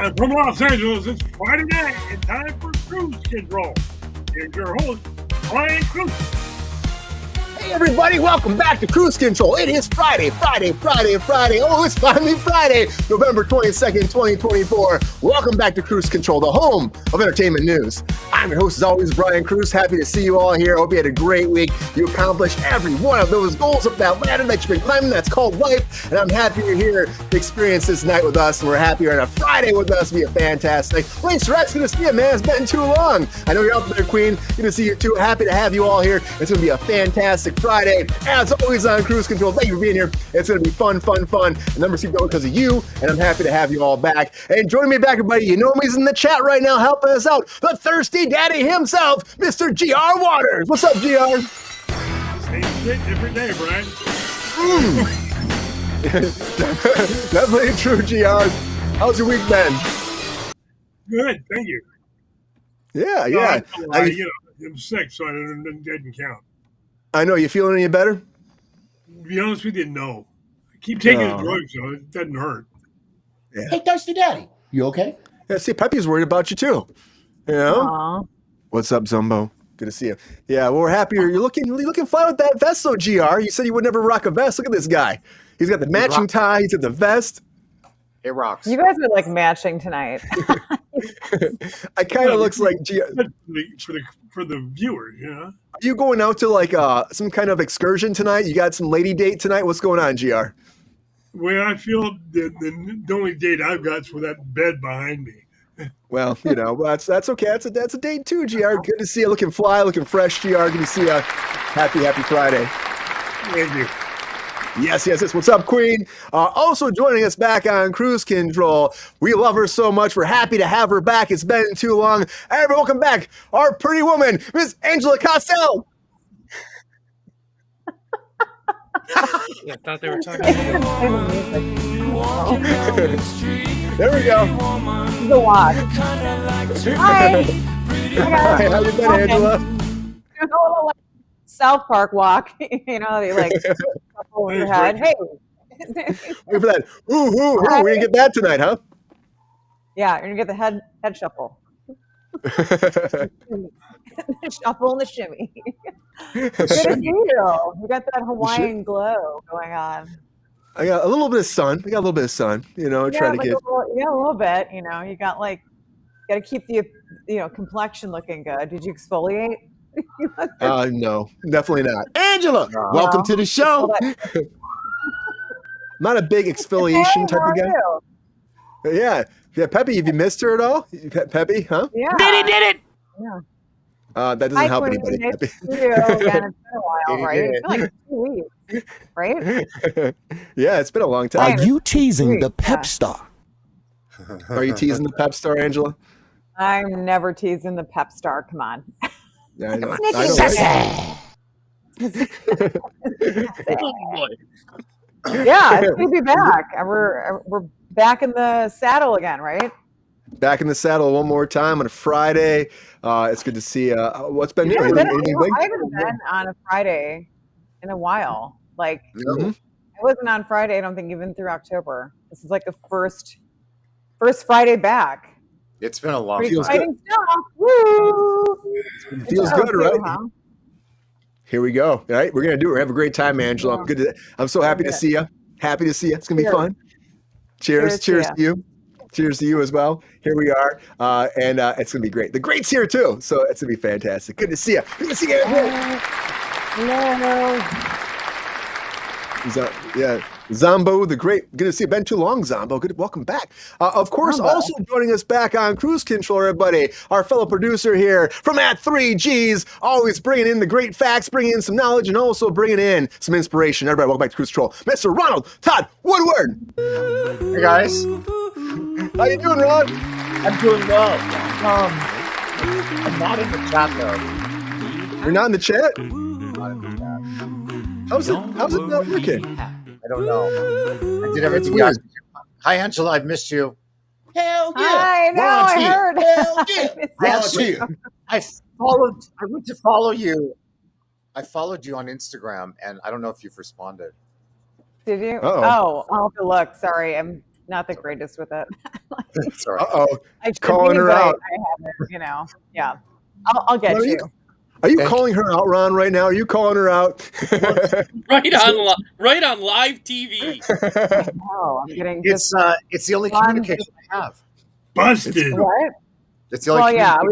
Live from Los Angeles, it's Friday night and time for Kruse Control. Here's your host, Brian Kruse. Hey everybody, welcome back to Kruse Control. It is Friday. Oh, it's finally Friday, November 22nd, 2024. Welcome back to Kruse Control, the home of entertainment news. I'm your host, as always, Brian Kruse. Happy to see you all here. Hope you had a great week. You accomplished every one of those goals up that ladder that you've been climbing. That's called life. And I'm happy you're here to experience this night with us. We're happy you're on a Friday with us. It'll be a fantastic night. Race Rex, good to see you, man. It's been too long. I know you're out there, Queen. Good to see you too. Happy to have you all here. It's going to be a fantastic Friday. As always on Kruse Control, thank you for being here. It's going to be fun. The numbers keep going because of you, and I'm happy to have you all back. And joining me back, everybody, you know him, he's in the chat right now helping us out. The thirsty daddy himself, Mr. GR Waters. What's up, GR? Same shit every day, Brian. Definitely true, GR. How's your week been? Good, thank you. Yeah. I'm sick, so it didn't count. I know. You feeling any better? To be honest with you, no. I keep taking the drugs, so it doesn't hurt. Yeah. Hey, Thirsty Daddy, you okay? Yeah, see, Peppy's worried about you too. You know? Aww. What's up, Zumbo? Good to see you. Yeah, well, we're happy you're looking fine with that vest, though, GR. You said you would never rock a vest. Look at this guy. He's got the matching tie. He's got the vest. It rocks. You guys are like matching tonight. I kind of looks like GR. For the viewers, you know? Are you going out to like some kind of excursion tonight? You got some lady date tonight? What's going on, GR? Well, I feel the only date I've got is with that bed behind me. Well, you know, that's okay. That's a date too, GR. Good to see you. Looking fly, looking fresh, GR. Good to see you. Happy Friday. Thank you. Yes. What's up, Queen? Also joining us back on Kruse Control. We love her so much. We're happy to have her back. It's been too long. Everyone, welcome back our pretty woman, Miss Angela Costello. I thought they were talking. There we go. The walk. Hi. Hi, how you been, Angela? Doing a little like South Park walk. You know, they like over your head. Hey. Wait for that. Ooh. We're gonna get that tonight, huh? Yeah, you're gonna get the head shuffle. The shuffle and the shimmy. Good to see you. You got that Hawaiian glow going on. I got a little bit of sun. You know, try to get a little bit. You know, you got to keep the complexion looking good. Did you exfoliate? No, definitely not. Angela, welcome to the show. Not a big exfoliation type of guy. Yeah, Peppy, have you missed her at all? Peppy, huh? Yeah. Diddy did it. Yeah. That doesn't help anybody. Nice to see you. Again, it's been a while, right? It's been like 2 weeks, right? Yeah, it's been a long time. Are you teasing the Pep Star? Are you teasing the Pep Star, Angela? I'm never teasing the Pep Star. Come on. Yeah, I know. Yeah, it's good to be back. We're back in the saddle again, right? Back in the saddle one more time on a Friday. It's good to see what's been new. I haven't been on a Friday in a while. Like, I wasn't on Friday, I don't think, even through October. This is like the first Friday back. It's been a long Pretty time. exciting stuff. Woo! Feels good, right? Huh? Here we go. All right, we're gonna do it. We're have a great time, Angela. I'm so happy to see you. Happy to see you. It's gonna be fun. Cheers to you. Cheers to you as well. Here we are, and it's gonna be great. The great's here too, so it's gonna be fantastic. Good to see you. Good to see you. Hello. Yeah, Zombo the Great. Good to see you. Been too long, Zombo. Good. Welcome back. Of course, also joining us back on Kruse Control, everybody, our fellow producer here from at 3Gs, always bringing in the great facts, bringing in some knowledge, and also bringing in some inspiration. Everybody, welcome back to Kruse Control. Mr. Ronald Todd Woodward. Hey, guys. How you doing, Ron? I'm doing well. I'm not in the chat, though. You're not in the chat? Not in the chat. How's it not working? I don't know. I did everything you guys. Hi, Angela. I've missed you. Hell yeah. Hi, no, I heard. Hell yeah. I went to follow you. I followed you on Instagram, and I don't know if you've responded. Did you? Uh-oh. Oh, I'll have to look. Sorry, I'm not the greatest with it. Sorry. I should Calling be, her but out. I haven't, you know. Yeah. I'll get What are you. Are you calling her out, Ron, right now? Are you calling her out? Right on live TV. Oh, I'm getting It's the only Ron- communication I have. Busted. what? It's the only Well, yeah, communication.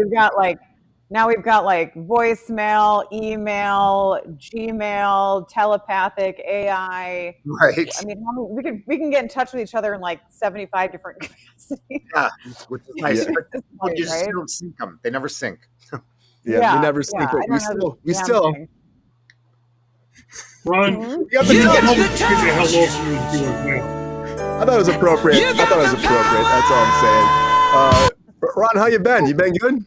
we've got voicemail, email, Gmail, telepathic, AI. Right. I mean, we can get in touch with each other in 75 different capacities. Yeah, which is nice. Yeah. But This you point, just right? don't sync them. They never sync. Yeah, we never sleep, I but we don't know still, this damn thing. Ron, Mhm. Yeah, but get you- the hell over you doing now. I thought it was appropriate. That's all I'm saying. Ron, how you been? You been good?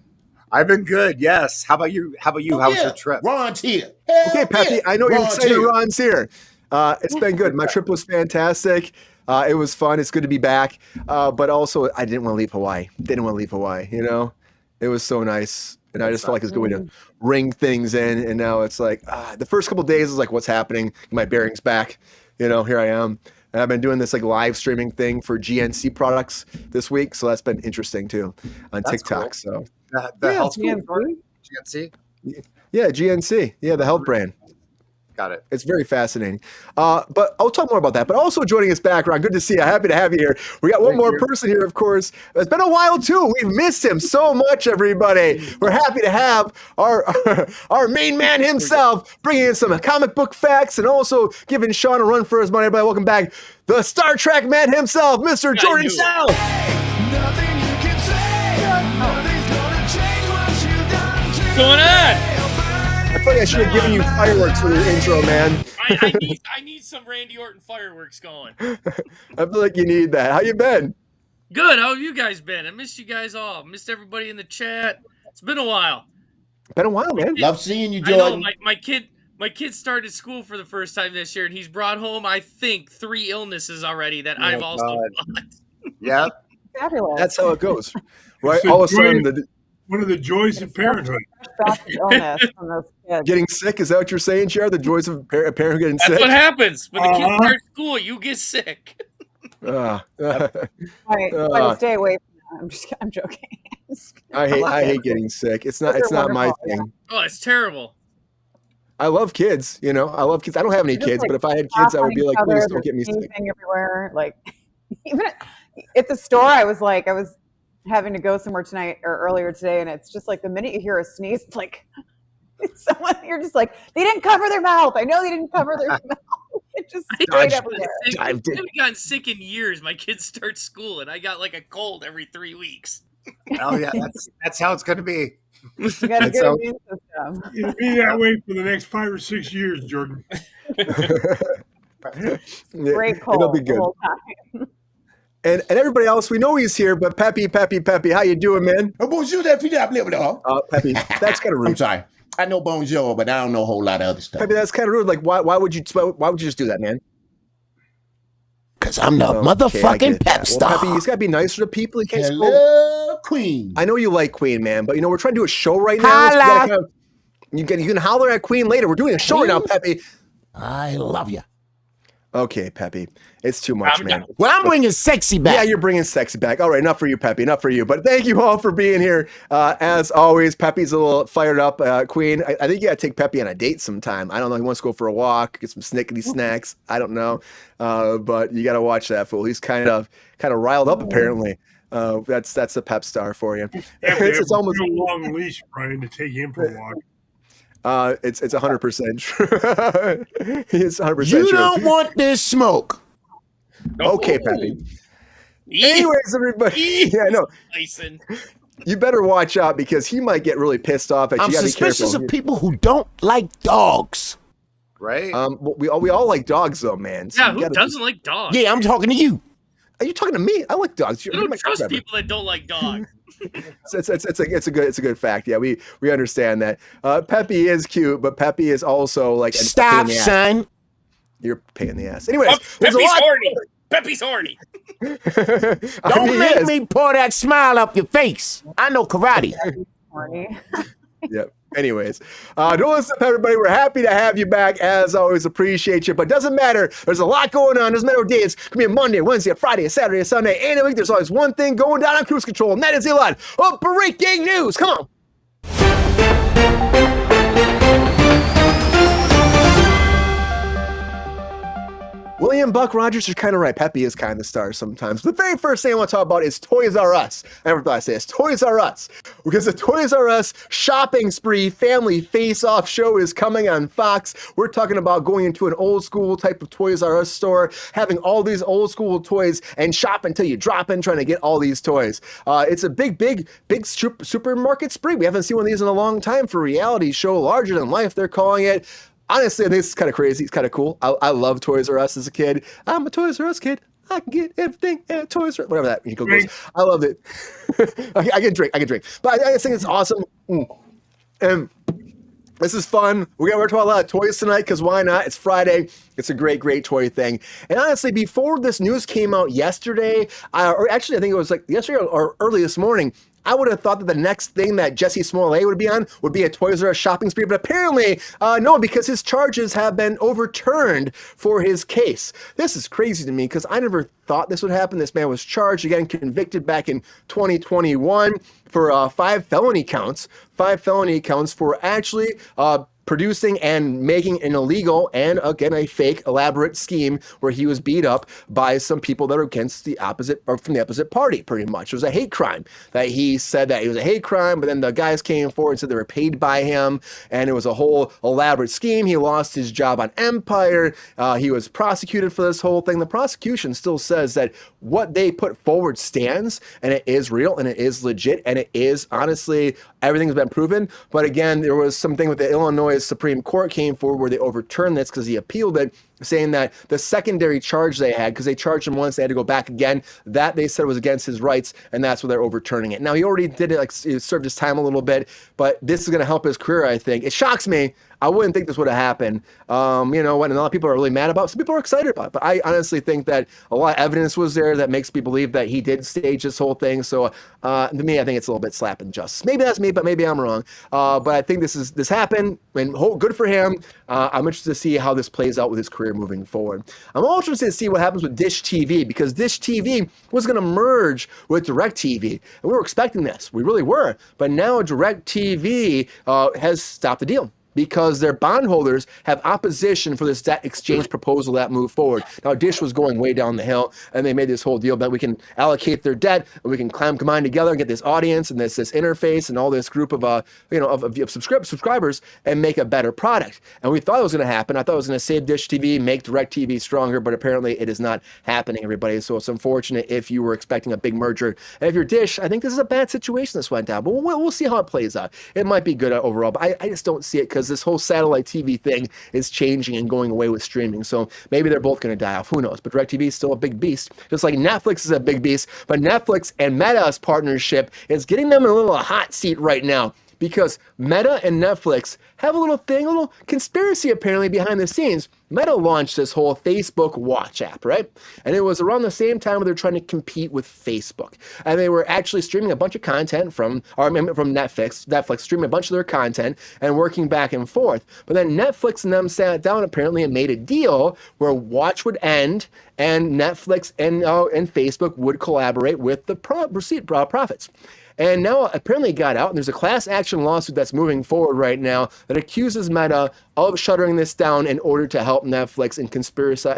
I've been good. Yes. How about you? How was your trip? Ron's here. Okay, Peppy, I know you're Ron's excited. here. Ron's here. It's been good. My trip was fantastic. It was fun. It's good to be back. But also, I didn't want to leave Hawaii. You know, it was so nice. And I just felt like it was a good way to ring things in. And now it's like, the first couple of days is like, what's happening? My bearings back. You know, here I am. And I've been doing this live streaming thing for GNC products this week. So that's been interesting too on That's TikTok. cool. So The health GNC? GNC? yeah, GNC. Yeah, the health brand. Got it. It's very fascinating. But I'll talk more about that. But also joining us back, Ron, good to see you. Happy to have you here. We got one more person here, of course. It's been a while, too. We've missed him so much, everybody. We're happy to have our main man himself bringing in some comic book facts and also giving Sean a run for his money. Everybody, welcome back the Star Trek man himself, Mr. Jordan South. What's going on? I feel like I should have given you fireworks for your intro, man. I need some Randy Orton fireworks going. I feel like you need that. How you been? Good. How have you guys been? I missed you guys all. Missed everybody in the chat. It's been a while. Been a while, man. Love seeing you, I know Jordan. my kid started school for the first time this year, and he's brought home, I think, 3 illnesses already that I've also got. Yeah. Fabulous. That's how it goes, right? It's a All of a sudden, One of the joys of parenthood. Stop the illness from those kids. getting sick. Is that what you're saying, Jared? The joys of a parent getting That's sick? what happens. When the kid Uh-huh. starts school, you get sick. Ah. Try to stay away from that. I'm joking. I love hate kids. getting sick. It's Those not are my wonderful, yeah. thing. Oh, it's terrible. I love kids, I love kids. I don't have any Just, kids, like, but if I had kids, I would be like, each please other, don't get me sick. sneezing everywhere. Even at the store, I was having to go somewhere tonight or earlier today, and it's just the minute you hear a sneeze, it's like someone, you're just like, they didn't cover their mouth. I know they didn't cover their mouth. It just sprayed everywhere. I haven't gotten sick in years. My kids start school, and I got a cold every 3 weeks. Oh yeah, that's how it's gonna be. You got a That's good how- immune system. It'll be that way for the next 5 or 6 years, Jordan. Great cold It'll be the good. whole time. And everybody else, we know he's here, but Peppy, how you doing, man? Bonjour, that feed up, Peppy, that's kind of I'm rude. sorry. I know bonjour, but I don't know a whole lot of other stuff. Peppy, that's kind of rude. Why would you just do that, man? Because I'm the Okay, I motherfucking get that. pep Well, star. Peppy, he's got to be nicer to people. He can't scold. Hello, Queen. I know you like Queen, man, but we're trying to do a show right now. So Holla. you can holler at Queen later. We're doing a show right now, Peppy. I love you. Okay, Peppy, it's too much, I'm man. down. Well, I'm bringing sexy back. Yeah, you're bringing sexy back. All right, enough for you, Peppy. Enough for you. But thank you all for being here. As always, Peppy's a little fired up. Queen, I think you got to take Peppy on a date sometime. I don't know. He wants to go for a walk, get some snickety snacks. I don't know. But you got to watch that fool. He's kind of riled up, apparently. That's the pep star for you. It's almost a long leash, Brian, to take him for a walk. it's 100% true. It's 100% You true. don't want this smoke. Okay, Peppy. Anyways, everybody. Yeah, I know. Tyson. You better watch out because he might get really pissed off at you. I'm You gotta be suspicious careful. of people who don't like dogs. Right? We all like dogs though, man. So Yeah, you who gotta doesn't like dogs? Yeah, I'm talking to you. Are you talking to me? I like dogs. I don't trust people that don't like dogs. It's a good fact. Yeah, we understand that. Peppy is cute, but Peppy is also like a pain in Stop, the ass. son. You're a pain in the ass. Anyways, Oh, there's a Peppy's lot. horny. Peppy's horny. Don't he make is. me pour that smile up your face. I know karate. Horny. Yep. Anyways, what's up, everybody? We're happy to have you back. As always, appreciate you. But doesn't matter. There's a lot going on. Doesn't matter what day it's going to be a Monday, Wednesday, a Friday, a Saturday, a Sunday, and a week. There's always one thing going down on Kruse Control, and that is a lot of breaking news. Come on. William Buck Rogers is kind of right. Peppy is kind of the star sometimes. The very first thing I want to talk about is Toys R Us. I never thought I'd say this. Toys R Us. Because the Toys R Us shopping spree family face-off show is coming on Fox. We're talking about going into an old school type of Toys R Us store, having all these old school toys, and shop until you drop in trying to get all these toys. It's a big supermarket spree. We haven't seen one of these in a long time for a reality show larger than life, they're calling it. Honestly, this is kind of crazy. It's kind of cool. I love Toys R Us as a kid. I'm a Toys R Us kid. I can get everything at Toys R Us. Whatever that goes. I love it. I can drink. But I think it's awesome. And this is fun. We're talking about a lot of toys tonight because why not? It's Friday. It's a great toy thing. And honestly, before this news came out yesterday, or actually I think it was like yesterday or early this morning, I would have thought that the next thing that Jussie Smollett would be on would be a Toys R Us shopping spree, but apparently, no, because his charges have been overturned for his case. This is crazy to me because I never thought this would happen. This man was charged, again, convicted back in 2021 for 5 felony counts for actually producing and making an illegal and, again, a fake elaborate scheme where he was beat up by some people that are against the opposite, or from the opposite party, pretty much. It was a hate crime that he said that it was a hate crime, but then the guys came forward and said they were paid by him, and it was a whole elaborate scheme. He lost his job on Empire. He was prosecuted for this whole thing. The prosecution still says that what they put forward stands, and it is real, and it is legit, and it is, honestly, everything's been proven. But again, there was something with the Illinois Supreme Court came forward where they overturned this because he appealed it, saying that the secondary charge they had, because they charged him once, they had to go back again, that they said was against his rights, and that's why they're overturning it. Now, he already did it, like, he served his time a little bit, but this is going to help his career, I think. It shocks me. I wouldn't think this would have happened. You know, when a lot of people are really mad about it, some people are excited about it, but I honestly think that a lot of evidence was there that makes me believe that he did stage this whole thing. So to me, I think it's a little bit slapping justice. Maybe that's me, but maybe I'm wrong. But I think this happened, and good for him. I'm interested to see how this plays out with his career moving forward. I'm also interested to see what happens with Dish TV, because Dish TV was going to merge with DirecTV, and we were expecting this. We really were. But now DirecTV has stopped the deal, because their bondholders have opposition for this debt exchange proposal that moved forward. Now, Dish was going way down the hill, and they made this whole deal that we can allocate their debt, and we can combine together and get this audience and this interface and all this group of subscribers and make a better product. And we thought it was going to happen. I thought it was going to save Dish TV, make DirecTV stronger, but apparently it is not happening, everybody. So it's unfortunate if you were expecting a big merger. And if you're Dish, I think this is a bad situation this went down, but we'll see how it plays out. It might be good overall, but I just don't see it, because this whole satellite TV thing is changing and going away with streaming. So maybe they're both going to die off. Who knows? But DirecTV is still a big beast. Just like Netflix is a big beast. But Netflix and Meta's partnership is getting them in a little hot seat right now, because Meta and Netflix have a little conspiracy apparently behind the scenes. Meta launched this whole Facebook Watch app, right? And it was around the same time where they're trying to compete with Facebook. And they were actually streaming a bunch of content from Netflix streaming a bunch of their content and working back and forth. But then Netflix and them sat down apparently and made a deal where Watch would end and Netflix and Facebook would collaborate with the profits. And now apparently it got out, and there's a class action lawsuit that's moving forward right now that accuses Meta of shuttering this down in order to help Netflix in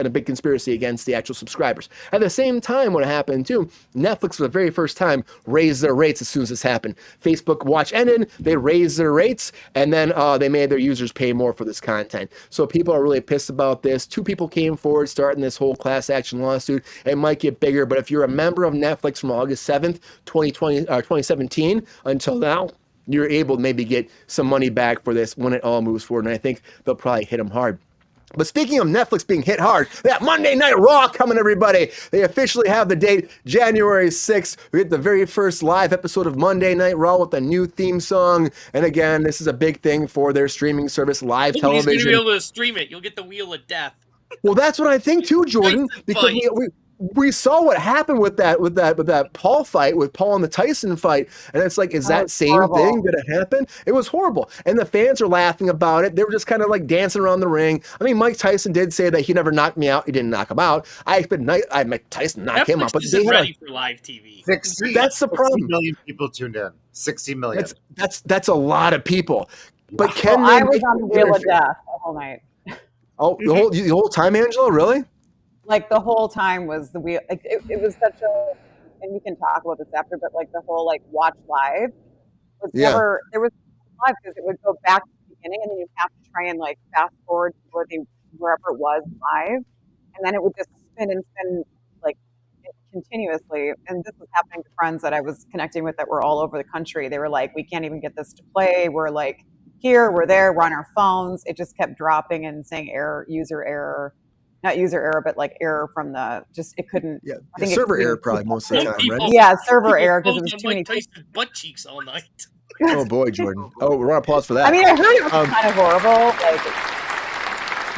a big conspiracy against the actual subscribers. At the same time, what happened too, Netflix for the very first time raised their rates as soon as this happened. Facebook Watch ended, they raised their rates, and then they made their users pay more for this content. So people are really pissed about this. 2 people came forward starting this whole class action lawsuit. It might get bigger, but if you're a member of Netflix from August 7th, 2017 until now, you're able to maybe get some money back for this when it all moves forward, and I think they'll probably hit them hard. But speaking of Netflix being hit hard, that Monday Night Raw coming, everybody. They officially have the date, January 6th. We get the very first live episode of Monday Night Raw with a new theme song. And again, this is a big thing for their streaming service, live television. Nobody's going to be able to stream it. You'll get the Wheel of Death. Well, that's what I think too, Jordan, because we saw what happened with that Paul fight, with Paul and the Tyson fight, and it's like, is that same thing gonna happen? It was horrible, and the fans are laughing about it. They were just kind of like dancing around the ring. I mean, Mike Tyson did say that he never knocked me out. He didn't knock him out. I expect Mike Tyson knock him out, but they ready for live TV. That's the problem. 60 million people tuned in. 60 million. That's a lot of people. But I was on the wheel of death the whole night. Oh, the whole time, Angela? Really? Like the whole time was the wheel. Like it was such a, and we can talk about this after, but like the whole like watch live was never, there was live because it would go back to the beginning and then you have to try and like fast forward to wherever it was live. And then it would just spin and spin like continuously. And this was happening to friends that I was connecting with that were all over the country. They were like, we can't even get this to play. We're like here, we're there, we're on our phones. It just kept dropping and saying error, user error. Not user error, but like error from it couldn't. Yeah, I think server error probably most of the time, right? Yeah, server error because it was too many. Tyson's butt cheeks all night. Oh boy, Jordan. Oh, we're on applause for that. I mean, I heard it was kind of horrible. Like,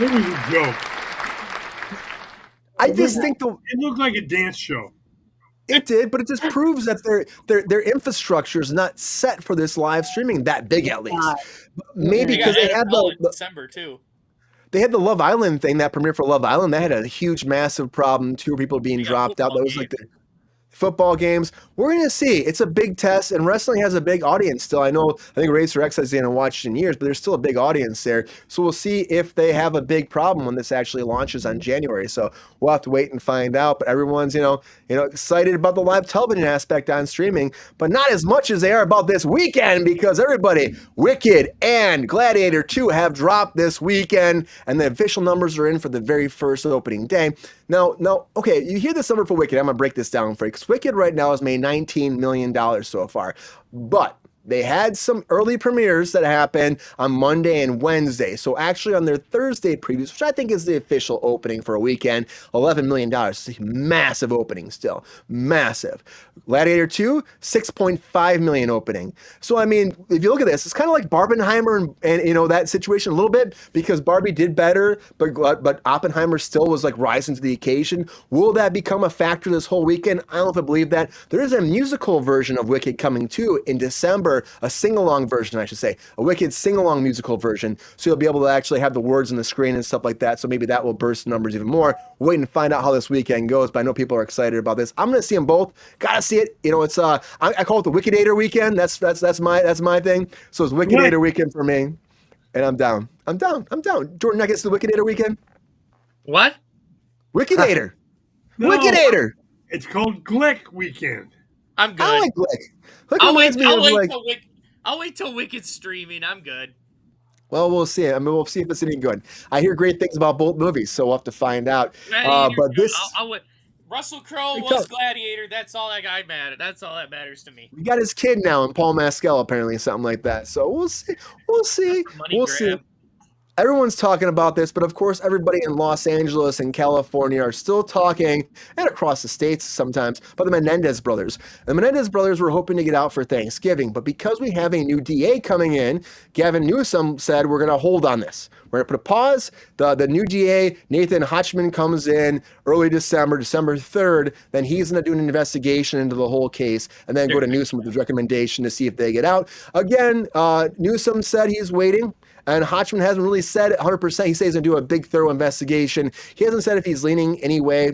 it was a joke. I just think it looked like a dance show. It did, but it just proves that their infrastructure is not set for this live streaming that big, at least. Maybe because they had December too. They had the Love Island thing, that premiere for Love Island. That had a huge, massive problem. 2 people being dropped out. That was like the football games. We're going to see. It's a big test, and wrestling has a big audience still. I think Racer X hasn't watched in years, but there's still a big audience there. So we'll see if they have a big problem when this actually launches on January. So we'll have to wait and find out. But everyone's, excited about the live television aspect on streaming, but not as much as they are about this weekend, because everybody, Wicked and Gladiator 2 have dropped this weekend, and the official numbers are in for the very first opening day. Now, okay, you hear this number for Wicked. I'm going to break this down for you, because Wicked right now has made $19 million so far. But they had some early premieres that happened on Monday and Wednesday. So actually on their Thursday previews, which I think is the official opening for a weekend, $11 million. It's a massive opening still. Massive. Gladiator 2, $6.5 million opening. So, I mean, if you look at this, it's kind of like Barbenheimer and that situation a little bit, because Barbie did better, but Oppenheimer still was like rising to the occasion. Will that become a factor this whole weekend? I don't know if I believe that. There is a musical version of Wicked coming too in December, a sing-along version, I should say, a Wicked sing-along musical version. So you'll be able to actually have the words on the screen and stuff like that. So maybe that will burst numbers even more. Waiting to find out how this weekend goes, but I know people are excited about this. I'm going to see them both. Gotta see it. It's I call it the Wicked-ator weekend. That's my thing. So it's Wicked-ator weekend for me, and I'm down. Jordan, I guess the Wicked-ator weekend. What? Wicked-ator. No, Wicked-ator. It's called Glick weekend. I'm good. I like Glick. I'll wait till Wicked's streaming. I'm good. Well, we'll see. I mean, we'll see if it's any good. I hear great things about both movies, so we'll have to find out. But this, Russell Crowe was Gladiator. That's all That's all that matters to me. We got his kid now, and Paul Mescal apparently, something like that. So we'll see. We'll see. Everyone's talking about this, but of course, everybody in Los Angeles and California are still talking, and across the states sometimes, about the Menendez brothers. The Menendez brothers were hoping to get out for Thanksgiving, but because we have a new DA coming in, Gavin Newsom said we're going to hold on this. We're going to put a pause. The new DA, Nathan Hotchman, comes in early December 3rd. Then he's going to do an investigation into the whole case, and then go to Newsom with his recommendation to see if they get out. Again, Newsom said he's waiting. And Hotchman hasn't really said 100%. He says he's going to do a big, thorough investigation. He hasn't said if he's leaning any way.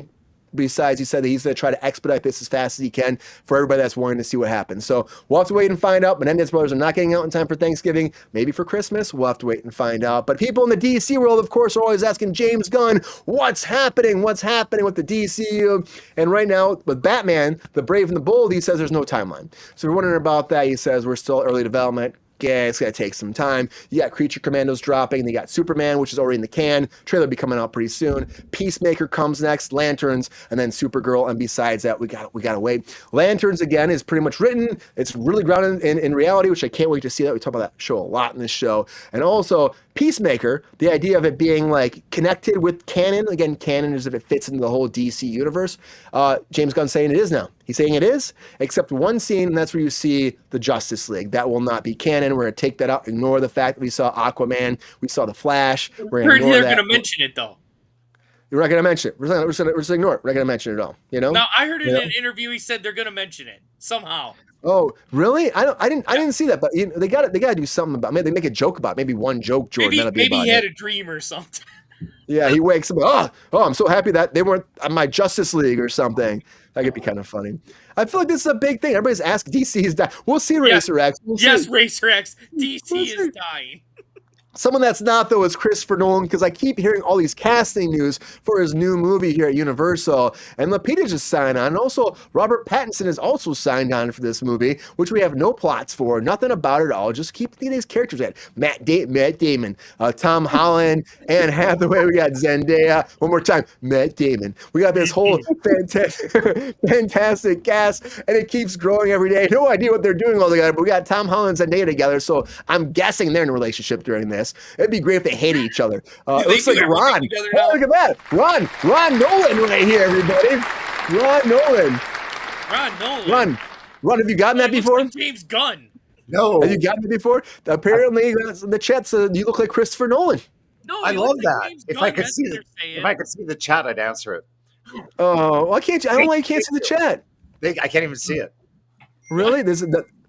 Besides, he said that he's going to try to expedite this as fast as he can for everybody that's wanting to see what happens. So we'll have to wait and find out. Menendez brothers are not getting out in time for Thanksgiving. Maybe for Christmas. We'll have to wait and find out. But people in the DC world, of course, are always asking James Gunn, what's happening? What's happening with the DCU? And right now, with Batman, the Brave and the Bold, he says there's no timeline. So if you're wondering about that, he says we're still early development. Yeah, it's going to take some time. You got Creature Commandos dropping. They got Superman, which is already in the can. Trailer will be coming out pretty soon. Peacemaker comes next, Lanterns, and then Supergirl. And besides that, we got to wait. Lanterns, again, is pretty much written. It's really grounded in reality, which I can't wait to see that. We talk about that show a lot in this show. And also, Peacemaker, the idea of it being like connected with canon. Again, canon is if it fits into the whole DC universe. James Gunn saying it is now. He's saying it is, except one scene, and that's where you see the Justice League. That will not be canon. We're going to take that out, ignore the fact that we saw Aquaman, we saw the Flash. We're heard they're going to mention it, though. You're not going to mention it. We're just going to ignore it. We're not going to mention it at all. You know? No, I heard in an interview he said they're going to mention it somehow. Oh, really? I didn't see that, but they got to do something about. Maybe they make a joke about it. Maybe one joke, Jordan. Maybe he had a dream or something. Yeah, he wakes up. Oh, I'm so happy that they weren't on my Justice League or something. That could be kind of funny. I feel like this is a big thing. Everybody's asking. DC is dying. We'll see Racer X. Yes, Racer X. DC is dying. Someone that's not, though, is Christopher Nolan, because I keep hearing all these casting news for his new movie here at Universal. And Lupita just signed on. And also, Robert Pattinson is also signed on for this movie, which we have no plots for, nothing about it at all. Just keep these characters at Matt Damon, Tom Holland, Anne Hathaway. We got Zendaya. One more time, Matt Damon. We got this whole fantastic cast, and it keeps growing every day. No idea what they're doing all together, but we got Tom Holland and Zendaya together, so I'm guessing they're in a relationship during this. It'd be great if they hated each other. It looks like Ron. Oh, look at that. Ron Nolan right here, everybody. Ron Nolan. Ron, have you gotten that before? James Gunn. No. Have you gotten it before? Apparently, in the chat said you look like Christopher Nolan. No, I love that. If Gunn, I could see the chat, I'd answer it. Oh, why can't you? I don't know why you can't see the chat. I can't even see it. Really? There's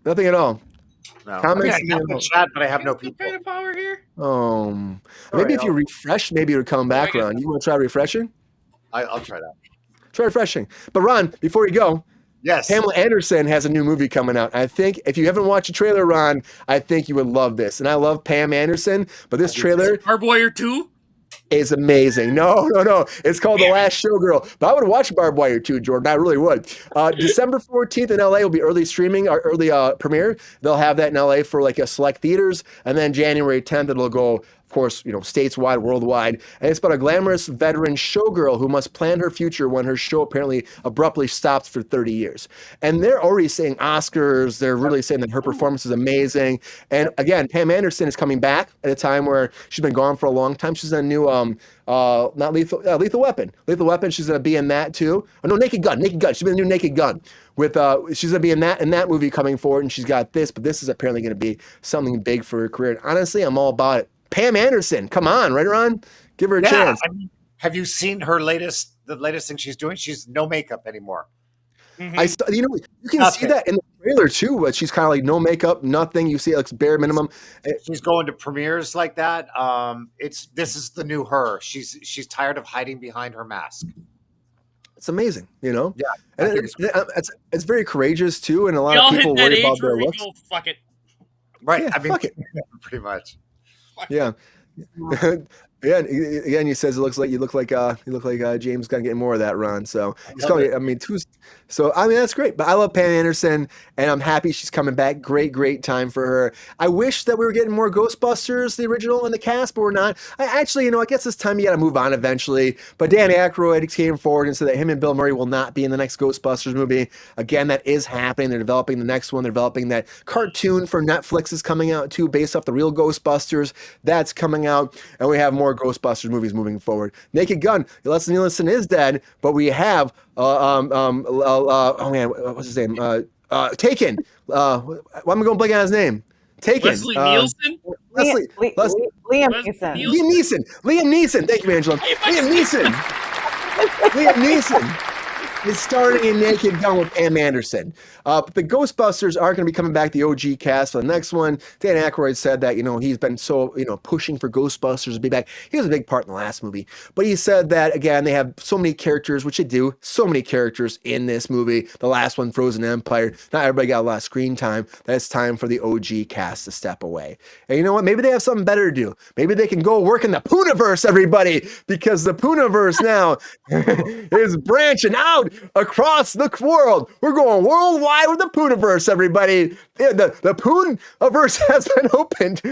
nothing at all. No. Comments, I have the chat, but I have no people. Kind of power here. Maybe if you refresh, maybe it'll come back, Ron. You want to try refreshing? I'll try that. Try refreshing. But Ron, before you go, yes, Pamela Anderson has a new movie coming out. I think if you haven't watched the trailer, Ron, I think you would love this. And I love Pam Anderson, but this trailer Barbed Wire 2 is amazing. No. It's called The Last Showgirl. But I would watch Barbed Wire 2, Jordan. I really would. December 14th in LA will be early streaming, or early premiere. They'll have that in LA for like a select theaters. And then January 10th, it'll go, of course, stateswide, worldwide. And it's about a glamorous veteran showgirl who must plan her future when her show apparently abruptly stops for 30 years. And they're already saying Oscars. They're really saying that her performance is amazing. And again, Pam Anderson is coming back at a time where she's been gone for a long time. She's in a new, not Lethal Weapon. Lethal Weapon, she's going to be in that too. Oh, no, Naked Gun. She's been in the new Naked Gun. She's going to be in that movie coming forward, and she's got this, but this is apparently going to be something big for her career. And honestly, I'm all about it. Pam Anderson, come on, right, Ron? Give her a chance. I mean, have you seen the latest thing she's doing? She's no makeup anymore. Mm-hmm. You can see that in the trailer too, but she's kind of like no makeup, nothing. You see it looks bare minimum. She's going to premieres like that. This is the new her. She's tired of hiding behind her mask. It's amazing, Yeah, and it's very courageous too, and a lot of people worry about their looks. Fuck it. Right. Yeah, I mean, fuck it. pretty much. Yeah. Yeah, again, he says you look like James Gunn getting more of that run. So he's calling it. I mean, that's great. But I love Pam Anderson, and I'm happy she's coming back. Great time for her. I wish that we were getting more Ghostbusters, the original, in the cast, but we're not. I actually, I guess this time you got to move on eventually. But Dan Aykroyd came forward and said that him and Bill Murray will not be in the next Ghostbusters movie. Again, that is happening. They're developing the next one. They're developing that cartoon for Netflix is coming out too, based off the real Ghostbusters. That's coming out, and we have more Ghostbusters movies moving forward. Naked Gun, Leslie Nielsen is dead, but we have oh man, what's his name? Taken. Why am I going blank on his name? Taken. Leslie Nielsen. Liam Neeson. Liam Neeson. Thank you, Angela. Liam Neeson is starting in Naked Gun with Pam Anderson. But the Ghostbusters are going to be coming back, the OG cast for the next one. Dan Aykroyd said that, he's been so, pushing for Ghostbusters to be back. He was a big part in the last movie. But he said that, again, they have so many characters, which they do, so many characters in this movie. The last one, Frozen Empire, not everybody got a lot of screen time. That it's time for the OG cast to step away. And you know what? Maybe they have something better to do. Maybe they can go work in the Poohniverse, everybody, because the Poohniverse now is branching out across the world. We're going worldwide with the Poohniverse, everybody. The Poohniverse has been opened.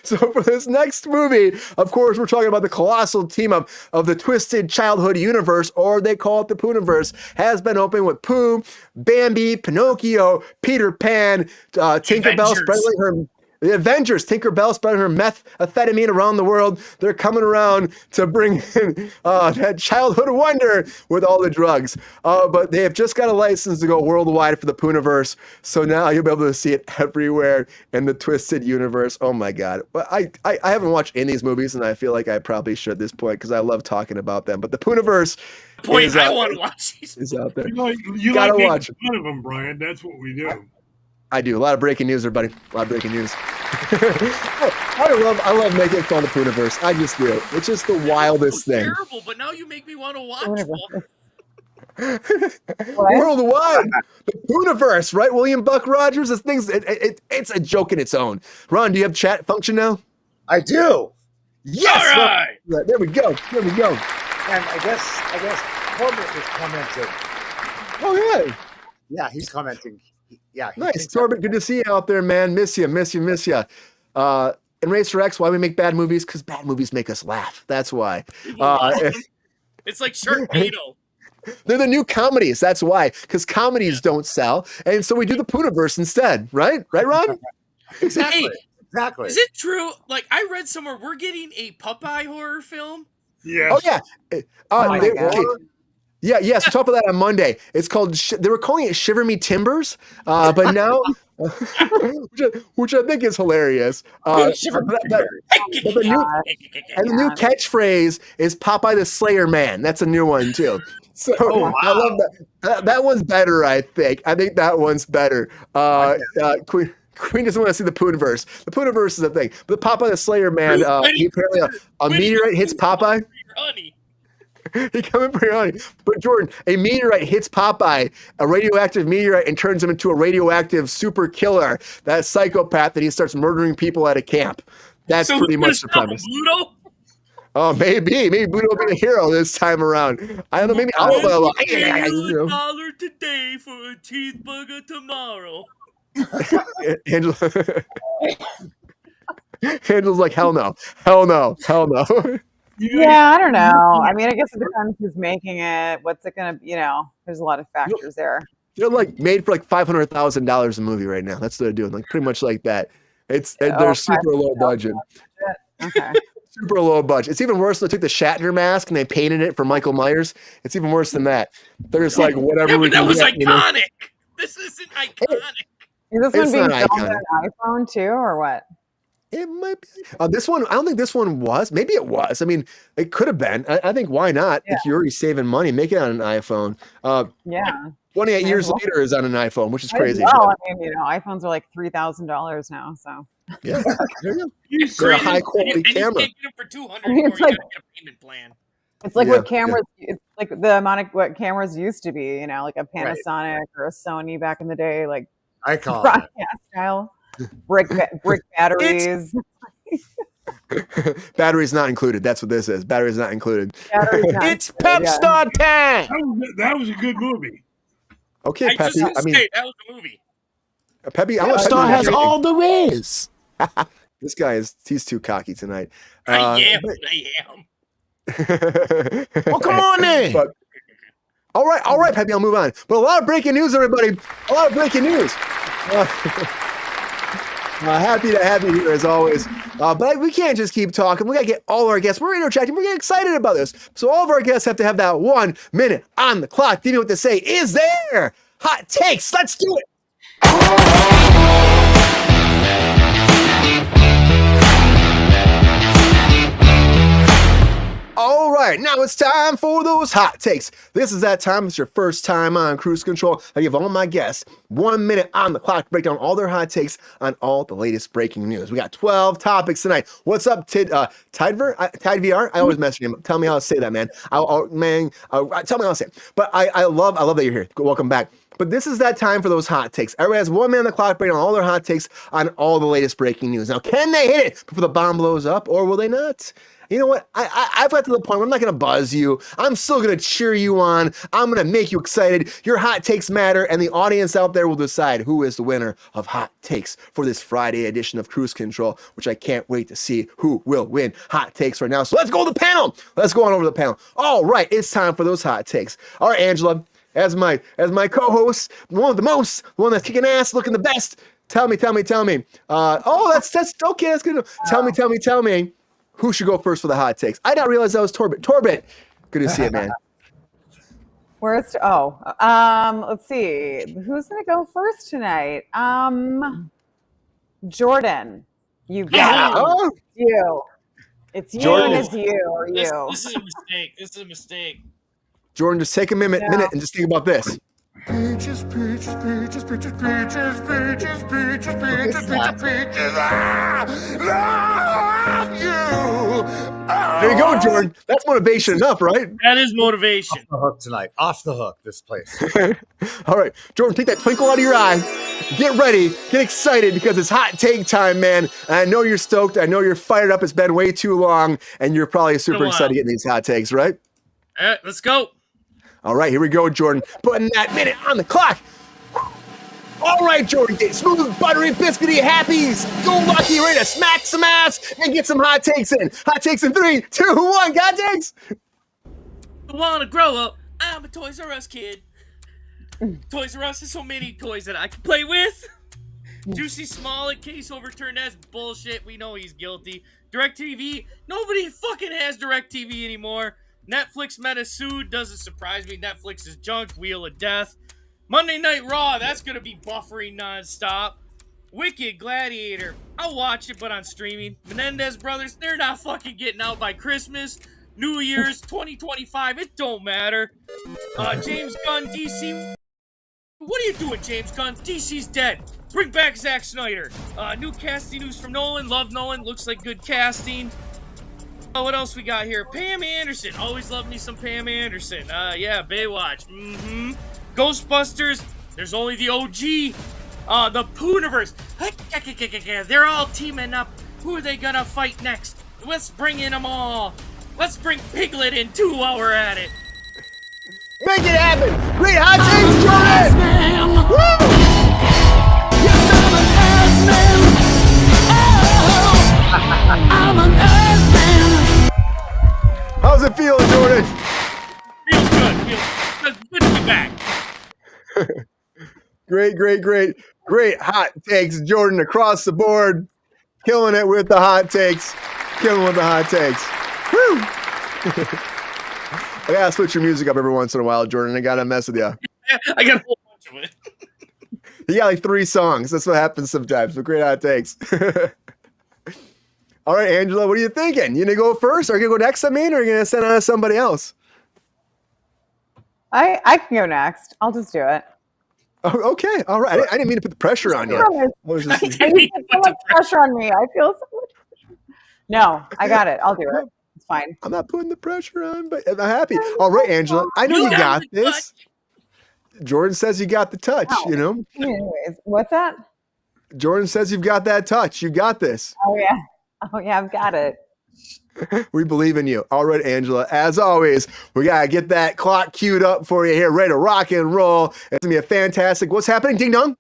So for this next movie, of course, we're talking about the colossal team of the Twisted Childhood Universe, or they call it the Poohniverse, has been opened with Pooh, Bambi, Pinocchio, Peter Pan, Tinkerbell, spreading her The Avengers, Tinkerbell spreading her methamphetamine around the world. They're coming around to bring in that childhood wonder with all the drugs. But they have just got a license to go worldwide for the Poohniverse. So now you'll be able to see it everywhere in the Twisted universe. Oh my God. But I haven't watched any of these movies, and I feel like I probably should at this point because I love talking about them. But the Poohniverse I want to watch these. is out there. You Gotta like watch. making fun of them, Brian. That's what we do. I do. A lot of breaking news, everybody. A lot of breaking news. I love making fun of Poohniverse. I just do. It's just the wildest thing. Terrible, but now you make me want to watch one. Worldwide, the Poohniverse, right? William Buck Rogers. This thing's it's a joke in its own. Ron, do you have chat function now? I do. Yes. All right. There we go. There we go. And I guess Corbett was commenting. Oh yeah. Yeah, he's commenting. Yeah. Nice, Corbett. Good to see you out there, man. Miss you. And Racer X, why we make bad movies? Because bad movies make us laugh. That's why. It's like Sharknado. They're the new comedies. That's why. Because comedies don't sell, and so we do the Poohniverse instead. Right, Ron? Exactly. Hey, Exactly. Is it true? Like, I read somewhere we're getting a Popeye horror film. Yes. Oh yeah. Yes. We'll talk about that on Monday. It's called. They were calling it Shiver Me Timbers, but now, which I think is hilarious. The new catchphrase is Popeye the Slayer Man. That's a new one too. So I love that. That one's better. I think that one's better. Queen doesn't want to see the Poohniverse. The Poohniverse is a thing. But Popeye the Slayer Man, he apparently a meteorite hits Popeye. Honey. He coming for your honey. But Jordan, a meteorite hits Popeye, a radioactive meteorite, and turns him into a radioactive super killer. That psychopath that he starts murdering people at a camp. That's So pretty who's much the gonna premise. stop Pluto? Oh, maybe Buddha will be the hero this time around. I don't know. Maybe I'll. $1 today for a cheeseburger tomorrow. Angela's like, hell no. Yeah, I don't know. I mean, I guess it depends who's making it. What's it gonna? There's a lot of factors there. They're like made for like $500,000 a movie right now. That's what they're doing. Like pretty much like that. They're super low budget. Okay. Super low budget. It's even worse. They took the Shatner mask and they painted it for Michael Myers. It's even worse than that. They're just like whatever. Yeah, we but that can was get, iconic. This isn't iconic. Is this It's one being not filmed on iconic. an iPhone too, or what? It might be. This one, I don't think this one was. Maybe it was. I mean, it could have been. I think why not? Yeah. If you're already saving money, make it on an iPhone. Yeah. 28 years well. later is on an iPhone, which is Might as crazy. well. I mean, iPhones are like $3,000 now, so. Yeah. There you go. You They're a see, high quality And you camera. can't get them for 200 I mean, or it's you like- gotta get a payment plan. It's like Yeah, what cameras, it's like the amount of what cameras used to be, like a Panasonic or a Sony back in the day, like Icon. broadcast style, brick batteries. Batteries not included. That's what this is. Batteries not included. Batteries not It's included, Pep yeah. Star time. that was a good movie. Okay, I just Peppy. want I to mean, say that was a movie. Peppy. I Pep want Star Peppy has to- all the riz. This guy he's too cocky tonight. I am. Well, come on then. But all right, Peppy. I'll move on. But a lot of breaking news, everybody. A lot of breaking news. Happy to have you here as always. But we can't just keep talking. We gotta get all our guests. We're interjecting. We're getting excited about this. So all of our guests have to have that 1 minute on the clock. Give me what to say. Is there hot takes? Let's do it. All right, now it's time for those hot takes. This is that time. It's your first time on Kruse Control. I give all my guests 1 minute on the clock to break down all their hot takes on all the latest breaking news. We got 12 topics tonight. What's up, Tidever? Tide VR? I always mess your name up. Tell me how to say that, man. Tell me how to say it. But I love that you're here. Welcome back. But this is that time for those hot takes. Everybody has 1 minute on the clock breaking down all their hot takes on all the latest breaking news. Now, can they hit it before the bomb blows up, or will they not? You know what? I've got to the point where I'm not going to buzz you. I'm still going to cheer you on. I'm going to make you excited. Your hot takes matter, and the audience out there will decide who is the winner of hot takes for this Friday edition of Kruse Control, which I can't wait to see who will win hot takes right now. So let's go to the panel. Let's go on over to the panel. All right, it's time for those hot takes. All right, Angela, as my co-host, the one that's kicking ass, looking the best, Tell me. That's okay. That's good. Tell me. Who should go first for the hot takes? I didn't realize that was Torbit. Torbit, good to see you, man. Let's see. Who's gonna go first tonight? Jordan. You got it. You. It's you Jordan and it's you or you. This is a mistake. This is a mistake. Jordan, just take a minute and just think about this. Peaches, peaches, peaches, peaches, peaches, peaches, peaches, peaches, peaches, peaches. Love you. There you go, Jordan. That's motivation enough, right? That is motivation. Off the hook tonight. Off the hook, this place. All right, Jordan, take that twinkle out of your eye. Get ready. Get excited because it's hot take time, man. And I know you're stoked. I know you're fired up. It's been way too long, and you're probably super excited to get these hot takes, right? All right, let's go. All right, here we go, Jordan. Putting that minute on the clock. All right, Jordan, get smooth, buttery, biscuity, happy, go lucky, ready to smack some ass and get some hot takes in. Hot takes in 3, 2, 1. Hot takes. I want to grow up. I'm a Toys R Us kid. Toys R Us has so many toys that I can play with. Jussie Smollett case overturned. That's bullshit. We know he's guilty. DirecTV. Nobody fucking has DirecTV anymore. Netflix meta sued. Doesn't surprise me. Netflix is junk. Wheel of Death. Monday Night Raw. That's going to be buffering nonstop. Wicked Gladiator. I'll watch it, but on streaming. Menendez Brothers. They're not fucking getting out by Christmas. New Year's 2025. It don't matter. James Gunn DC. What are you doing, James Gunn? DC's dead. Bring back Zack Snyder. New casting news from Nolan. Love Nolan. Looks like good casting. What else we got here? Pam Anderson. Always love me some Pam Anderson. Yeah, Baywatch. Ghostbusters. There's only the OG. The Poohniverse. They're all teaming up. Who are they gonna fight next? Let's bring in them all. Let's bring Piglet in too while we're at it. Make it happen. Great hot takes, Jordan. Woo! I'm an Earthman. How's it feeling, Jordan? Feels good. Feels good to be back. Great hot takes, Jordan, across the board. Killing it with the hot takes. Woo! I gotta switch your music up every once in a while, Jordan. I gotta mess with you. I got a whole bunch of it. You got like 3 songs. That's what happens sometimes. But great hot takes. All right, Angela, what are you thinking? You gonna go first, or you gonna go next? Or you gonna send on to somebody else? I can go next. I'll just do it. Oh, okay, all right. I didn't mean to put the pressure on you. You put so much pressure on me. I feel so much pressure. No, I got it. I'll do it. It's fine. I'm not putting the pressure on, but I'm happy. All right, Angela, I know you got this. Jordan says you got the touch, you know? Anyways, what's that? Jordan says you've got that touch. You got this. Oh, yeah, I've got it. We believe in you. All right, Angela, as always, we got to get that clock queued up for you here, ready to rock and roll. It's going to be a fantastic. What's happening? Ding dong.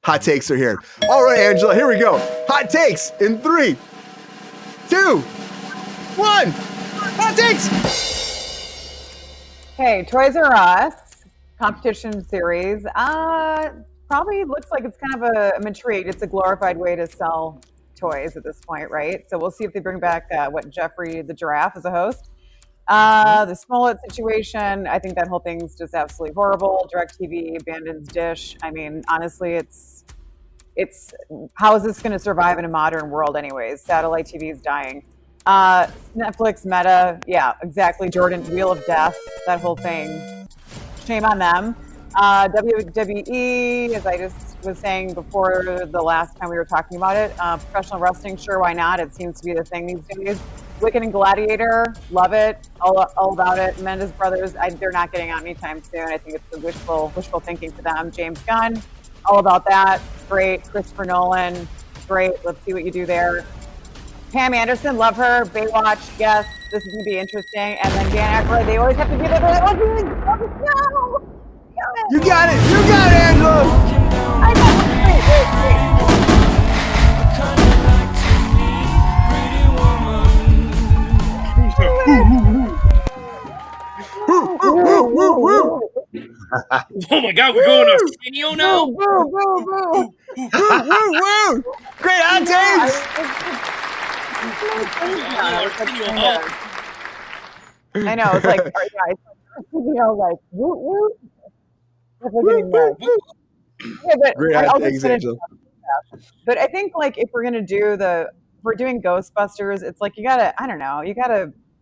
Hot takes are here. All right, Angela, here we go. Hot takes in 3, 2, 1. Hot takes. Okay, Toys R Us competition series. Probably looks like it's kind of a treat. It's a glorified way to sell toys at this point, right? So we'll see if they bring back Jeffrey the Giraffe as a host. The Smollett situation, I think that whole thing's just absolutely horrible. DirecTV abandons Dish. I mean, honestly, it's how is this going to survive in a modern world anyways? Satellite TV is dying. Netflix, Meta, yeah, exactly. Jordan, Wheel of Death, that whole thing. Shame on them. WWE, as I just was saying before the last time we were talking about it, professional wrestling, sure, why not? It seems to be the thing these days. Wicked and Gladiator, love it, all about it. Menendez Brothers, they're not getting out anytime soon. I think it's the wishful thinking for them. James Gunn, all about that. Great. Christopher Nolan, great. Let's see what you do there. Pam Anderson, love her. Baywatch, yes, this is going to be interesting. And then Dan Aykroyd, they always have to be there. No! You got it, Angela. I know. Oh my God, we're going Arsenio now. Woo, woo, woo, woo. Woo, woo, woo! Great hot takes! I know, it's like, like, woo, woo. Yeah, but Great I'll hot just takes, finish. Angela. But I think like if we're gonna do if we're doing Ghostbusters, it's like you gotta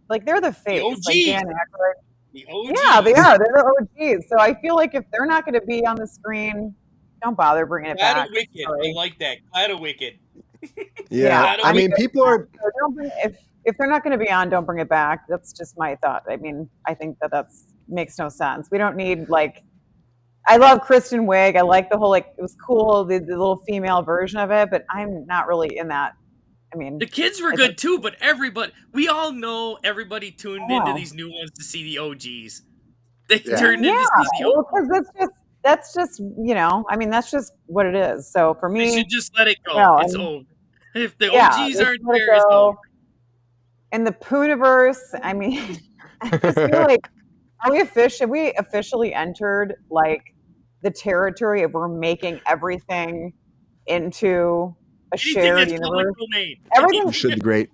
like they're the face, like OGs. Dan Aykroyd. The OGs. Yeah, they are. They're the OGs. So I feel like if they're not gonna be on the screen, don't bother bringing it back. Wicked. I like that. Glad of Wicked. Yeah, I mean, people are. So don't bring, if they're not going to be on, don't bring it back. That's just my thought. I mean, I think that's makes no sense. We don't need like. I love Kristen Wiig. I like the whole like it was cool the little female version of it, but I'm not really in that. I mean, The kids were good too, but we all know everybody tuned into these new ones to see the OGs. They turned in to see the OGs. Because that's just I mean that's just what it is. So for me, They should just let it go. No, It's over. If the OGs aren't there, it's over. And the Poohniverse, I mean, I just feel like have we officially entered like the territory of we're making everything into a shared universe? Everything should be great.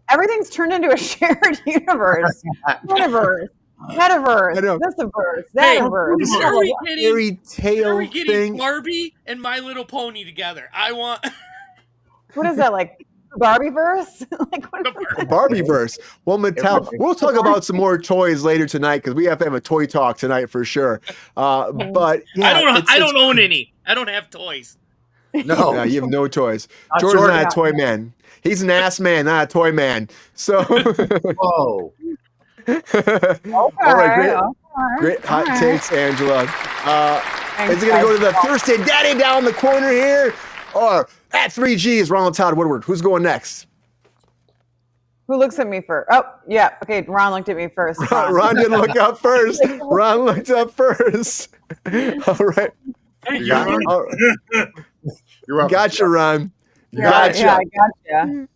Everything's turned into a shared universe. Universe. Metaverse, thisverse, thatverse. Are we fairy getting thing. Barbie and My Little Pony together? I want. What is that like? Barbieverse? Like what? Barbieverse. Well, Mattel. We'll talk about some more toys later tonight because we have to have a toy talk tonight for sure. But yeah, I don't own any. I don't have toys. No, you have no toys. Jordan's not a toy man. He's an ass man, not a toy man. So. Whoa. All right, great hot takes, Angela. Is it going to go to the Thursday Daddy down the corner here? Or at 3G's, Ronald Todd Woodward? Who's going next? Who looks at me first? Oh, yeah. Okay, Ron looked at me first. Ron didn't look up first. Ron looked up first. All right. You're welcome. Gotcha, Ron. Gotcha. Yeah, I gotcha.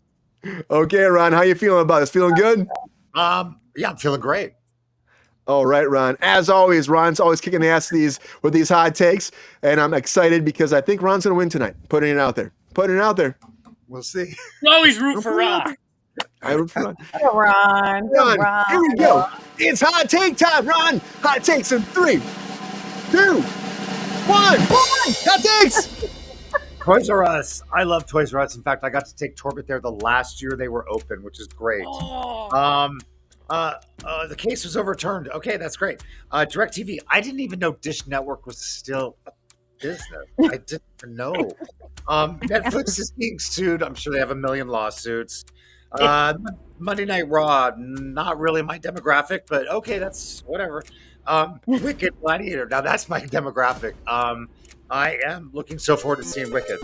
Okay, Ron, how you feeling about this? Feeling good? Yeah, I'm feeling great. All right, Ron. As always, Ron's always kicking the ass with these hot takes, and I'm excited because I think Ron's going to win tonight. Putting it out there. We'll see. You always root for Ron. I root for Ron. Go Ron. Ron, here we go. It's hot take time, Ron. Hot takes in 3, 2, 1. Hot takes. Toys R Us. I love Toys R Us. In fact, I got to take Torbett there the last year they were open, which is great. The case was overturned. Okay, that's great. DirecTV. I didn't even know Dish Network was still a business. I didn't know. Netflix is being sued. I'm sure they have a million lawsuits. Monday Night Raw. Not really my demographic, but okay, that's whatever. Wicked Gladiator. Now that's my demographic. I am looking so forward to seeing Wicked.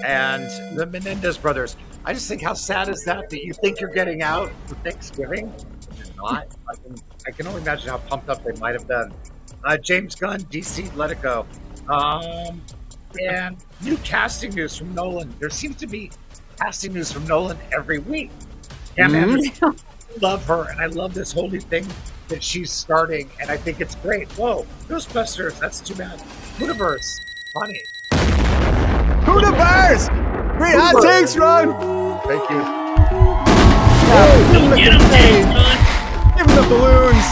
And the Menendez Brothers. I just think how sad is that you think you're getting out for Thanksgiving? Not. I can only imagine how pumped up they might have been. James Gunn, DC, let it go. And new casting news from Nolan. There seems to be casting news from Nolan every week. Yeah, man. I love her, and I love this whole new thing that she's starting, and I think it's great. Whoa, Ghostbusters, that's too bad. Poohniverse, funny. Poohniverse! Great hot takes, Ron! Thank you. Get him, James Gunn. Give him the balloons!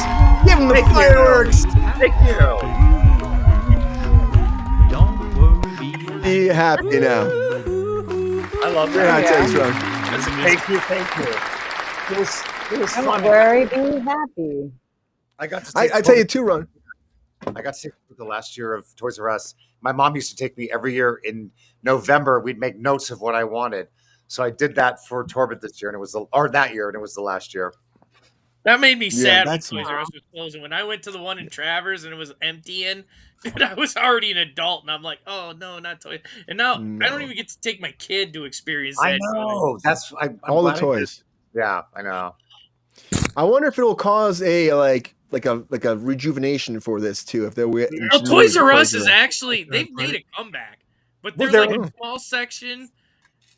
Give him the fireworks! Thank you. Be happy now. I love Great hot takes, Ron. Thank you. It was I'm fun. very happy. I got to I tell you too, Ron. I got to take the last year of Toys R Us. My mom used to take me every year in November. We'd make notes of what I wanted. So I did that for Torbett this year, and it was that year, and it was the last year. That made me sad when that's- Toys R Us was closing. When I went to the one in Travers and it was emptying, and I was already an adult, and I'm like, oh no, not toys. And now I don't even get to take my kid to experience that. I know. That's I'm All the glad I toys. did. Yeah, I know. I wonder if it'll cause a like a rejuvenation for this too. If they're Well, Toys R Us is actually they've made a comeback, but they're Well, like a small section.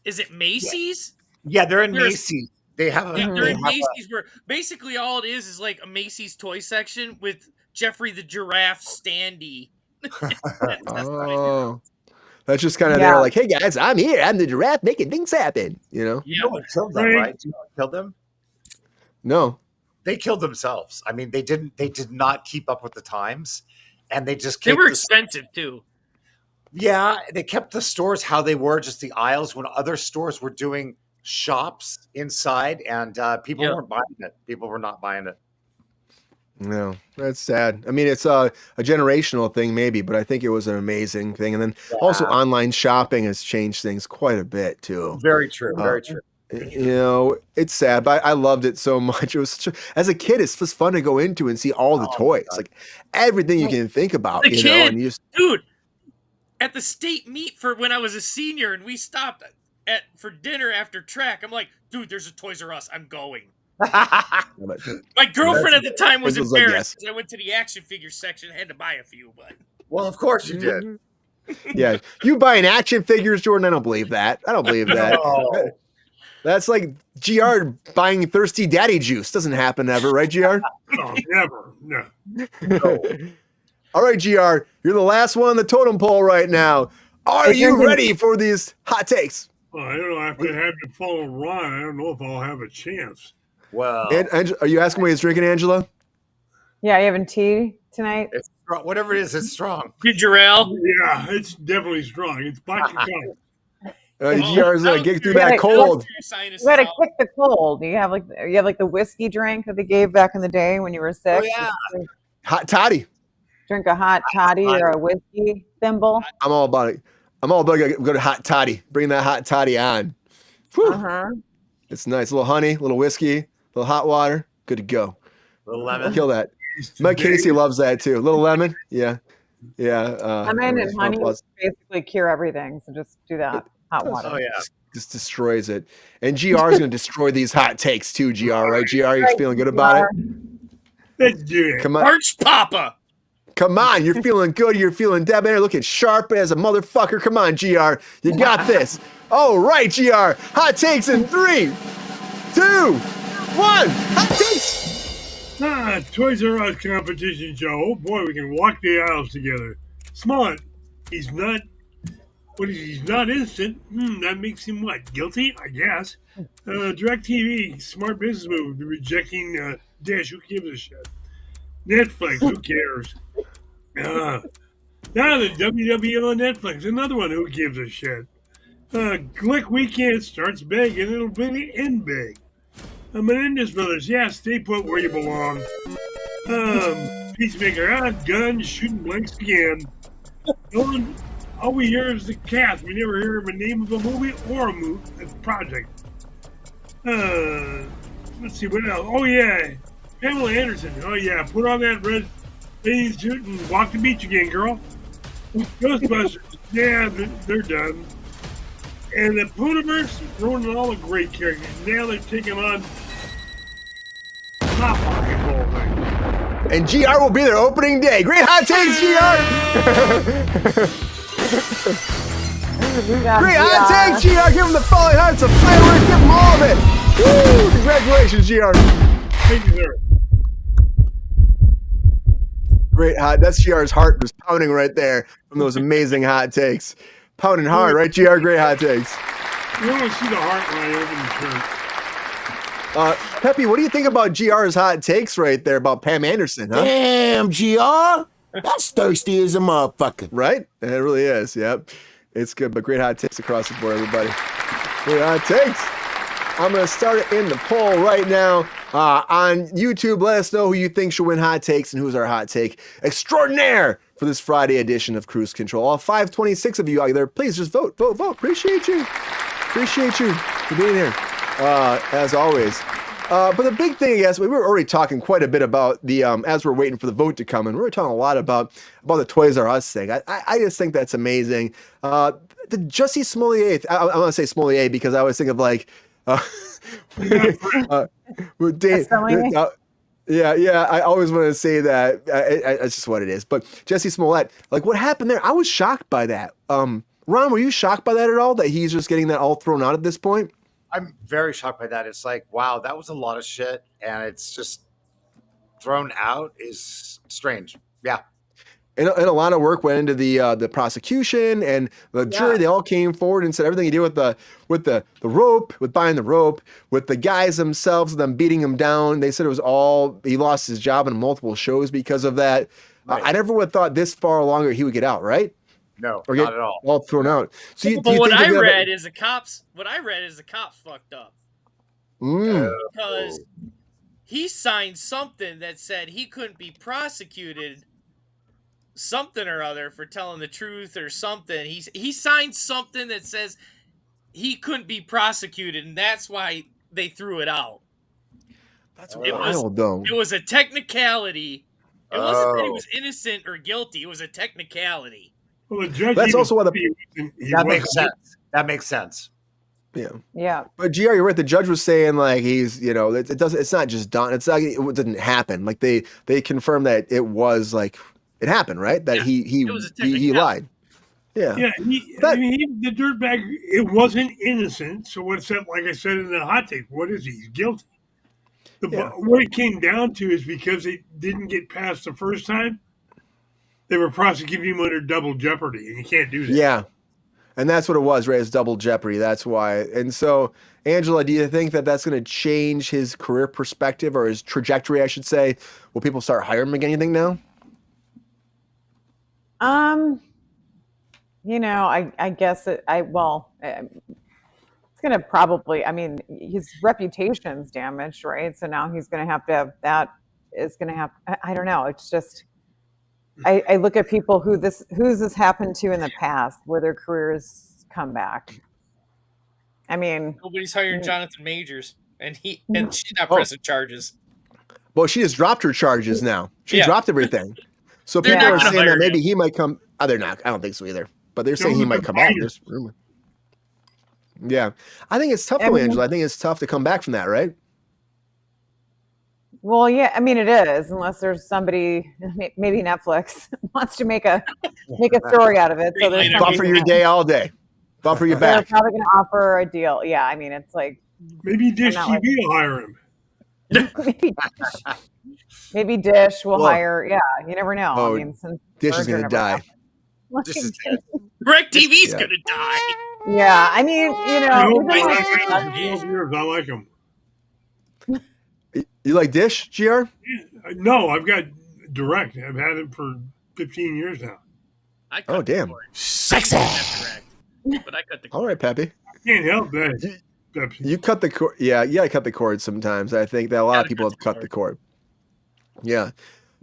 Is it Macy's? Yeah, they're in There's- Macy's. They have a. Yeah, they're they in have a- Macy's where basically all it is like a Macy's toy section with Jeffrey the Giraffe standee Oh, that's just kind of there, like, hey guys, I'm here. I'm the giraffe making things happen. You know? Yeah. No one killed them, right? You know what killed them? No. They killed themselves. I mean, they did not keep up with the times, and they just They kept were expensive too. Yeah, they kept the stores how they were, just the aisles, when other stores were doing shops inside, and people weren't buying it. People were not buying it. No, that's sad. I mean, it's a generational thing, maybe, but I think it was an amazing thing. And then also, online shopping has changed things quite a bit too. Very true. Very true. You know, it's sad, but I loved it so much. It was such as a kid, it's just fun to go into and see all the toys, like everything you can think about. The You kid, know, and you just, dude, at the state meet for when I was a senior, and we stopped for dinner after track. I'm like, dude, there's a Toys R Us. I'm going. My girlfriend at the time was embarrassed because I went to the action figure section and had to buy a few. But well, of course you did. Yeah, you buying action figures, Jordan? I don't believe that. I don't believe that. No. That's like GR buying thirsty daddy juice. Doesn't happen ever, right, GR? No, never. No. All right, GR, you're the last one on the totem pole right now. Are you ready for these hot takes? Well, I don't know. After having to follow Ron, I don't know if I'll have a chance. Well, and are you asking what he's drinking, Angela? Yeah, you having tea tonight? It's strong. Whatever it is, it's strong. Jarrell? Yeah, it's definitely strong. It's vodka cola. GR's get through that cold. You gotta kick the cold. You have like the whiskey drink that they gave back in the day when you were sick. Oh, yeah. Hot toddy. Drink a hot toddy or a whiskey thimble. I'm all about it. I'm all about it. Go to hot toddy. Bring that hot toddy on. It's nice. A little honey, a little whiskey, a little hot water. Good to go. A little lemon. Kill that. My Casey loves that too. A little lemon. Yeah. Lemon and honey basically cure everything. So just do that. Hot water. Oh yeah. Just destroys it. And GR is going to destroy these hot takes too, GR, right? GR, you're feeling good about it? Let's do it. Come on. Arch Papa. Come on. You're feeling good. You're feeling debonair, looking sharp as a motherfucker. Come on, GR. You got this. All right, GR. Hot takes in 3, 2, 1. Hot takes. Toys R Us competition show. Oh boy, we can walk the aisles together. Smollett, he's not innocent. That makes him what? Guilty? I guess. DirecTV, smart business move. Rejecting Dish. Who gives a shit? Netflix. Who cares? Now the WWE on Netflix. Another one. Who gives a shit? Glick Weekend starts big and it'll really end big. Menendez Brothers. Yeah, stay put where you belong. Peacemaker. Gunn shooting blanks again. All we hear is the cast. We never hear the name of a movie or a project. Let's see, what else? Oh, yeah. Pamela Anderson. Oh, yeah. Put on that red bathing suit and walk the beach again, girl. Ghostbusters. Yeah, they're done. And the Poohniverse ruining all the great characters. Now they're taking on Top Rocket. And GR will be there opening day. Great hot takes, GR. Great hot take, GR. Give him the falling hearts of fireworks. Give him all of it. Woo! Congratulations, GR. Thank you, sir. Great hot. That's GR's heart was pounding right there from those amazing hot takes. Pounding hard, right, GR? Great hot takes. You don't want to see the heart when I open the shirt. Peppy, what do you think about GR's hot takes right there about Pam Anderson, huh? Damn, GR. That's thirsty as a motherfucker. Right? It really is, yep. It's good, but great hot takes across the board, everybody. Great hot takes. I'm going to start it in the poll right now. On YouTube, let us know who you think should win hot takes and who's our hot take extraordinaire for this Friday edition of Kruse Control. All 526 of you out there, please just vote. Appreciate you. Appreciate you for being here, as always. But the big thing, I guess, we were already talking quite a bit about the, as we're waiting for the vote to come in, we were talking a lot about the Toys R Us thing. I just think that's amazing. The Jussie Smollett, I want to say Smollett because I always think of like, yeah, I always want to say that. It's just what it is. But Jussie Smollett, like what happened there, I was shocked by that. Ron, were you shocked by that at all, that he's just getting that all thrown out at this point? I'm very shocked by that. It's like, wow, that was a lot of shit, and it's just thrown out is strange. Yeah. And a lot of work went into the prosecution and the jury. They all came forward and said everything he did with the rope, with buying the rope, with the guys themselves, them beating him down. They said it was all, he lost his job in multiple shows because of that. Right. I never would have thought this far longer he would get out, right? No, Or not get at all. all thrown out. So But what I read is the cops fucked up. Because he signed something that said he couldn't be prosecuted something or other for telling the truth or something. He signed something that says he couldn't be prosecuted, and that's why they threw it out. That's wild, though. It was a technicality. It wasn't that he was innocent or guilty. It was a technicality. Well, the judge That's also why that makes sense. That makes sense. Yeah. But GR, you're right. The judge was saying like he's, it's not just done. It's like it didn't happen. Like they confirmed that it was like it happened, right? That he lied. Yeah. Yeah. The dirtbag. It wasn't innocent. So what's that? Like I said in the hot take, what is he? He's guilty. What it came down to is because they didn't get past the first time, they were prosecuting him under double jeopardy, and you can't do that. Yeah. And that's what it was, right? It's double jeopardy. That's why. And so, Angela, do you think that that's going to change his career perspective or his trajectory, I should say? Will people start hiring him again, you think, now? I guess it's going to probably, his reputation's damaged, right? So now he's going to have that is going to have, I don't know. It's just, I look at people who's this happened to in the past where their careers come back. I mean, nobody's hiring Jonathan Majors, and she's not pressing charges. Well, she just dropped her charges now. She dropped everything. So people are saying that maybe he might come. Oh, they're not. I don't think so either. But they're saying he might come back. There's rumor. Yeah, I think it's tough, though, Angela. I think it's tough to come back from that, right? Well, yeah, it is, unless there's somebody, maybe Netflix wants to make a story out of it. So there's buffer your day all day, buffer your back. They're probably going to offer a deal. Yeah, it's like maybe Dish TV will hire him. maybe Dish will hire. Yeah, you never know. Oh, since Dish is going to die. Direct TV's going to die. Yeah, I like him. You like Dish, GR? No, I've got Direct. I've had it for 15 years now. Oh, damn. Sexy. But I cut the cord. All right, Peppy. Can't help that. You cut the cord. Yeah, you got to cut the cord sometimes. I think that a lot of people have cut the cord. Yeah.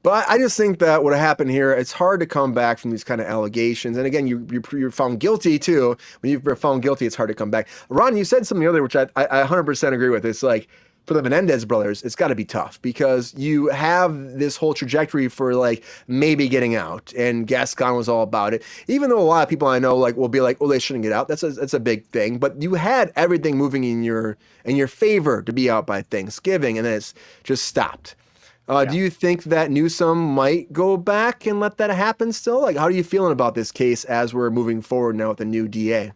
But I just think that what happened here, it's hard to come back from these kind of allegations. And again, you're found guilty too. When you're found guilty, it's hard to come back. Ron, you said something earlier, which I 100% agree with. It's like, for the Menendez brothers, it's got to be tough because you have this whole trajectory for like maybe getting out, and Gascon was all about it. Even though a lot of people I know will be like, oh, they shouldn't get out. That's a big thing. But you had everything moving in your favor to be out by Thanksgiving, and then it's just stopped. Do you think that Newsom might go back and let that happen still? Like, how are you feeling about this case as we're moving forward now with the new DA?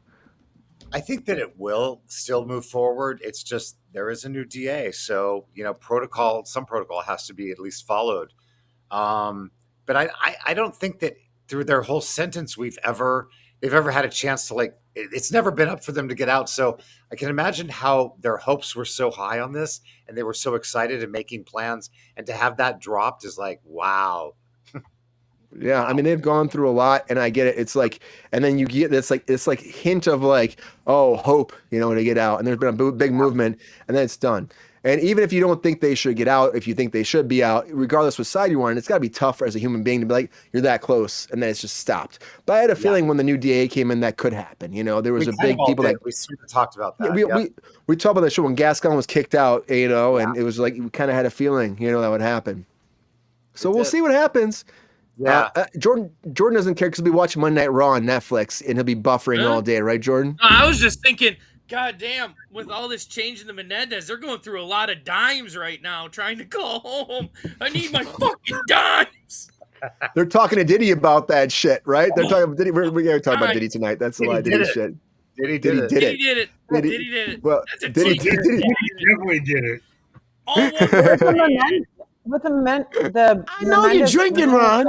I think that it will still move forward. It's just there is a new DA, so some protocol has to be at least followed. But I don't think that through their whole sentence they've ever had a chance to it's never been up for them to get out. So I can imagine how their hopes were so high on this, and they were so excited and making plans, and to have that dropped is like, wow. Yeah, they've gone through a lot, and I get it. It's like, and then you get this like hint of like, oh, hope, to get out. And there's been a big movement, and then it's done. And even if you don't think they should get out, if you think they should be out, regardless what side you're on, it's got to be tough as a human being to be like, you're that close, and then it's just stopped. But I had a feeling when the new DA came in, that could happen. There was we sort of talked about that. We talked about that show when Gascon was kicked out, and it was like we kind of had a feeling, that would happen. So we'll see what happens. Yeah, Jordan doesn't care because he'll be watching Monday Night Raw on Netflix, and he'll be buffering all day, right, Jordan? I was just thinking, God damn, with all this change in the Menendez, they're going through a lot of dimes right now trying to go home. I need my fucking dimes. They're talking to Diddy about that shit, right? They're talking about Diddy. We're going to talk about Diddy tonight. That's a lot of Diddy shit. Diddy did it. Diddy did it. Well, Diddy definitely did it. With the I know you're drinking, Ron.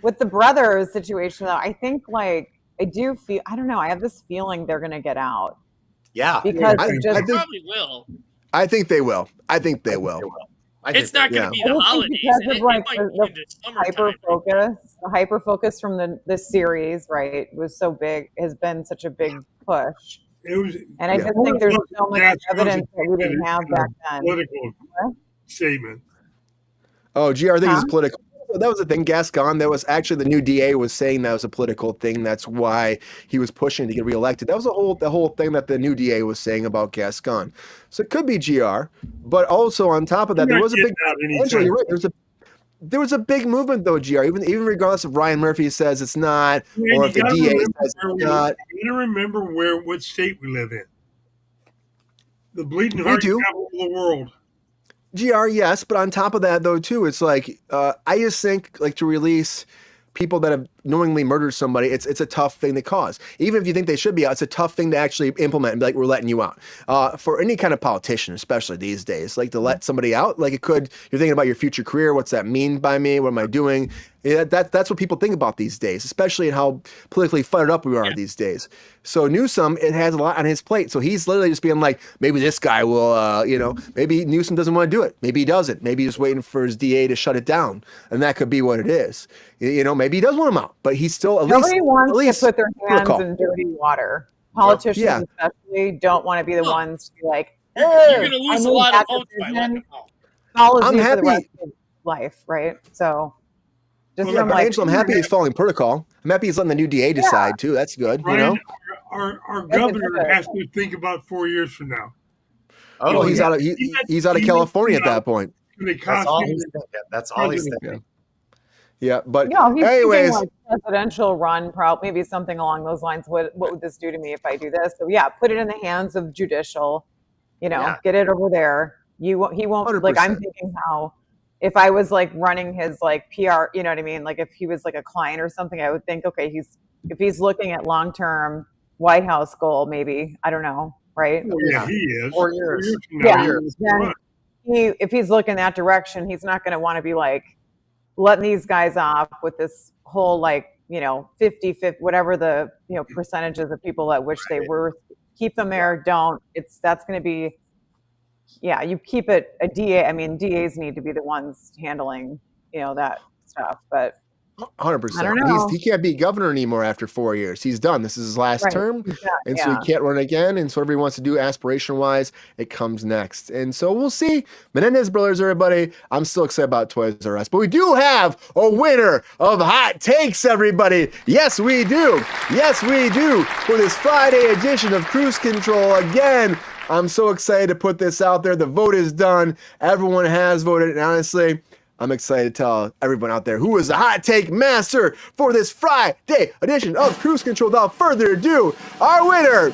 with the brothers situation, though, I think like I do feel I don't know. I have this feeling they're gonna get out Yeah, because I- of I just think- Probably will. I think they will. I think they will. It's not going to yeah. be I the just think holidays. because It, of, it like, might the be into summertime. hyper focus from the series, right, was so big, has been such a big push. It was And I Yeah. just think there's so much That's evidence that we didn't have back then. political What? statement. Oh, GR, I think it's Huh? political. That was the thing. Gascon, that was actually the new DA was saying that was a political thing. That's why he was pushing to get reelected. That was the whole thing that the new DA was saying about Gascon. So it could be GR, but also on top of that, there was a big. Angela, you're right. There was a big movement though, GR. Even regardless of Ryan Murphy says it's not, or if the DA says it's not. You gotta remember what state we live in. The bleeding Me heart too. capital of the world. GR, yes, but on top of that, though, too, it's like I just think like to release people that have knowingly murdered somebody, it's a tough thing to cause. Even if you think they should be out, it's a tough thing to actually implement and be like, we're letting you out. For any kind of politician, especially these days, like to let somebody out, like it could, you're thinking about your future career. What's that mean by me? What am I doing? Yeah, that's what people think about these days, especially in how politically fired up we are these days. So Newsom, it has a lot on his plate. So he's literally just being like, maybe this guy will, maybe Newsom doesn't want to do it. Maybe he doesn't. Maybe he's waiting for his DA to shut it down. And that could be what it is. Maybe he does want him out, but he's still Nobody wants to put their hands protocol. in dirty water. Politicians, Yeah. especially, don't want to be the ones to be like, You're going to lose a lot of votes by letting them out. follows I'm you for happy- the rest of life, right? So, just Yeah, from but like, Angela, I'm happy he's following protocol. I'm happy he's letting the new DA decide too. That's good. Ryan, our That's governor good. has to think about 4 years from now. Oh, he's out of he's out of California at that point. They That's cost all him he's thinking. That's all he's thinking. Yeah, but no, he's anyways, thinking like presidential run, probably maybe something along those lines. What would this do to me if I do this? So yeah, put it in the hands of judicial. Yeah. Get it over there. He won't. Like I'm 100%. thinking how. If I was like running his like PR, you know what I mean? Like if he was like a client or something, I would think, okay, if he's looking at long-term White House goal, maybe, I don't know, right? Oh, yeah, he is. 4 years. from now, Yeah. he's Then right. if he's looking that direction, he's not going to want to be like letting these guys off with this whole like, 50, whatever the, percentages of people at which they were, keep them there. Don't, that's going to be, yeah, you keep it a DA. I mean, DAs need to be the ones handling, that stuff, but 100%. I don't know. He can't be governor anymore after 4 years. He's done. This is his last Right. term, Yeah, and so yeah. he can't run again. And so whatever he wants to do aspiration-wise, it comes next. And so we'll see. Menendez Brothers, everybody. I'm still excited about Toys R Us, but we do have a winner of Hot Takes, everybody. Yes, we do. Yes, we do. For this Friday edition of Kruse Control, again, I'm so excited to put this out there. The vote is done. Everyone has voted, and honestly, I'm excited to tell everyone out there who is the hot take master for this Friday edition of Kruse Control. Without further ado, our winner of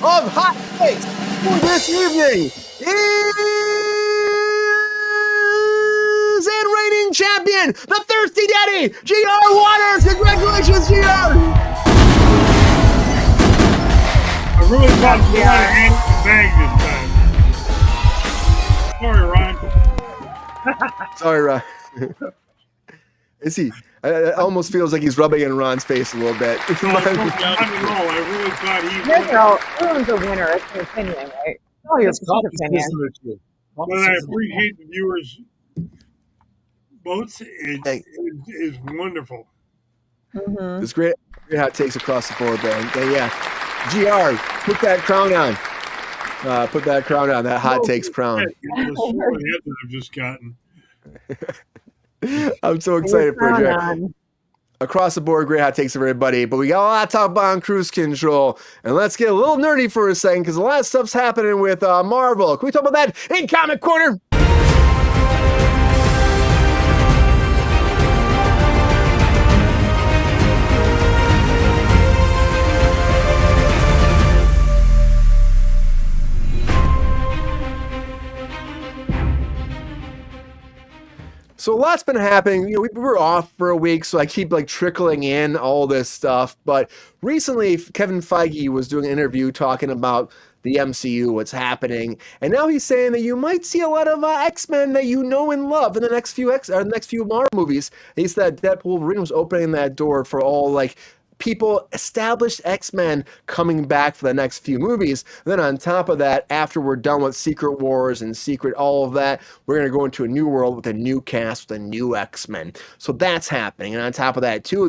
hot takes for this evening is and reigning champion, the Thirsty Daddy, GR Waters. Congratulations, GR! I really thought you had a hand in the bag this time. Sorry, Ryan. Sorry, Ron. Is he? It almost feels like he's rubbing it in Ron's face a little bit. Not at all. I really thought he Everyone's a winner. It's an opinion, right? Oh, your It's coffee opinion. season or two. But I appreciate the viewers' votes. It's wonderful. Mhm. There's great hot takes across the board, though. And yeah, GR, put that crown on. Put that crown on, that hot takes crown. The sore head that I've just gotten. I'm so excited for Crown it. on. Across the board, great hot takes, everybody. But we got a lot to talk about on Kruse Control. And let's get a little nerdy for a second, because a lot of stuff's happening with Marvel. Can we talk about that in Comic Corner? So a lot's been happening. We were off for a week, so I keep trickling in all this stuff. But recently, Kevin Feige was doing an interview talking about the MCU, what's happening. And now he's saying that you might see a lot of X-Men that you know and love in the next few Marvel movies. He said Deadpool Wolverine was opening that door for all like people, established X-Men coming back for the next few movies. And then on top of that, after we're done with Secret Wars and Secret all of that, we're going to go into a new world with a new cast, with a new X-Men. So that's happening. And on top of that, too,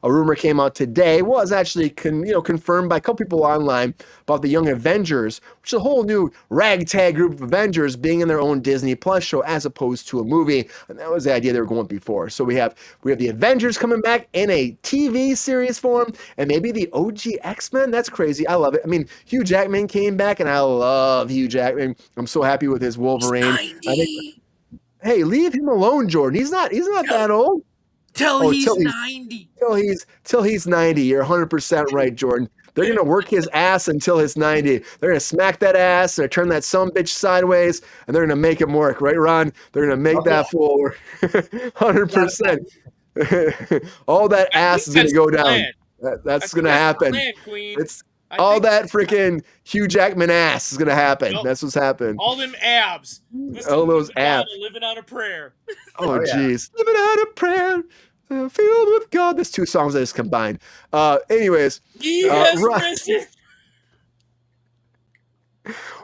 a rumor came out today, was actually confirmed by a couple people online about the Young Avengers, which is a whole new ragtag group of Avengers being in their own Disney Plus show as opposed to a movie. And that was the idea they were going before. So we have the Avengers coming back in a TV series form, and maybe the OG X-Men. That's crazy. I love it. I mean, Hugh Jackman came back, and I love Hugh Jackman. I'm so happy with his Wolverine. Hey, leave him alone, Jordan. He's not that old. Till he's 90. Till he's 90. You're 100% right, Jordan. They're going to work his ass until he's 90. They're going to smack that ass, they're turn that sumbitch sideways, and they're going to make him work. Right, Ron? They're going to make that fool work. 100%. All that ass is going to go down. That's going to happen. It's all that freaking Hugh Jackman ass is going to happen. That's what's happening. All them abs. All those abs. Living on a prayer. Oh, jeez. Living on a prayer. Filled with God. There's two songs that just combined. Anyways.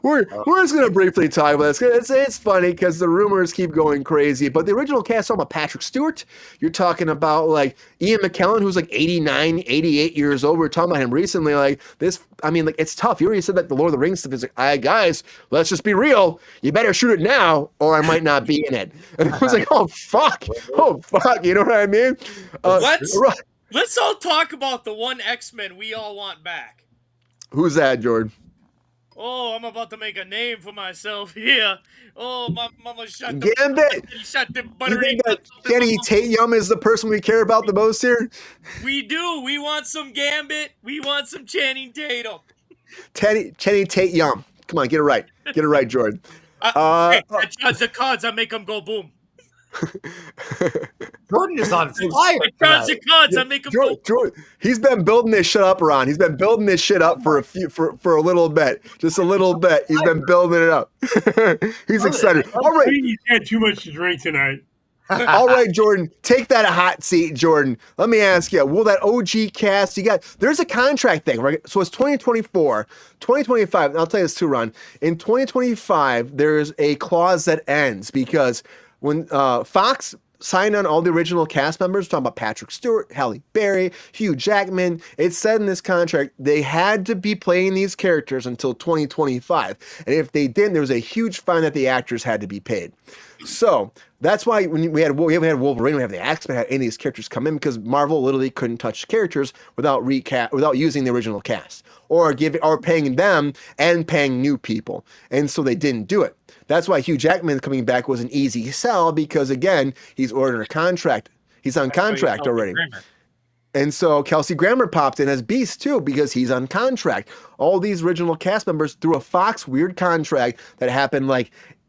We're just going to briefly talk about this. It's funny because the rumors keep going crazy. But the original cast, talking about Patrick Stewart. You're talking about like Ian McKellen, who's like 89, 88 years old. We were talking about him recently. Like this, I mean, like it's tough. You already said that the Lord of the Rings stuff is like, all right, guys, let's just be real. You better shoot it now or I might not be in it. And I was like, oh, fuck. Oh, fuck. You know what I mean? Let's all talk about the one X-Men we all want back. Who's that, Jordan? Oh, I'm about to make a name for myself here. Oh, my mama shot the Gambit. Shot the You buttery. think that Kenny Tatum is the person we care about the most here? We do. We want some Gambit. We want some Channing Tatum. Channing Tatum. Come on, get it right. Get it right, Jordan. Hey, I charge the cards. I make them go boom. Jordan is on fire. I charge the cards. I make them go. Jordan, he's been building this shit up, Ron. He's been building this shit up for a little bit, just a little bit. He's been building it up. He's excited. All right, he's had too much to drink tonight. All right, Jordan, take that hot seat, Jordan. Let me ask you, will that OG cast there's a contract thing, right? So it's 2024, 2025. And I'll tell you this too, Ron. In 2025, there's a clause that ends because when Fox signed on all the original cast members, talking about Patrick Stewart, Halle Berry, Hugh Jackman, it said in this contract they had to be playing these characters until 2025. And if they didn't, there was a huge fine that the actors had to be paid. So that's why when we haven't had Wolverine, we have the X-Men, had any of these characters come in because Marvel literally couldn't touch characters without using the original cast or paying them and paying new people. And so they didn't do it. That's why Hugh Jackman coming back was an easy sell because again, he's ordered a contract. He's on contract already. And so Kelsey Grammer popped in as Beast too because he's on contract. All these original cast members through a Fox weird contract that happened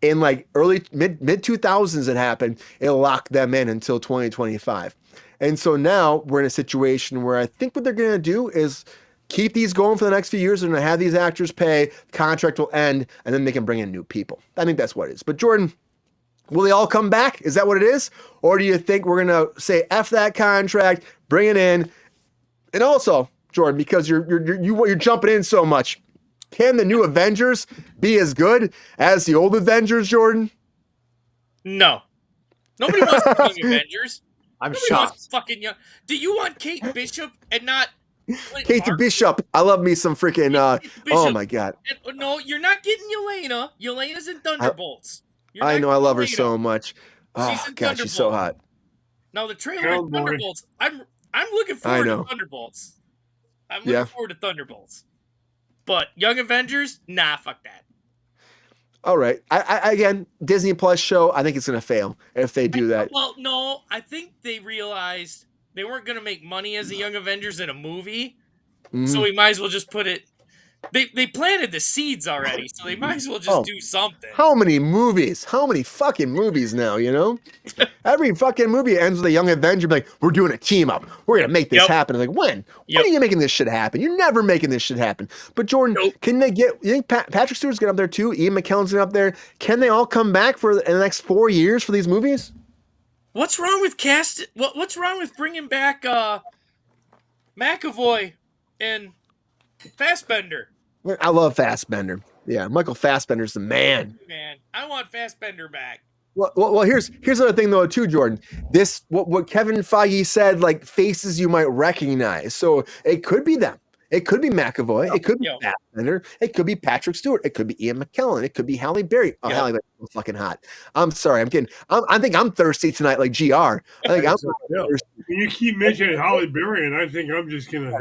in early mid 2000s it happened. It locked them in until 2025. And so now we're in a situation where I think what they're going to do is keep these going for the next few years. They're going to have these actors pay, contract will end, and then they can bring in new people. I think that's what it is. But Jordan, will they all come back? Is that what it is? Or do you think we're going to say F that contract, bring it in? And also, Jordan, because you're jumping in so much, can the new Avengers be as good as the old Avengers, Jordan? No. Nobody wants the young Avengers. Nobody shocked. Fucking young. Do you want Kate Bishop and not Kate Bishop? I love me some freaking. Oh my god. No, you're not getting Yelena. Yelena's in Thunderbolts. I know. I love her so much. Oh god, she's so hot. Now the trailer of Thunderbolts. I'm looking forward to Thunderbolts. I'm looking forward to Thunderbolts. But Young Avengers, nah, fuck that. All right. I again, Disney Plus show, I think it's going to fail if they do that. Well, no, I think they realized they weren't going to make money as the Young Avengers in a movie. Mm-hmm. So we might as well just put it they planted the seeds already, so they might as well just do something. How many movies? How many fucking movies now, you know? Every fucking movie ends with a young Avenger like, we're doing a team up. We're going to make this happen. Like, when? When are you making this shit happen? You're never making this shit happen. But Jordan, can they get, you think Patrick Stewart's getting up there too? Ian McKellen's getting up there. Can they all come back in the next 4 years for these movies? What's wrong with what's wrong with bringing back McAvoy and Fassbender? I love Fassbender. Yeah, Michael Fassbender's the man. Man, I want Fassbender back. Well, here's another thing though too, Jordan. This what Kevin Feige said, like faces you might recognize. So it could be them. It could be McAvoy. It could be Fassbender. It could be Patrick Stewart. It could be Ian McKellen. It could be Halle Berry. Oh, Halle Berry's so fucking hot. I'm sorry. I'm kidding. I think I'm thirsty tonight, like GR. I think I'm thirsty. You keep mentioning Halle Berry, and I think I'm just gonna.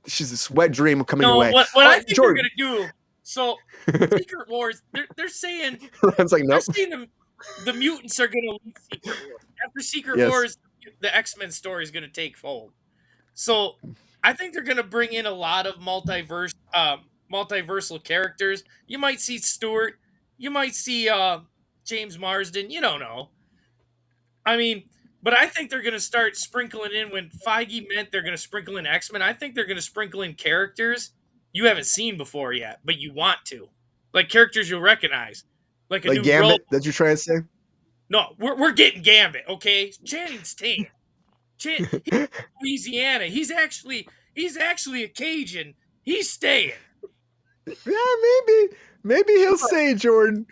She's a wet dream coming your way. What I think Jordan, they're gonna do. So Secret Wars, they're saying. I was like, nope. They're saying the mutants are gonna leave Secret Wars. After Secret Wars, the X-Men story is gonna take hold. So I think they're going to bring in a lot of multiversal characters. You might see Stewart. You might see James Marsden. You don't know. I mean, but I think they're going to start sprinkling in when Feige meant they're going to sprinkle in X-Men. I think they're going to sprinkle in characters you haven't seen before yet, but you want to. Like characters you'll recognize. Like a new Gambit, that's you're trying to say? No, we're getting Gambit, okay? Channing's Tate. He's Louisiana. He's actually a Cajun. He's staying. Yeah, maybe he'll stay, Jordan.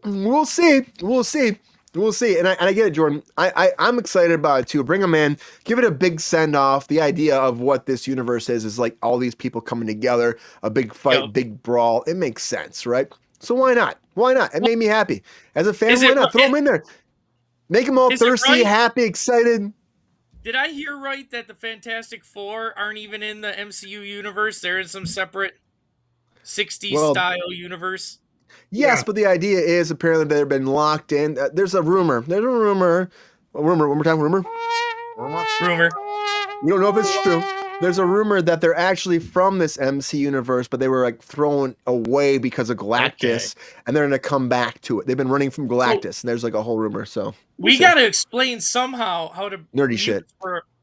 We'll see. We'll see. And I get it, Jordan. I'm excited about it too. Bring him in. Give it a big send off. The idea of what this universe is like all these people coming together, a big fight, big brawl. It makes sense, right? So why not? Why not? It made me happy. As a fan, why not? Throw him in there. Make them all thirsty, happy, excited. Did I hear right that the Fantastic Four aren't even in the MCU universe? They're in some separate 60s style universe? Yes, but the idea is apparently they've been locked in. There's a rumor. One more time, rumor. We don't know if it's true. There's a rumor that they're actually from this MC universe, but they were like thrown away because of Galactus, and they're going to come back to it. They've been running from Galactus, and there's like a whole rumor. So we got to explain somehow how to nerdy shit.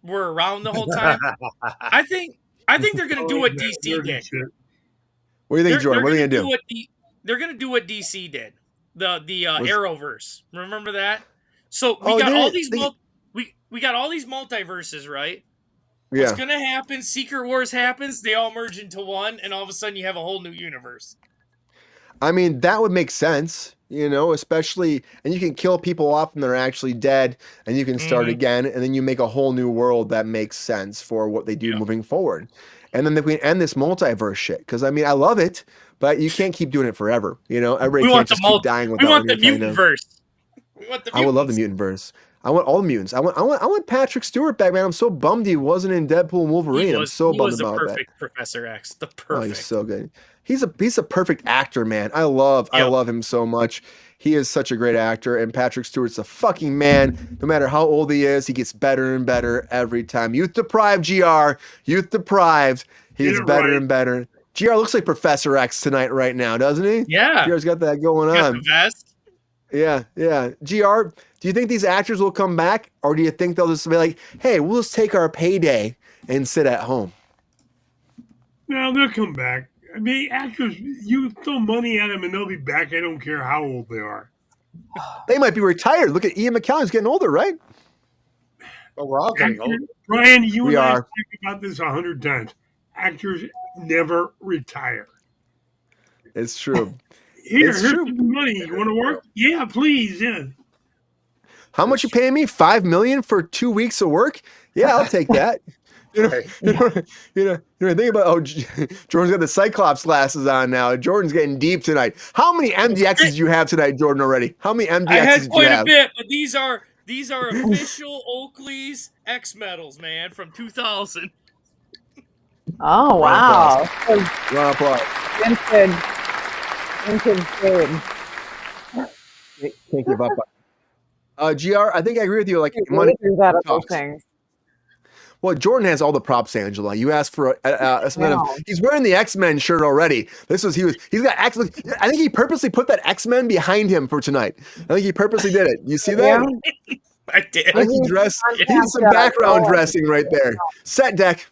We're around the whole time. I think they're going to do what DC did. What do you think, Jordan? What are they going to do? They're going to do what DC did. The Arrowverse. Remember that? So we got all these we got all these multiverses, right? What's going to happen? Secret Wars happens. They all merge into one, and all of a sudden you have a whole new universe. I mean, that would make sense, you know, especially, and you can kill people off when they're actually dead, and you can start again, and then you make a whole new world that makes sense for what they do moving forward. And then we end this multiverse shit, because, I mean, I love it, but you can't keep doing it forever, you know? Everybody can't just keep dying without. We want the mutant-verse. I would love the mutant-verse. I want all the mutants. I want Patrick Stewart back, man. I'm so bummed he wasn't in Deadpool and Wolverine. I'm so bummed about that. He was the perfect Professor X. The perfect. Oh, he's so good. He's a perfect actor, man. I love him so much. He is such a great actor, and Patrick Stewart's a fucking man. No matter how old he is, he gets better and better every time. Youth deprived, GR. Youth deprived. He's better and better. GR looks like Professor X tonight, right now, doesn't he? Yeah. GR's got that going on. Got the vest. Yeah. GR, do you think these actors will come back, or do you think they'll just be like, hey, we'll just take our payday and sit at home? No, they'll come back. I mean, actors, you throw money at them and they'll be back. I don't care how old they are. They might be retired. Look at Ian McKellen. He's getting older, right? But we're all getting older. Brian, you and I have talked about this 100 times. Actors never retire. It's true. Here's the money. You want to work? Yeah, please. Yeah. How much you paying me? $5 million for 2 weeks of work? Yeah, I'll take that. You know, think about Jordan's got the Cyclops glasses on now. Jordan's getting deep tonight. How many MDXs do you have tonight, Jordan? Already? How many MDXs? I had quite a bit, but these are official Oakley's X medals, man, from 2000. Oh wow! Round of applause. Vintage food. Can't give up. GR, I think I agree with you. Like money through that other things. Well, Jordan has all the props, Angela. You asked for he's wearing the X-Men shirt already. He's got X-Men. I think he purposely put that X-Men behind him for tonight. I think he purposely did it. You see that? Yeah. I did. I think he dressed. He's some background dressing right there. Set deck.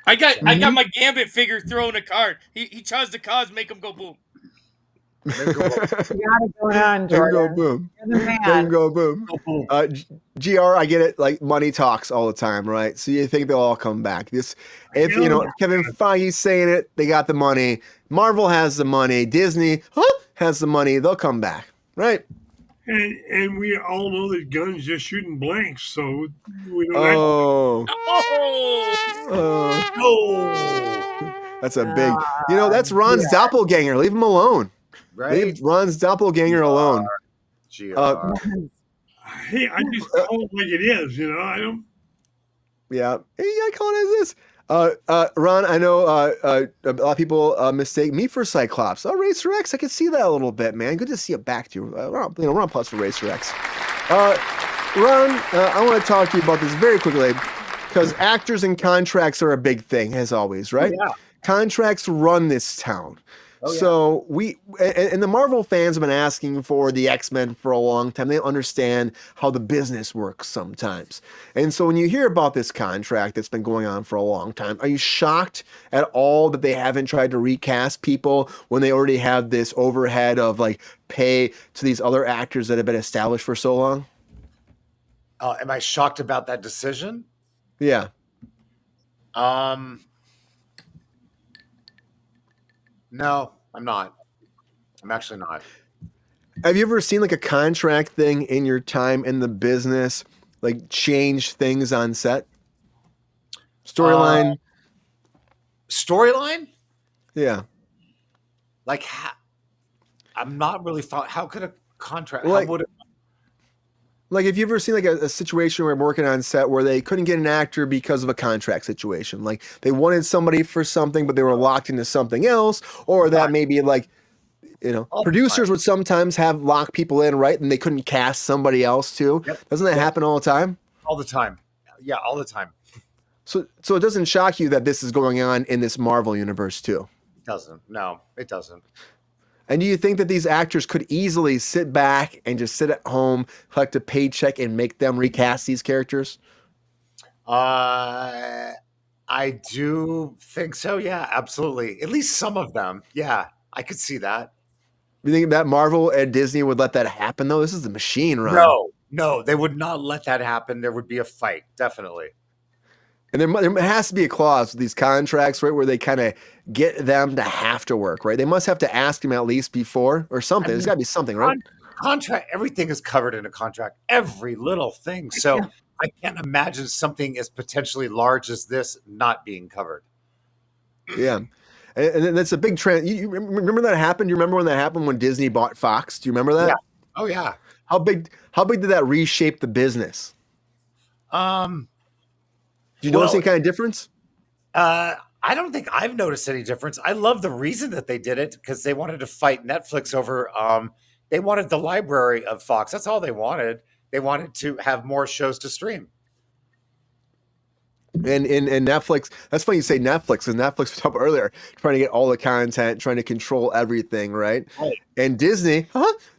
I got my Gambit figure throwing a card. He chose the cards, make him go boom. You got it going on, There Jordan. go boom. You're the There man. go boom. GR, I get it. Like money talks all the time, right? So you think they'll all come back. If Kevin Feige's saying it, they got the money. Marvel has the money. Disney has the money. They'll come back, right? And we all know that Gunn's just shooting blanks, so we don't That's a big. That's Ron's doppelganger. Leave him alone. Right? Leave Ron's doppelganger alone. hey, I just call it like it is, I don't. Yeah. Hey, I call it as this. Ron, I know a lot of people mistake me for Cyclops. Racer X, I can see that a little bit, man. Good to see it back to you. Ron plus for Racer X. Ron, I want to talk to you about this very quickly because actors and contracts are a big thing, as always, right? Yeah. Contracts run this town. So and the Marvel fans have been asking for the X-Men for a long time. They understand how the business works sometimes. And so when you hear about this contract that's been going on for a long time, are you shocked at all that they haven't tried to recast people when they already have this overhead of like pay to these other actors that have been established for so long? Am I shocked about that decision? Yeah. No, I'm not. I'm actually not. Have you ever seen like a contract thing in your time in the business, like change things on set? Storyline? Storyline? Yeah. Like, I'm not really thought. How could a contract? Like- how would it? Like, have you ever seen like a situation where I'm working on set where they couldn't get an actor because of a contract situation? Like they wanted somebody for something, but they were locked into something else, or that maybe like, producers would sometimes have lock people in, right? And they couldn't cast somebody else too. Yep. Doesn't that happen all the time? All the time. Yeah, all the time. So it doesn't shock you that this is going on in this Marvel universe too? It doesn't. No, it doesn't. And do you think that these actors could easily sit back and just sit at home, collect a paycheck, and make them recast these characters? I do think so. Yeah, absolutely. At least some of them. Yeah, I could see that. You think that Marvel and Disney would let that happen, though? This is the machine, right? No, they would not let that happen. There would be a fight, definitely. And there has to be a clause with these contracts, right, where they kind of get them to have to work, right? They must have to ask them at least before or something. There's got to be something, right? Contract, everything is covered in a contract. Every little thing. So I can't imagine something as potentially large as this not being covered. Yeah. And that's a big trend. You remember that happened? You remember when that happened when Disney bought Fox? Do you remember that? Yeah. Oh, yeah. How big did that reshape the business? Do you notice any kind of difference? I don't think I've noticed any difference. I love the reason that they did it because they wanted to fight Netflix over. They wanted the library of Fox. That's all they wanted. They wanted to have more shows to stream. And Netflix, that's funny you say Netflix, because Netflix was up earlier trying to get all the content, trying to control everything, right? And Disney,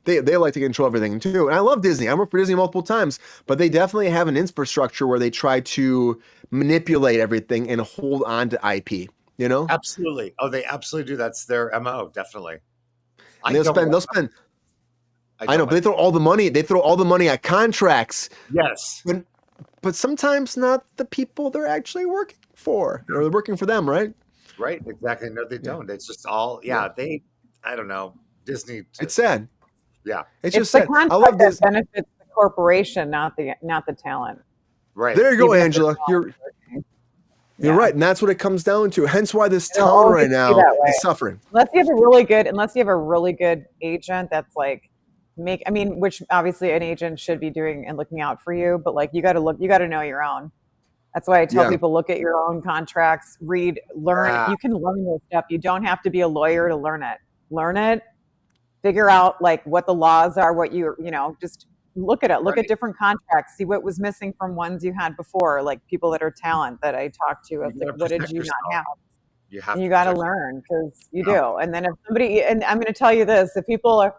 they like to control everything too. And I love Disney. I worked for Disney multiple times, but they definitely have an infrastructure where they try to manipulate everything and hold on to IP, Absolutely. Oh, they absolutely do. That's their MO, definitely. And they'll spend. I know, but they throw all the money. They throw all the money at contracts. Yes. But sometimes not the people they're actually working for, or they're working for them, right? Right, exactly. No, they don't. It's just all, I don't know. Disney. It's sad. Yeah. It's just the sad. contract I love this. that benefits the corporation, not the talent. Right. There you go, Even if Angela. it's You're right, and that's what it comes down to. Hence why this It'll town always right be now that way. is suffering. Unless you have a really good agent that's like which obviously an agent should be doing and looking out for you, but like you got to know your own. That's why I tell people, look at your own contracts, read, learn. Yeah. You can learn this stuff. You don't have to be a lawyer to learn it. Learn it, figure out like what the laws are, what just look at it. Look at different contracts. See what was missing from ones you had before, like people that are talent that I talked to. It's like, what did you not have? You got to learn because you do. And then if somebody, and I'm going to tell you this, if people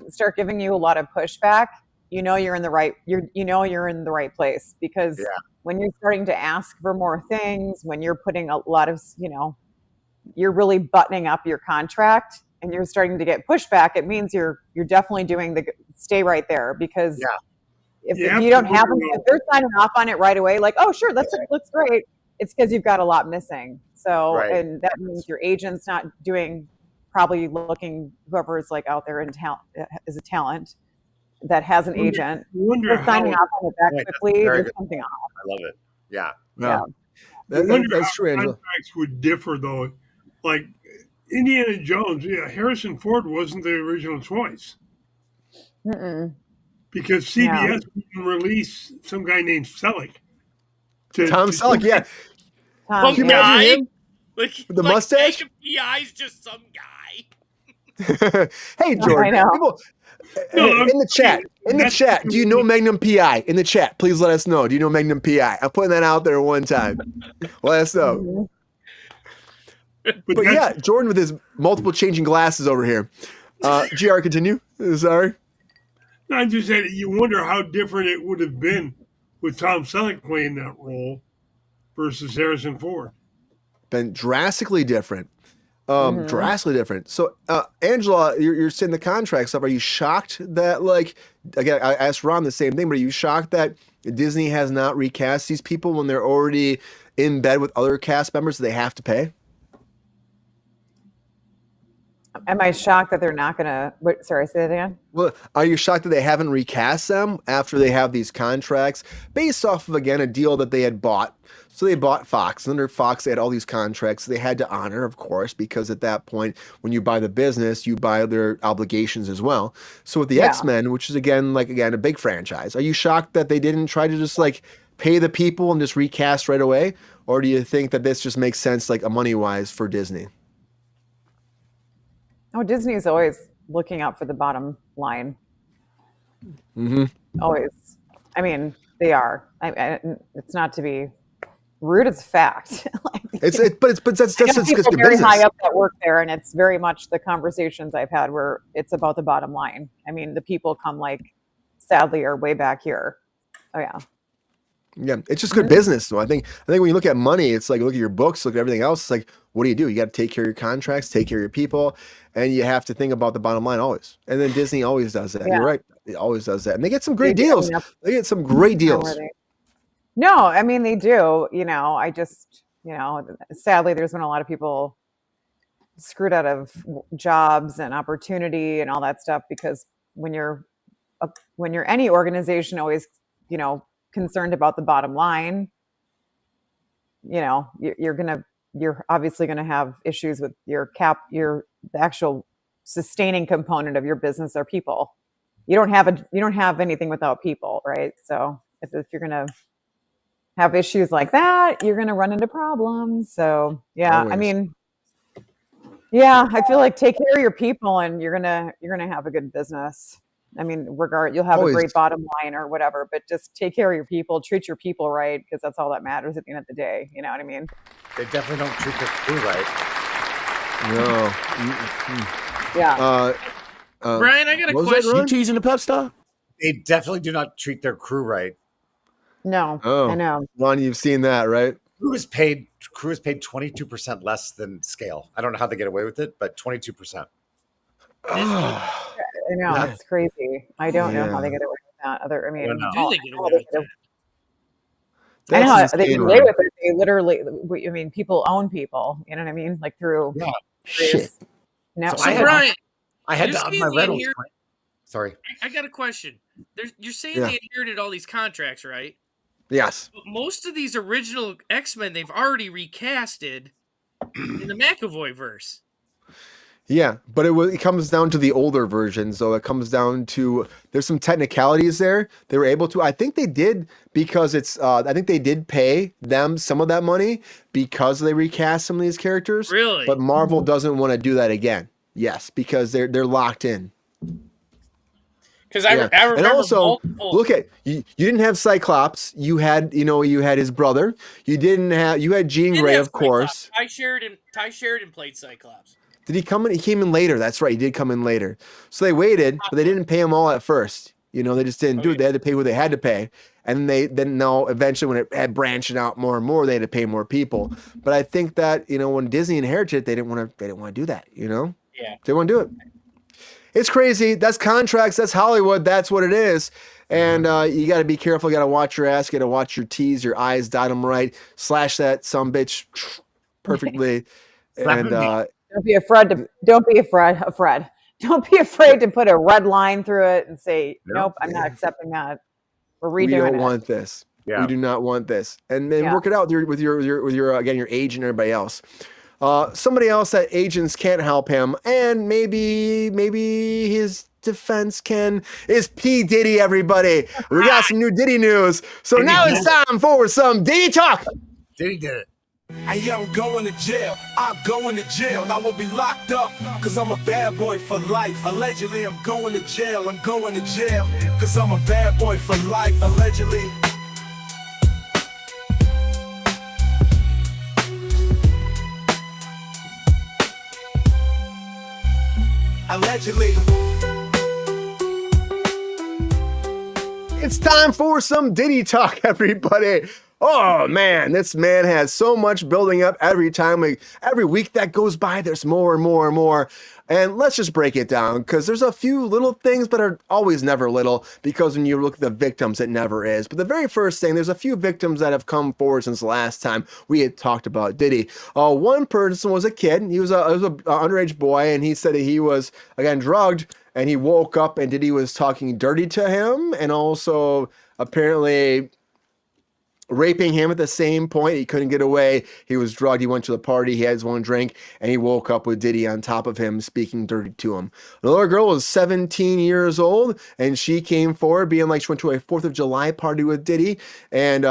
start giving you a lot of pushback, you're in the right, you're in the right place, because when you're starting to ask for more things, when you're putting a lot of, you're really buttoning up your contract and you're starting to get pushback, it means you're definitely doing stay right there, because if you don't have them, if they're signing off on it right away, like, oh, sure, that looks great. It's because you've got a lot missing. So, and that means your agent's not probably looking, whoever is like out there in talent is a talent that has an agent. They're signing off on it that quickly. There's something off. I love it. Yeah. That's true, Angela. Contracts would differ though. Like Indiana Jones, Harrison Ford wasn't the original choice. Because CBS wouldn't release some guy named Selleck. Tom Selleck, yeah. Some guy? With the mustache? PI's just some guy. Hey, Jordan. People, in the chat, do you know Magnum PI? In the chat, please let us know. Do you know Magnum PI? I'm putting that out there one time. Let us know. But yeah, Jordan with his multiple changing glasses over here. GR, continue. Sorry. I just said you wonder how different it would have been with Tom Selleck playing that role versus Harrison Ford. Been drastically different. Drastically different. So, Angela, you're saying the contract stuff. Are you shocked that, like, again, I asked Ron the same thing, but are you shocked that Disney has not recast these people when they're already in bed with other cast members that they have to pay? Am I shocked that they're not going to? Sorry, say that again. Well, are you shocked that they haven't recast them after they have these contracts based off of, again, a deal that they had bought? So they bought Fox. Under Fox, they had all these contracts they had to honor, of course, because at that point, when you buy the business, you buy their obligations as well. So with the X-Men, which is, again, a big franchise, are you shocked that they didn't try to just, like, pay the people and just recast right away? Or do you think that this just makes sense, like, money-wise for Disney? Oh, Disney's always looking out for the bottom line. Always. I mean, they are. It's not to be rude. It's a fact. But that's just very high up that work there, and it's very much the conversations I've had where it's about the bottom line. I mean, the people come, like, sadly, are way back here. Oh yeah. Yeah, it's just good business. So I think when you look at money, it's like, look at your books, look at everything else. It's like, what do? You got to take care of your contracts, take care of your people, and you have to think about the bottom line always. And then Disney always does that. You're right. It always does that. And they get some great deals. They get some great deals. No, I mean, they do. I just, sadly, there's been a lot of people screwed out of jobs and opportunity and all that stuff, because when you're any organization always, concerned about the bottom line, you're obviously going to have issues with the actual sustaining component of your business are people. You don't have anything without people, right? So if you're going to have issues like that, you're going to run into problems. So yeah, always. I mean, yeah, I feel like take care of your people and you're going to have a good business. I mean, you'll have always a great bottom line or whatever, but just take care of your people, treat your people right, because that's all that matters at the end of the day. You know what I mean? They definitely don't treat their crew right. No. Yeah. Brian, I got a question. You teasing the pep star? They definitely do not treat their crew right. No. Oh, I know. Ron, you've seen that, right? Crew is paid 22% less than scale. I don't know how they get away with it, but 22%. I know, it's crazy. I don't know how they get away with that. Do they get away with that? I know how they get away with it. They literally, people own people. You know what I mean? Like through shit. So I had to up my rentals. Sorry, I got a question. You're saying they inherited all these contracts, right? Yes. But most of these original X-Men they've already recasted in the McAvoy verse. Yeah, but it comes down to the older version. So it comes down to, there's some technicalities there. They were able to, I think they did, because I think they did pay them some of that money because they recast some of these characters. Really? But Marvel doesn't want to do that again. Yes, because they're locked in. Because I remember And also, multiple. look at you didn't have Cyclops. You had his brother. You had Jean Grey, of course. Ty Sheridan played Cyclops. Did he come in? He came in later. That's right. He did come in later. So they waited, but they didn't pay him all at first. They just didn't do it. They had to pay who they had to pay. And then now eventually when it had branched out more and more, they had to pay more people. But I think that, when Disney inherited it, they didn't want to do that, Yeah. They want to do it. It's crazy. That's contracts. That's Hollywood. That's what it is. And you got to be careful. You got to watch your ass. You got to watch your T's, your I's, dot them right. Slash that sumbitch perfectly. And don't be afraid to put a red line through it and say, nope, I'm not accepting that. We're redoing it. We don't want this. Yeah. We do not want this. And then work it out with your again, your agent and everybody else. Somebody else that agents can't help him, and maybe his defense can, is P. Diddy, everybody. We got some new Diddy news. So now it's time for some Diddy talk. Diddy did it. Hey, I'm going to jail. I'm going to jail. I will be locked up because I'm a bad boy for life. Allegedly, I'm going to jail. I'm going to jail because I'm a bad boy for life. Allegedly. Allegedly. It's time for some Diddy talk, everybody. Oh man, this man has so much building up every week that goes by. There's more and more and more. And let's just break it down, because there's a few little things, but are always never little, because when you look at the victims, it never is. But the very first thing, there's a few victims that have come forward since the last time we had talked about Diddy. One person was a kid. He was a underage boy, and he said that he was, again, drugged, and he woke up and Diddy was talking dirty to him, and also apparently raping him at the same point. He couldn't get away. He was drugged. He went to the party. He had his one drink, and he woke up with Diddy on top of him, speaking dirty to him. Another girl was 17 years old, and she came forward, being like she went to a 4th of July party with Diddy, and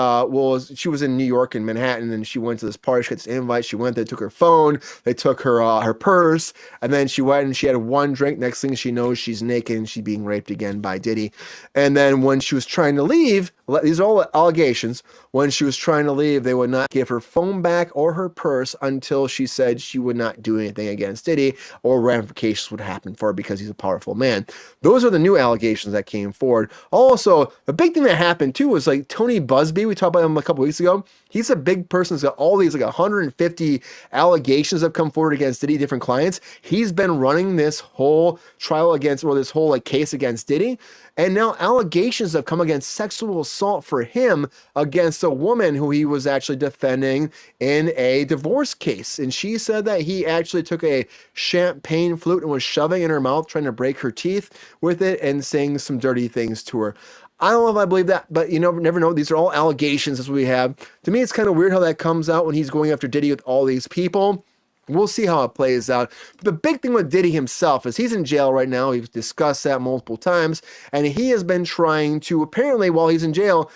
she was in New York in Manhattan, and she went to this party. She got this invite. She went. They took her phone. They took her purse, and then she went and she had one drink. Next thing she knows, she's naked and she's being raped again by Diddy. And then when she was trying to leave, these are all allegations. When she was trying to leave, they would not give her phone back or her purse until she said she would not do anything against Diddy, or ramifications would happen for her because he's a powerful man. Those are the new allegations that came forward. Also, the big thing that happened too was like Tony Busby. We talked about him a couple weeks ago. He's a big person. He's got all these 150 allegations that have come forward against Diddy, different clients. He's been running this whole trial against, or this whole case against Diddy. And now allegations have come against sexual assault for him against a woman who he was actually defending in a divorce case. And she said that he actually took a champagne flute and was shoving in her mouth, trying to break her teeth with it and saying some dirty things to her. I don't know if I believe that, but you never know. These are all allegations as we have. To me, it's kind of weird how that comes out when he's going after Diddy with all these people. We'll see how it plays out. But the big thing with Diddy himself is he's in jail right now. We've discussed that multiple times. And he has been trying to, apparently while he's in jail,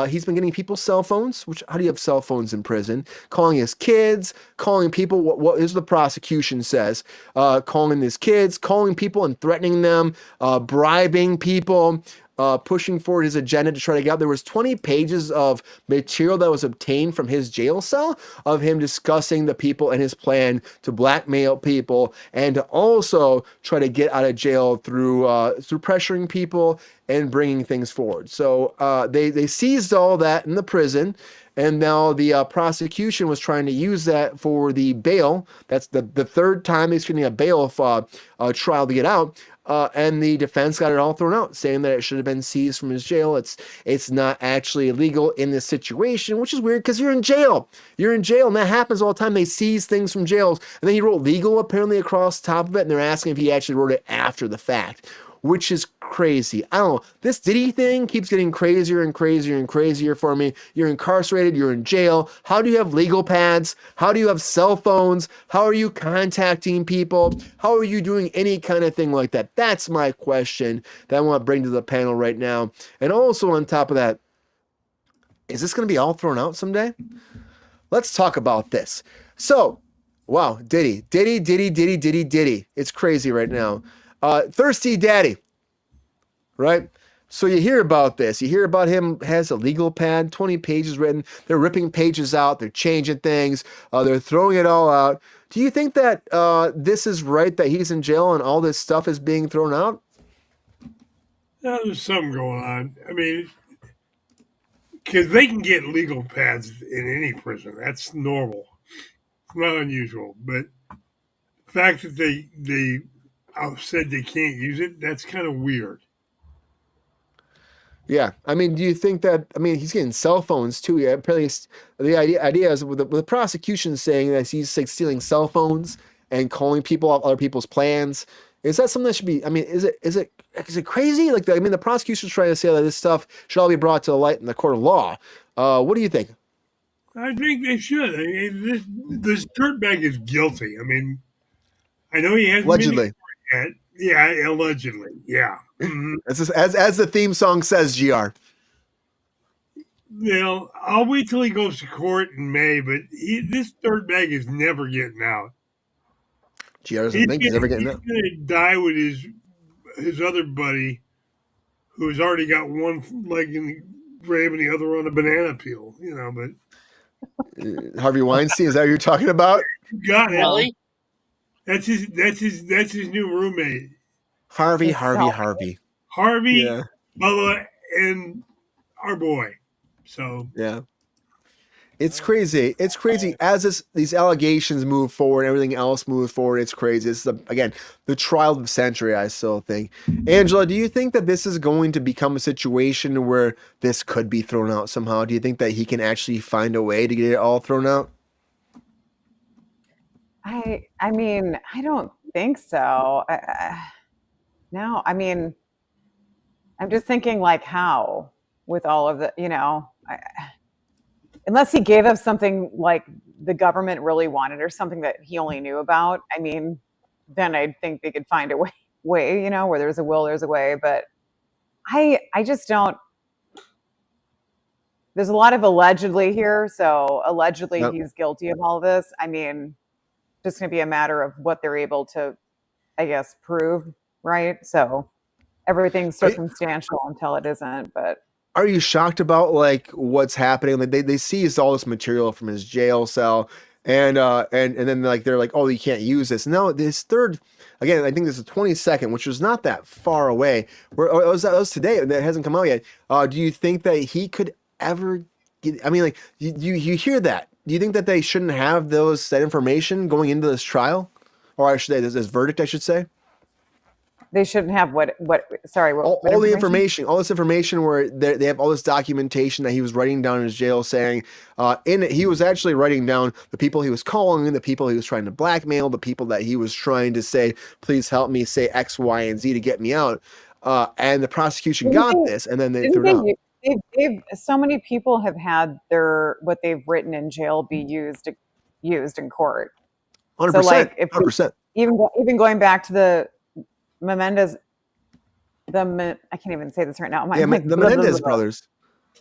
he's been getting people's cell phones, which, how do you have cell phones in prison? Calling his kids, calling people, what is the prosecution says, calling his kids, calling people and threatening them, bribing people, pushing forward his agenda to try to get out. There was 20 pages of material that was obtained from his jail cell of him discussing the people and his plan to blackmail people and to also try to get out of jail through pressuring people and bringing things forward. So they seized all that in the prison. And now the prosecution was trying to use that for the bail. That's the third time he's getting a bail trial to get out. And the defense got it all thrown out, saying that it should have been seized from his jail. It's not actually illegal in this situation, which is weird because you're in jail. You're in jail, and that happens all the time. They seize things from jails. And then he wrote legal apparently across the top of it, and they're asking if he actually wrote it after the fact, which is crazy. I don't know. This Diddy thing keeps getting crazier and crazier and crazier for me. You're incarcerated. You're in jail. How do you have legal pads? How do you have cell phones? How are you contacting people? How are you doing any kind of thing like that? That's my question that I want to bring to the panel right now. And also on top of that, is this going to be all thrown out someday? Let's talk about this. So, wow, Diddy. It's crazy right now. Thirsty Daddy. right? So you hear about this. You hear about him has a legal pad, 20 pages written. They're ripping pages out. They're changing things. They're throwing it all out. Do you think that this is right, that he's in jail and all this stuff is being thrown out? There's something going on. I mean, because they can get legal pads in any prison. That's normal. It's not unusual. But the fact that they said they can't use it, that's kind of weird. Yeah, I mean, do you think that? I mean, he's getting cell phones too. Yeah, apparently, the idea is with the prosecution saying that he's like stealing cell phones and calling people off other people's plans. Is that something that should be? I mean, is it crazy? Like, I mean, the prosecution's trying to say that this stuff should all be brought to the light in the court of law. What do you think? I think they should. I mean, this dirtbag is guilty. I mean, I know he hasn't Allegedly. been yet. Yeah, allegedly. Yeah. Mm-hmm. As the theme song says, GR. Well, I'll wait till he goes to court in May, but this dirtbag is never getting out. GR doesn't think he's ever getting out. He's going to die with his other buddy, who's already got one leg in the grave and the other on a banana peel. You know, but Harvey Weinstein, is that what you're talking about? you got it. Really? That's his new roommate. Harvey. Harvey, Yeah. Bubba, and our boy. So Yeah. It's crazy. It's crazy as these allegations move forward, everything else moves forward. It's crazy. It's again the trial of the century, I still think. Angela, do you think that this is going to become a situation where this could be thrown out somehow? Do you think that he can actually find a way to get it all thrown out? I mean, I don't think so. No, I mean, I'm just thinking like how with all of the, unless he gave us something like the government really wanted or something that he only knew about. I mean, then I think they could find a way, where there's a will, there's a way. But I just don't. There's a lot of allegedly here. So allegedly he's guilty of all this. I mean, just going to be a matter of what they're able to, I guess, prove, right? So everything's circumstantial until it isn't. But are you shocked about like what's happening? Like they seized all this material from his jail cell, and then like they're like, oh, you can't use this. No, this third, again, I think this is 22nd, which was not that far away. Where it was today, that hasn't come out yet. Do you think that he could ever get? I mean, like you hear that? Do you think that they shouldn't have that information going into this trial, or I should say this verdict? I should say. They shouldn't have what? Sorry, all the information, all this information where they have all this documentation that he was writing down in his jail, saying in it he was actually writing down the people he was calling, the people he was trying to blackmail, the people that he was trying to say, please help me say X, Y, and Z to get me out. And the prosecution got this, and then they threw it out. So many people have had what they've written in jail be used in court. 100%. So like if 100%. Even going back to the Menendez, I can't even say this right now. The Menendez brothers.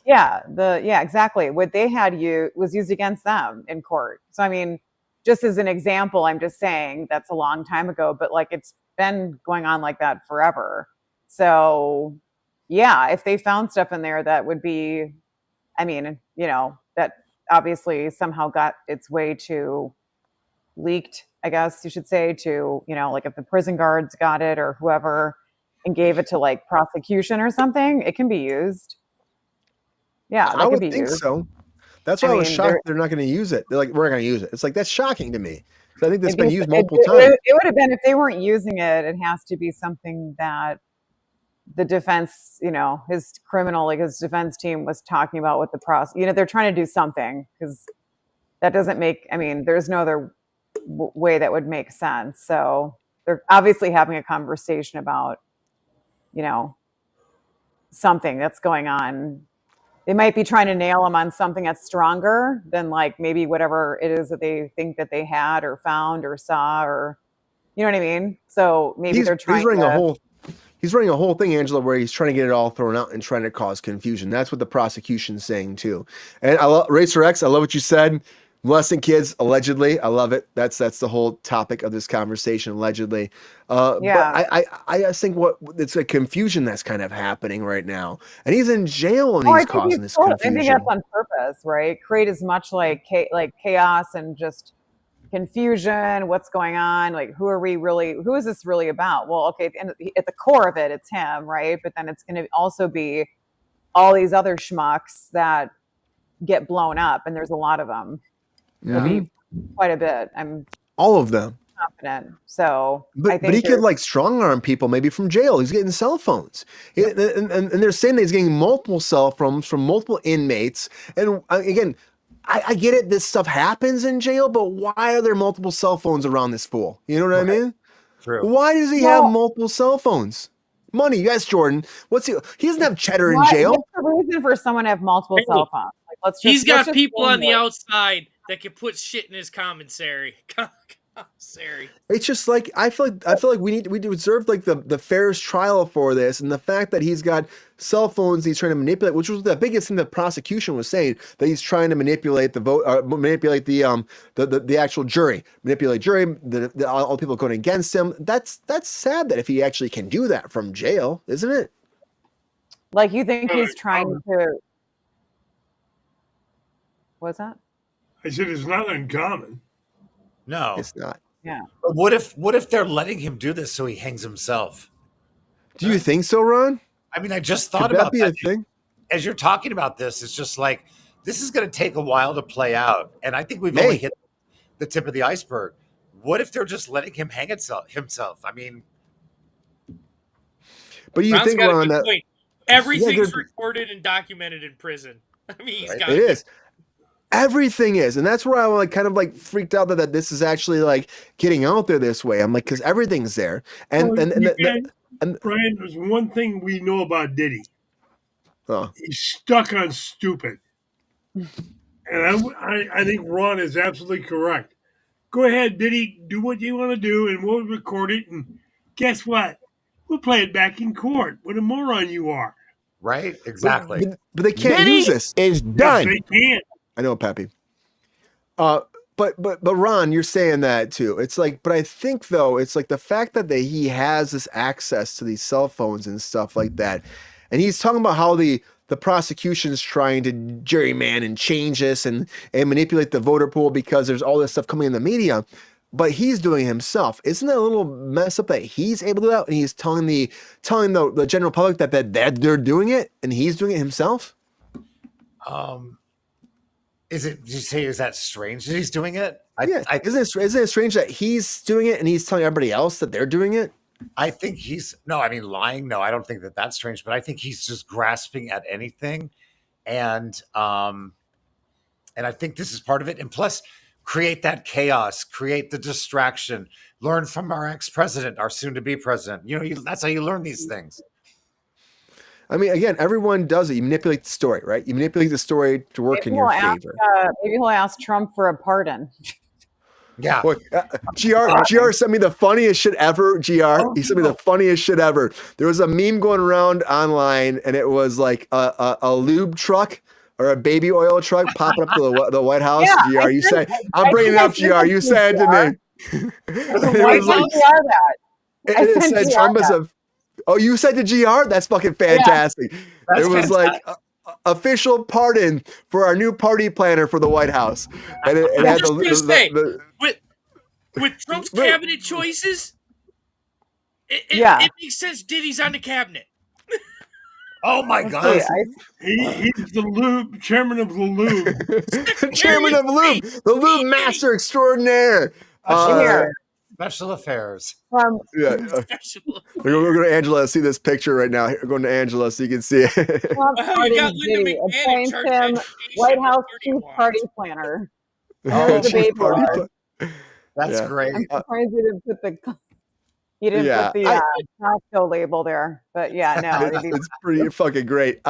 Yeah, exactly. What they had was used against them in court. So I mean, just as an example, I'm just saying that's a long time ago, but like it's been going on like that forever. So yeah, if they found stuff in there that would be, I mean, that obviously somehow got its way to leaked, I guess you should say, to, like if the prison guards got it or whoever and gave it to like prosecution or something, it can be used. Yeah, I would think so. That's why I was shocked they're not going to use it. They're like, we're not going to use it. It's like, that's shocking to me. So I think that's been used multiple times. It would have been, if they weren't using it, it has to be something that the defense, his defense team was talking about with the they're trying to do something, because that doesn't make, there's no other way that would make sense. So they're obviously having a conversation about, something that's going on. They might be trying to nail him on something that's stronger than like maybe whatever it is that they think that they had or found or saw, or, you know what I mean? So maybe they're trying He's running a whole thing, Angela, where he's trying to get it all thrown out and trying to cause confusion. That's what the prosecution's saying too. And I love Racer X. I love what you said. Molesting kids, allegedly. I love it. That's the whole topic of this conversation, allegedly. But I just think it's a confusion that's kind of happening right now, and he's in jail and he's causing this confusion. I think that's on purpose, right? Create as much like chaos and just confusion. What's going on? Like, who is this really about? Well, okay, at the core of it, it's him, right? But then it's going to also be all these other schmucks that get blown up, and there's a lot of them. Quite a bit. I'm all of them confident. So, but he could like strong arm people maybe from jail. He's getting cell phones, and they're saying that he's getting multiple cell phones from multiple inmates. And again, I get it. This stuff happens in jail, but why are there multiple cell phones around this fool? You know what I mean? True. Why does he have multiple cell phones? Money, yes, Jordan. He doesn't have cheddar in jail. What's the reason for someone to have multiple cell phones? Like, he's got people on the outside that can put shit in his commissary. It's just like I feel like we deserve like the fairest trial for this, and the fact that he's got cell phones he's trying to manipulate, which was the biggest thing the prosecution was saying, that he's trying to manipulate the vote, manipulate the actual jury, all the people going against him. That's sad that if he actually can do that from jail, isn't it? Like, you think he's trying to? What's that? I said it's not uncommon. No, it's not. Yeah. But what if they're letting him do this so he hangs himself? Do you think so, Ron? I mean, I just thought Could about that. Be a thing? As you're talking about this, it's just like, this is going to take a while to play out. And I think we've only hit the tip of the iceberg. What if they're just letting him hang himself? I mean, but you think, Ron, that everything's recorded and documented in prison. I mean, it is. Everything is, and that's where I like kind of like freaked out that this is actually like getting out there this way. I'm like, because everything's there, and Brian, there's one thing we know about Diddy. He's stuck on stupid, and I think Ron is absolutely correct. Go ahead, Diddy, do what you want to do, and we'll record it. And guess what? We'll play it back in court. What a moron you are! Right? Exactly. But they can't use this. It's done. Yes, they can't. I know, Pappy. But Ron, you're saying that too. It's like, but I think though, it's like the fact that he has this access to these cell phones and stuff like that, and he's talking about how the prosecution's trying to gerrymander and change this and manipulate the voter pool because there's all this stuff coming in the media, but he's doing it himself. Isn't that a little messed up that he's able to do that and he's telling the general public that they're doing it and he's doing it himself? Did you say, is that strange that he's doing it? Isn't it strange that he's doing it and he's telling everybody else that they're doing it? I think lying. No, I don't think that's strange, but I think he's just grasping at anything. And I think this is part of it. And plus, create that chaos, create the distraction, learn from our ex-president, our soon-to-be president. That's how you learn these things. I mean, again, everyone does it. You manipulate the story, right? You manipulate the story to work in your favor. Maybe he'll ask Trump for a pardon. Yeah. Boy, GR sent me the funniest shit ever. He sent me the funniest shit ever. There was a meme going around online, and it was like a lube truck or a baby oil truck popping up to the White House. Yeah, GR, you said, I'm bringing it up, GR. You said to me. Why did you that? It said Trump is a... Oh, you said to GR? That's fucking fantastic. Yeah, it was fantastic. Like official pardon for our new party planner for the White House. And it had with Trump's cabinet choices, it makes sense Diddy's on the cabinet. Oh my God. He's the chairman of the lube. Chairman of lube. The lube master extraordinaire. Special affairs. We're going to Angela see this picture right now. We're going to Angela so you can see it. Appoint him White House Chief Party Planner. That's great. I'm surprised you didn't put the Costco label there, but it's pretty fucking great.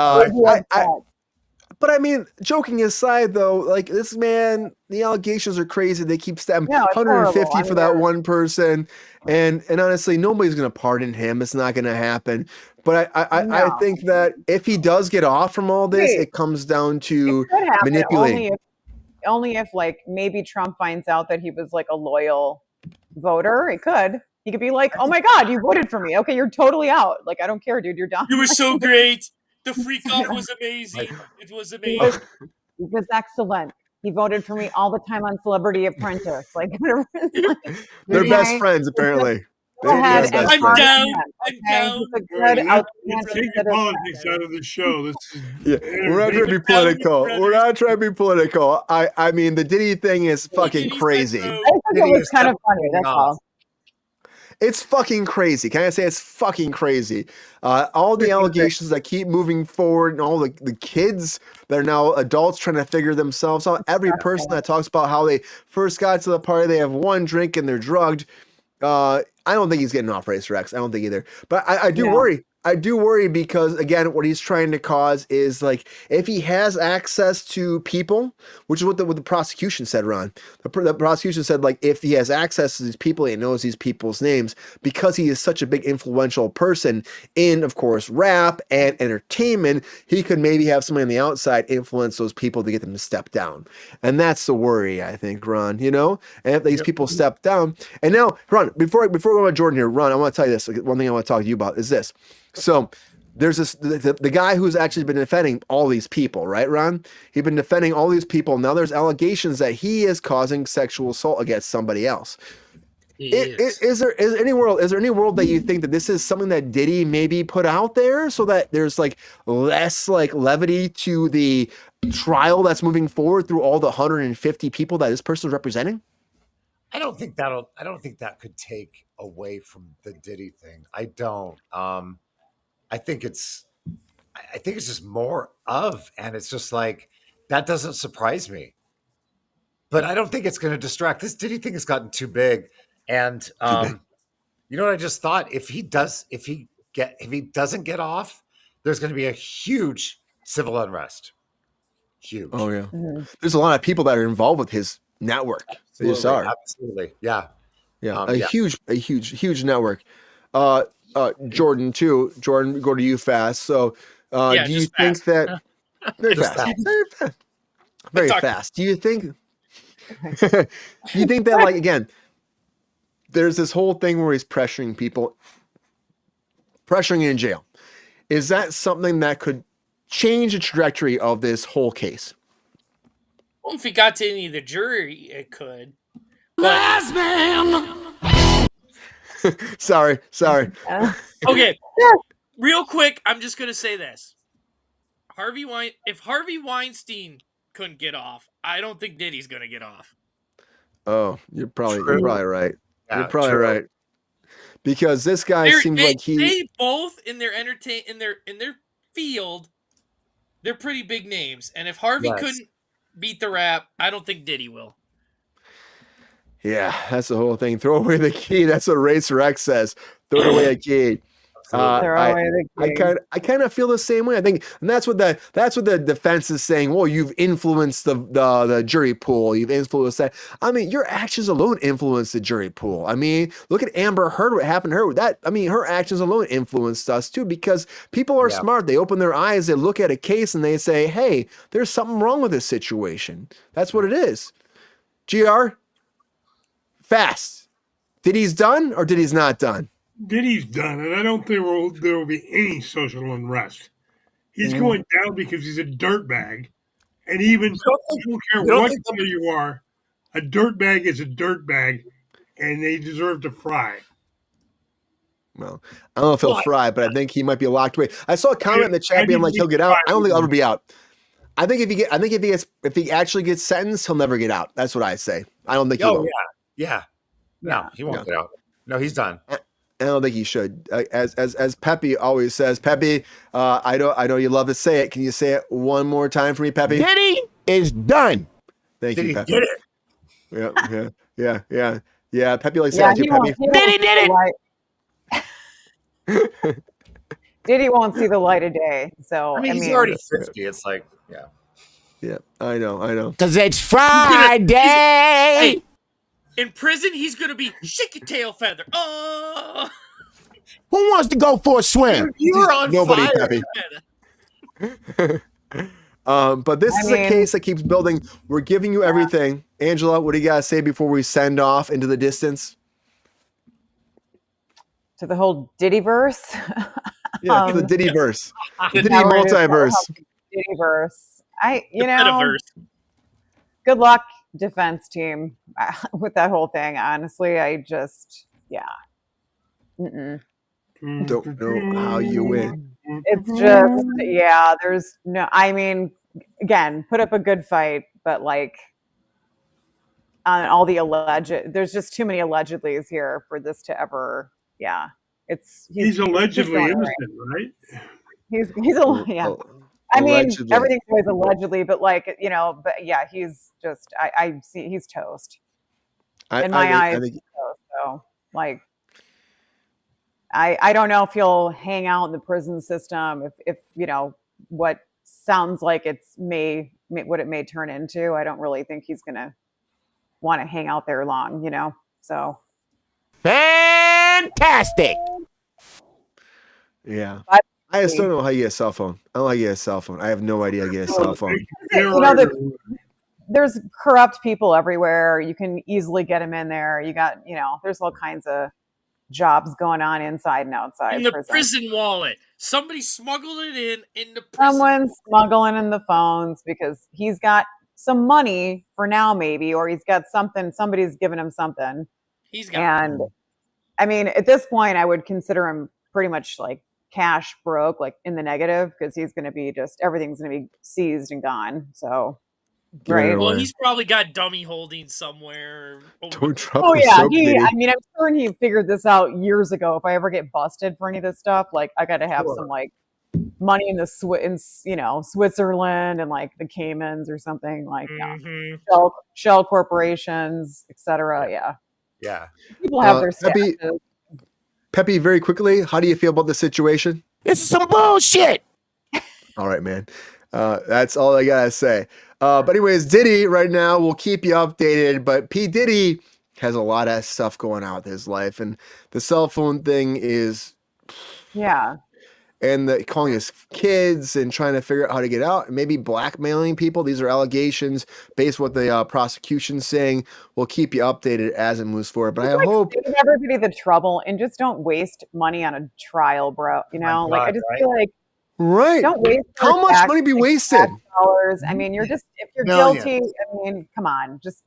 But I mean, joking aside, though, like this man, the allegations are crazy. They keep stabbing 150 for that one person, and honestly, nobody's gonna pardon him. It's not gonna happen. But I think that if he does get off from all this, it comes down to manipulating. only if like maybe Trump finds out that he was like a loyal voter. He could. He could be like, "Oh my God, you voted for me. Okay, you're totally out. Like, I don't care, dude. You're done." You were so great. The freak off was amazing. It was amazing. He was excellent. He voted for me all the time on Celebrity Apprentice. Like, whatever. They're best friends, apparently. Go ahead. They're best I'm friends. down. I'm down. He's a good Let's outstanding take the politics out of the show. This is We're not trying to be political. We're not trying to be political. I mean, the Diddy thing is fucking crazy. I think it was kind of funny. That's all. It's fucking crazy. Can I say it's fucking crazy? All the allegations that keep moving forward and all the kids that are now adults trying to figure themselves out. Every person that talks about how they first got to the party, they have one drink and they're drugged. I don't think he's getting off Racer X. I don't think either. But I do worry. I do worry because, again, what he's trying to cause is, like, if he has access to people, which is what the prosecution said, Ron. The prosecution said, like, if he has access to these people, he knows these people's names, because he is such a big influential person in, of course, rap and entertainment, he could maybe have somebody on the outside influence those people to get them to step down. And that's the worry, I think, Ron, you know? And if these people step down, and now, Ron, before we go to Jordan here, Ron, I want to tell you this. One thing I want to talk to you about is this. So there's this the guy who's actually been defending all these people, right, Ron? He's been defending all these people. Now there's allegations that he is causing sexual assault against somebody else. Is there any world that you think that this is something that Diddy maybe put out there so that there's like less like levity to the trial that's moving forward through all the 150 people that this person is representing? I don't think that could take away from the Diddy thing. I don't. I think it's just more of, and it's just like, that doesn't surprise me. But I don't think it's going to distract. This Diddy thing has gotten too big. And you know what I just thought? If he doesn't get off, there's going to be a huge civil unrest. Huge. Oh yeah. There's a lot of people that are involved with his network. They just are. Absolutely. Yeah. Huge network. Jordan too. Jordan, go to you fast. So do you think that very fast? Very fast. Do you think that, like, again, there's this whole thing where he's pressuring people, pressuring in jail. Is that something that could change the trajectory of this whole case? Well, if he got to any of the jury, it could. Last man. Sorry. Okay. Real quick, I'm just gonna say this. If Harvey Weinstein couldn't get off, I don't think Diddy's gonna get off. Oh, you're probably right. Yeah, you're probably right. Because this guy seems like they both in their in their field, they're pretty big names. And if Harvey couldn't beat the rap, I don't think Diddy will. Yeah, that's the whole thing. Throw away the key. That's what Racer X says. Throw away a key. I kind of feel the same way. I think, and that's what the defense is saying. Well, you've influenced the jury pool. You've influenced that. I mean, your actions alone influenced the jury pool. I mean, look at Amber Heard. What happened to her? Her actions alone influenced us too, because people are smart. They open their eyes. They look at a case and they say, "Hey, there's something wrong with this situation." That's what it is. GR, fast. Diddy's done or Diddy's not done? Diddy's done, and I don't think there will be any social unrest. He's going down because he's a dirtbag, and even I don't care what color you are, a dirtbag is a dirtbag, and they deserve to fry. Well, I don't know if he'll fry, but I think he might be locked away. I saw a comment in the chat being like he'll get out. I don't think he'll ever be out. I think if he actually gets sentenced, he'll never get out. That's what I say. I don't think he will. Yeah. No, he won't get out. No, he's done. I don't think he should. As Pepe always says, Pepe, I know you love to say it. Can you say it one more time for me, Pepe? Diddy is done. Thank you, Pepe. Did it. Yeah. Pepe likes saying it. Pepe. Diddy did it. Diddy won't see the light of day. So I mean, he's already 50. It's like, yeah. I know. Because it's Friday. In prison, he's gonna be shake your tail feather. Oh, Who wants to go for a swim? you're on Nobody, fire. Pepe. But this is a case that keeps building. We're giving you everything. Angela, what do you got to say before we send off into the distance? To the whole Diddyverse. Yeah, to the Diddyverse. The Diddy Now we're gonna multiverse. talk about Diddyverse. The metaverse. Good luck, defense team, with that whole thing. Honestly, I just, Mm-mm. Don't know how you win. It's just, there's no, I mean, again, put up a good fight, but like, on all the there's just too many allegedlys here for this to ever, he's allegedly innocent, right? He's I mean, Allegedly. everything's always allegedly, but like, but yeah, he's just, I see he's toast. In my eyes, he's toast. So like, I don't know if he'll hang out in the prison system, if what sounds like what it may turn into. I don't really think he's gonna want to hang out there long, so. Fantastic. Yeah. I just don't know how you get a cell phone. I don't know how you get a cell phone. I have no idea how to get a cell phone. There's corrupt people everywhere. You can easily get them in there. You got, there's all kinds of jobs going on inside and outside. In the prison wallet. Somebody smuggled it in the prison. Someone's smuggling in the phones because he's got some money for now, maybe, or he's got something. Somebody's giving him something. He's got and I mean, at this point, I would consider him pretty much like cash broke, like in the negative, because he's going to be everything's going to be seized and gone. So, right. Well, he's probably got dummy holdings somewhere. Don't drop oh the yeah, soap, Diddy. I mean, I'm sure he figured this out years ago. If I ever get busted for any of this stuff, like I got to have some like money in the Switzerland and like the Caymans or something, like shell corporations, etc. Yeah. People have their stashes. Peppy, very quickly, how do you feel about the situation? This is some bullshit. All right, man. That's all I gotta say. But anyways, Diddy right now will keep you updated. But P. Diddy has a lot of stuff going on with his life, and the cell phone thing is, and calling his kids and trying to figure out how to get out, and maybe blackmailing people. These are allegations based on what the prosecution's saying. We'll keep you updated as it moves forward. But I hope save everybody the trouble and just don't waste money on a trial, bro. I just feel like don't waste. How much money be wasted? Dollars. I mean, if you're guilty, I mean, come on, just.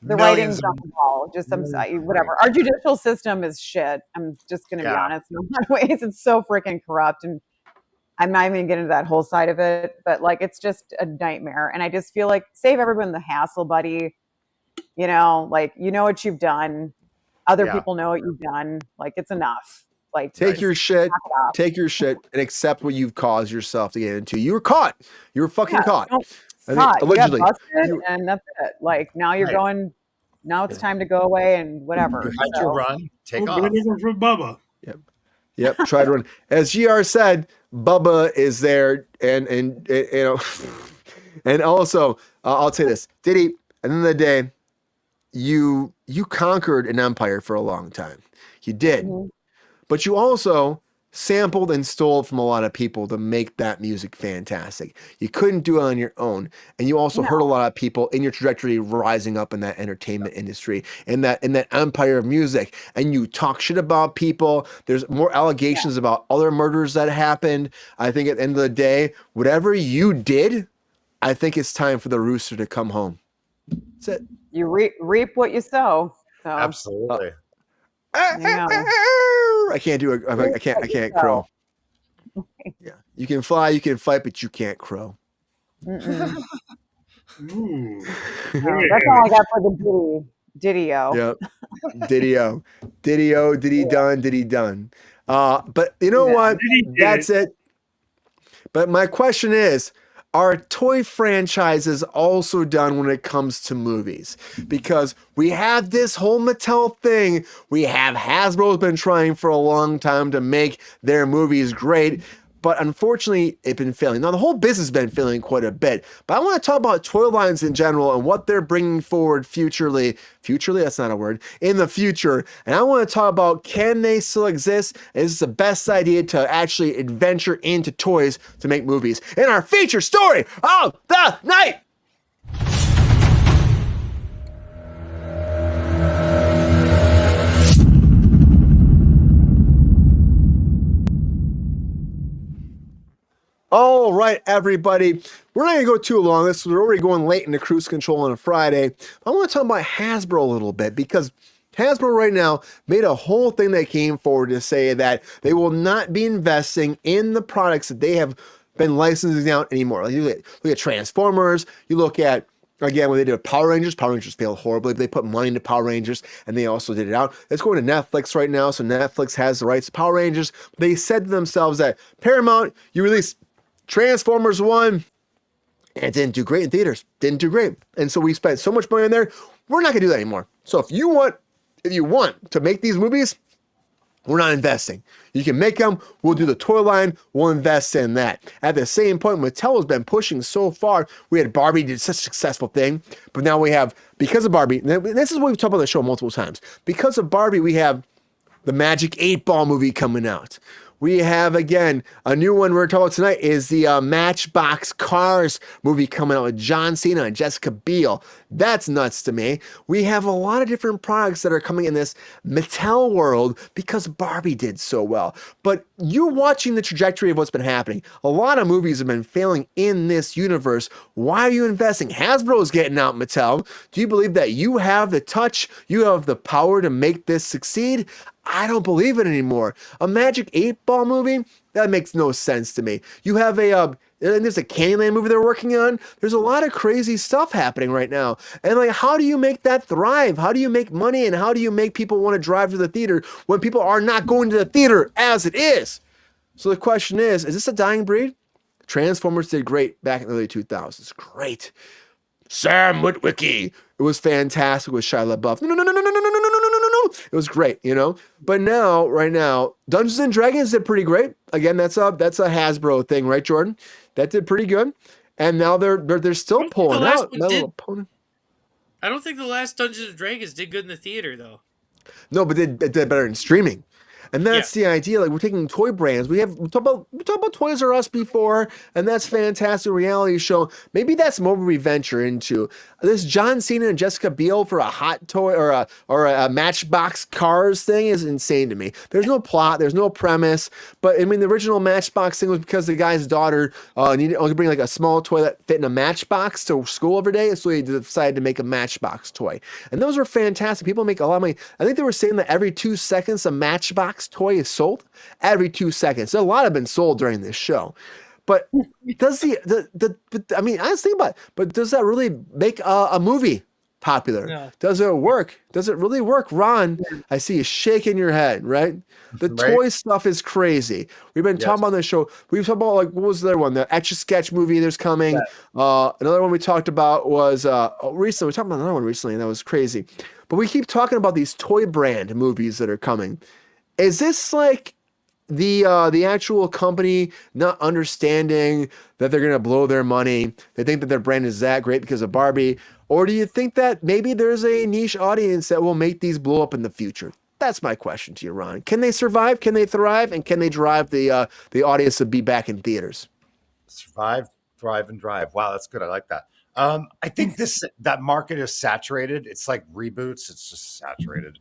The writing's on the wall. Just whatever. Our judicial system is shit. I'm just gonna be honest. In a lot of ways, it's so freaking corrupt, and I'm not even gonna get into that whole side of it. But like, it's just a nightmare. And I just feel like save everyone the hassle, buddy. Like what you've done. Other people know what you've done. Like it's enough. Like take your shit and accept what you've caused yourself to get into. You were caught. You were fucking caught. Allegedly. You got busted, and that's it. Like now you're going. Now it's time to go away and whatever. You had your run. Take off. From Bubba. Yep. Try to run. As GR said, Bubba is there, and and also I'll say this, Diddy. At the end of the day, you conquered an empire for a long time. You did, but you also sampled and stole from a lot of people to make that music fantastic. You couldn't do it on your own. And you also hurt a lot of people in your trajectory rising up in that entertainment industry, in that empire of music. And you talk shit about people. There's more allegations about other murders that happened. I think at the end of the day, whatever you did, I think it's time for the rooster to come home. That's it. You reap what you sow. So. Absolutely. I can't do it. I can't crow. Yeah, you can fly, you can fight, but you can't crow. That's all I got for the Diddy-o. Yep. Diddy-o, Diddy done. But you know what? That's it. But my question is, are toy franchises also done when it comes to movies? Because we have this whole Mattel thing. We have Hasbro's been trying for a long time to make their movies great. but unfortunately, it's been failing. Now, the whole business has been failing quite a bit, but I want to talk about toy lines in general and what they're bringing forward futurely, that's not a word, in the future. And I want to talk about, can they still exist? Is this the best idea to actually adventure into toys to make movies? In our feature story of the night! All right, everybody. We're not going to go too long. We're already going late into Kruse Control on a Friday. I want to talk about Hasbro a little bit because Hasbro right now made a whole thing that came forward to say that they will not be investing in the products that they have been licensing out anymore. Like you look at Transformers, you look at, again, when they did Power Rangers failed horribly. They put money into Power Rangers, and they also did it out. It's going to Netflix right now, so Netflix has the rights to Power Rangers. They said to themselves that Paramount, you release Transformers 1, and it didn't do great in theaters. Didn't do great. And so we spent so much money on there, we're not going to do that anymore. So if you want to make these movies, we're not investing. You can make them, we'll do the toy line, we'll invest in that. At the same point, Mattel has been pushing so far. We had Barbie, did such a successful thing, but now we have, because of Barbie, this is what we've talked about on the show multiple times. Because of Barbie, we have the Magic 8-Ball movie coming out. We have, again, a new one we're talking about tonight is the Matchbox Cars movie coming out with John Cena and Jessica Biel. That's nuts to me. We have a lot of different products that are coming in this Mattel world because Barbie did so well. But you're watching the trajectory of what's been happening. A lot of movies have been failing in this universe. Why are you investing? Hasbro is getting out, Mattel. Do you believe that you have the touch, you have the power to make this succeed? I don't believe it anymore. A Magic 8-Ball movie? That makes no sense to me. You have there's a Candyland movie they're working on. There's a lot of crazy stuff happening right now. And like, how do you make that thrive? How do you make money? And how do you make people want to drive to the theater when people are not going to the theater as it is? So the question is this a dying breed? Transformers did great back in the early 2000s. Great. Sam Witwicky. It was fantastic with Shia LaBeouf. No. It was great, But now, right now, Dungeons and Dragons did pretty great. Again, that's a Hasbro thing, right, Jordan? That did pretty good. And now they're still pulling out. I don't think the last Dungeons and Dragons did good in the theater, though. No, but it did better in streaming. And that's the idea. Like, we're taking toy brands. We talked about Toys R Us before, and that's fantastic reality show. Maybe that's more we venture into. This John Cena and Jessica Biel for a hot toy or a Matchbox Cars thing is insane to me. There's no plot, there's no premise. But I mean, the original Matchbox thing was because the guy's daughter needed to bring like a small toy that fit in a matchbox to school every day, so he decided to make a Matchbox toy. And those are fantastic. People make a lot of money. I think they were saying that every 2 seconds a Matchbox toy is sold. Every 2 seconds. A lot have been sold during this show. But does I mean, honestly think about it, but does that really make a movie popular? No. Does it work? Does it really work, Ron? I see you shaking your head, right? The toy stuff is crazy. We've been talking about this show. We've talked about, like, what was the other one? The Etch-a-Sketch movie there's coming. Another one we talked about was recently. We talked about another one recently, and that was crazy. But we keep talking about these toy brand movies that are coming. Is this like the actual company not understanding that they're going to blow their money? They think that their brand is that great because of Barbie? Or do you think that maybe there's a niche audience that will make these blow up in the future? That's my question to you, Ron. Can they survive? Can they thrive? And can they drive the audience to be back in theaters? Survive, thrive, and drive. Wow, that's good. I like that. I think that market is saturated. It's like reboots. It's just saturated.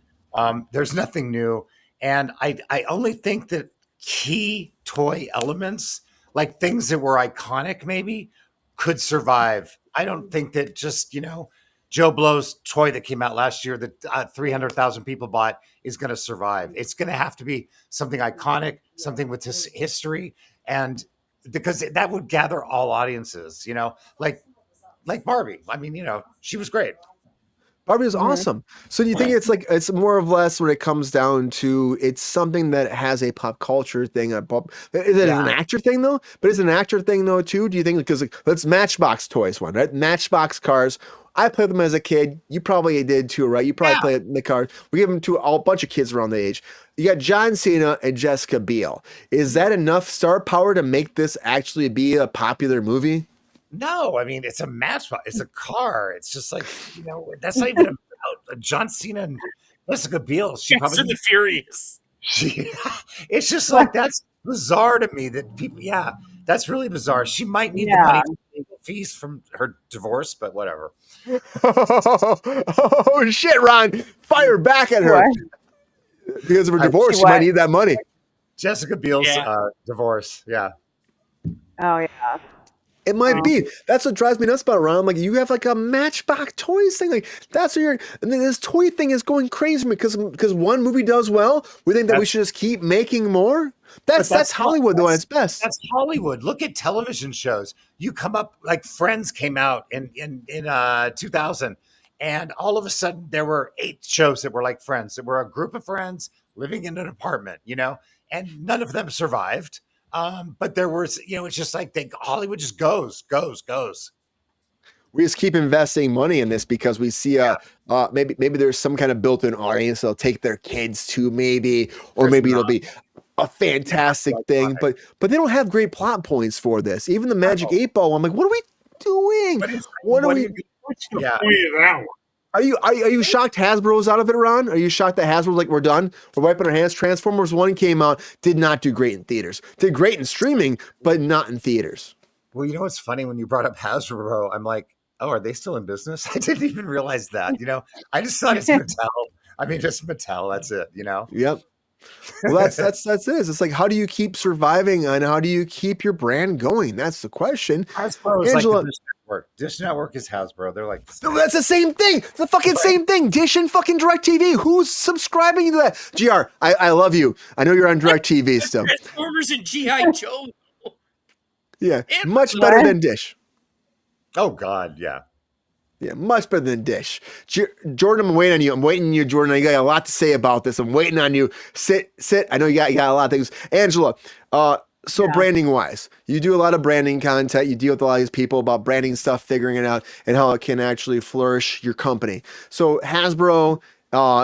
There's nothing new. And I only think that key toy elements, like things that were iconic maybe, could survive. I don't think that just, Joe Blow's toy that came out last year that 300,000 people bought is going to survive. It's going to have to be something iconic, something with this history, and because that would gather all audiences, like Barbie. I mean, she was great. Barbie was awesome. So do you think it's like it's more or less when it comes down to it's something that has a pop culture thing? Is it an actor thing though? But is it an actor thing though too? Do you think because like, let's Matchbox toys one, right? Matchbox cars. I played them as a kid. You probably did too, right? You probably played the cars. We give them to a bunch of kids around the age. You got John Cena and Jessica Biel. Is that enough star power to make this actually be a popular movie? No, I mean, it's a Matchbox. It's a car. It's just like, that's not even about John Cena and Jessica Biel. Fast and the Furious. It's just like, that's bizarre to me that people, that's really bizarre. She might need the money for legal fees from her divorce, but whatever. Oh, shit, Ron. Fire back at her. What? Because of her divorce, she might need that money. Jessica Biel's divorce, Oh, yeah. It might be. That's what drives me nuts about it, Ron. I'm like, you have like a Matchbox toys thing. Like, that's what and then this toy thing is going crazy because one movie does well. We think that we should just keep making more. That's Hollywood, though, at its best. That's Hollywood. Look at television shows. You come up, like Friends came out in 2000, and all of a sudden there were 8 shows that were like Friends. That were a group of friends living in an apartment, and none of them survived. But there was, it's just like Hollywood just goes. We just keep investing money in this because we see maybe there's some kind of built-in audience they'll take their kids to maybe, or maybe it'll be a fantastic thing. But they don't have great plot points for this. Even the Magic 8 Ball, I'm like, what are we doing? What's the point of that one? Are you shocked Hasbro's out of it, Ron? Are you shocked that Hasbro's like, we're done? We're wiping our hands. Transformers 1 came out, did not do great in theaters. Did great in streaming, but not in theaters. Well, what's funny when you brought up Hasbro, I'm like, oh, are they still in business? I didn't even realize that, I just thought it's Mattel. I mean, just Mattel, that's it, Yep. Well, that's it. It's like, how do you keep surviving and how do you keep your brand going? That's the question. Hasbro is Angela, like the Dish Network. Dish Network is Hasbro. They're like no, that's the same thing. It's the fucking same thing. Dish and fucking DirecTV. Who's subscribing to that? GR, I love you. I know you're on DirecTV still. Transformers and G.I. Joe. Yeah, much better than Dish. Oh God, yeah. Yeah, much better than Dish. Jordan, I'm waiting on you. I'm waiting on you, Jordan. You got a lot to say about this. I'm waiting on you. Sit. I know you got a lot of things. Angela, branding wise, you do a lot of branding content. You deal with a lot of these people about branding stuff, figuring it out, and how it can actually flourish your company. So Hasbro,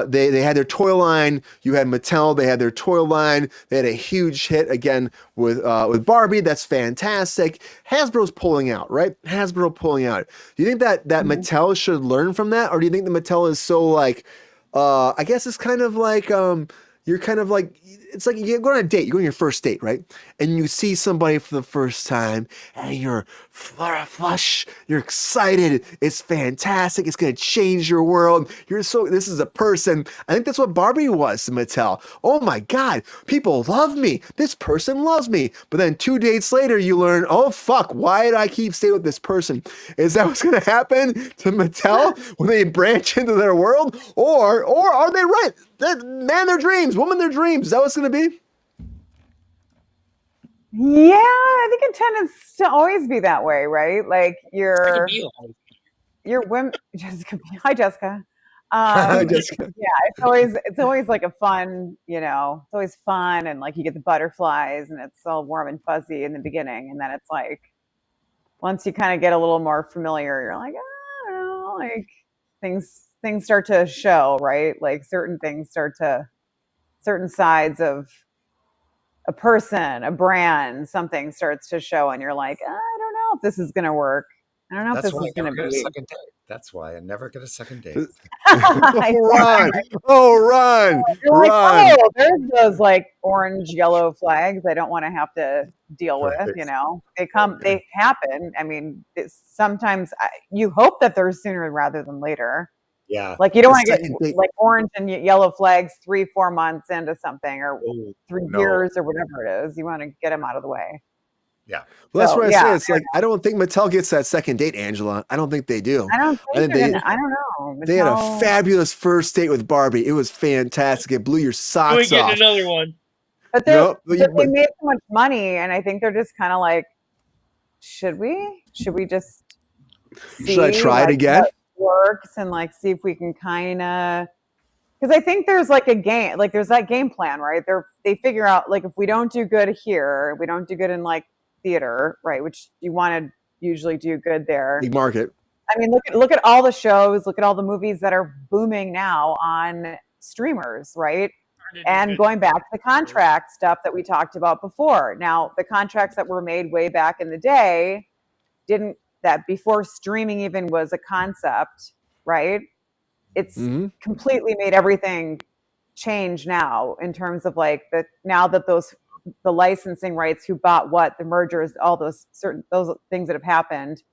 they had their toy line. You had Mattel. They had their toy line. They had a huge hit again with Barbie. That's fantastic. Hasbro's pulling out, right? Hasbro pulling out. Do you think that Mattel should learn from that, or do you think the Mattel is so like? I guess it's kind of like you're kind of like, it's like you go on a date, you go on your first date, right? And you see somebody for the first time and you're flush, you're excited, it's fantastic, it's going to change your world. This is a person. I think that's what Barbie was to Mattel. Oh my God, people love me. This person loves me. But then 2 dates later, you learn, oh fuck, why did I keep staying with this person? Is that what's going to happen to Mattel when they branch into their world? Or are they right? Man, their dreams, woman, their dreams. Is that what it's going to be? Yeah, I think it tends to always be that way, right? Like your women, Jessica. Hi, Jessica. Hi, Jessica. Yeah, it's always like a fun, it's always fun, and like you get the butterflies, and it's all warm and fuzzy in the beginning, and then it's like once you kind of get a little more familiar, you're like, I don't know, like things start to show, right? Like certain sides of a person, a brand, something starts to show, and you're like, I don't know if this is going to work. I don't know if this is going to be. That's why I never get a second date. Run! Run! You're like, oh, there's those like orange, yellow flags I don't want to have to deal with. They happen. I mean, sometimes you hope that they're sooner rather than later. Yeah. Like you don't want to get like orange and yellow flags 3-4 months into something or 3 years or whatever it is. You want to get them out of the way. Yeah. Well, that's what I say. It's like, I don't think Mattel gets that second date, Angela. I don't think they do. I don't know. Mattel, they had a fabulous first date with Barbie. It was fantastic. It blew your socks off. We get another one. But they made so much money, and I think they're just kind of like, should we just see? Should I try it again? works and like see if we can kind of, because I think there's like a game, like there's that game plan, right? They figure out like if we don't do good here, we don't do good in like theater, right? Which you want to usually do good there. Big market. I mean, look at all the shows, look at all the movies that are booming now on streamers, right? And going back to the contract stuff that we talked about before. Now, the contracts that were made way back in the day that before streaming even was a concept, right? It's completely made everything change now in terms of like now that the licensing rights, who bought what, the mergers, all those things that have happened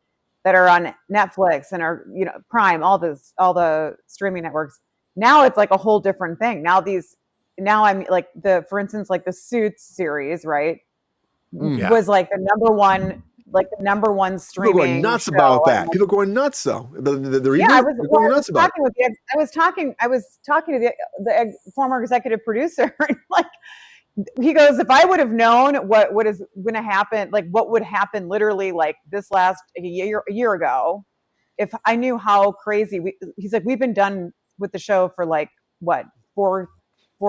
that are on Netflix and are, Prime, all the streaming networks. Now it's like a whole different thing. Now I'm like for instance, like the Suits series, right? Was like the number one streaming. People going nuts show. about that. People going nuts though. The reboot, I was talking to the former executive producer. Like he goes, if I would have known what is going to happen, like what would happen literally like this last a year ago, if I knew how crazy he's like, we've been done with the show for like what, 4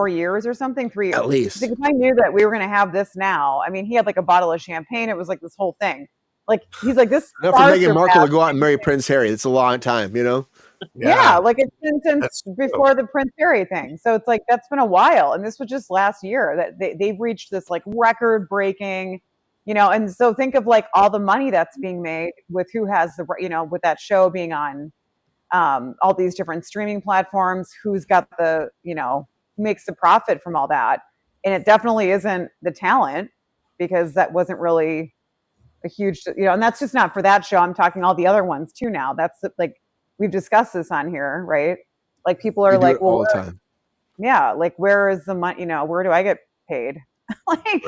years or something, 3 years at least. Like, if I knew that we were going to have this now, I mean, he had like a bottle of champagne. It was like this whole thing. Like he's like this. Not for Meghan Markle to go out and marry Prince Harry. It's a long time, Yeah, like it's been since before the Prince Harry thing. So it's like that's been a while, and this was just last year that they've reached this like record breaking, And so think of like all the money that's being made with who has the with that show being on all these different streaming platforms. Who's got the makes the profit from all that, and it definitely isn't the talent, because that wasn't really a huge, and that's just not for that show. I'm talking all the other ones too now. That's like, we've discussed this on here, right? Like people are like, well, all the time. Yeah, like where is the money? Where do I get paid? Like,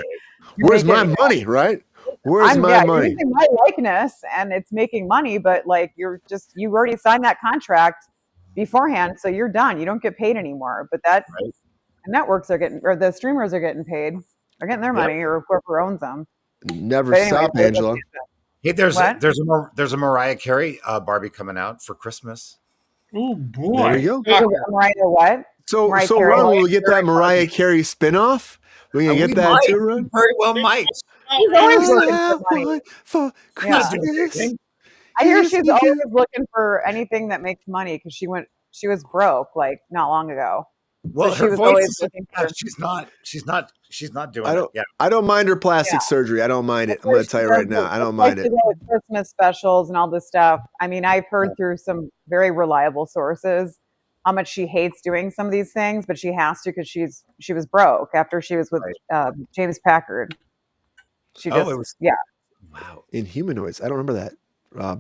where's my money, right? Where's my money? Using my likeness and it's making money, but like you already signed that contract beforehand, so you're done. You don't get paid anymore. But the networks are getting, or the streamers are getting paid. They're getting their money, or whoever owns them. Never stop, Angela. Hey, there's a Mariah Carey Barbie coming out for Christmas. Oh boy! There you go. Mariah what? So Ron, will we get that Mariah Carey spinoff? We gonna get that too, Ron? Very well, might. He's always looking for money. For Christmas. I hear she's always looking for anything that makes money, because she was broke like not long ago. Well, so her voice she's not doing it. Yeah. I don't mind her plastic surgery. I don't mind it. I'm going to tell you right now. I don't mind it. Christmas specials and all this stuff. I mean, I've heard through some very reliable sources how much she hates doing some of these things, but she has to, because she was broke after she was with James Packard. Wow. In Humanoids. I don't remember that.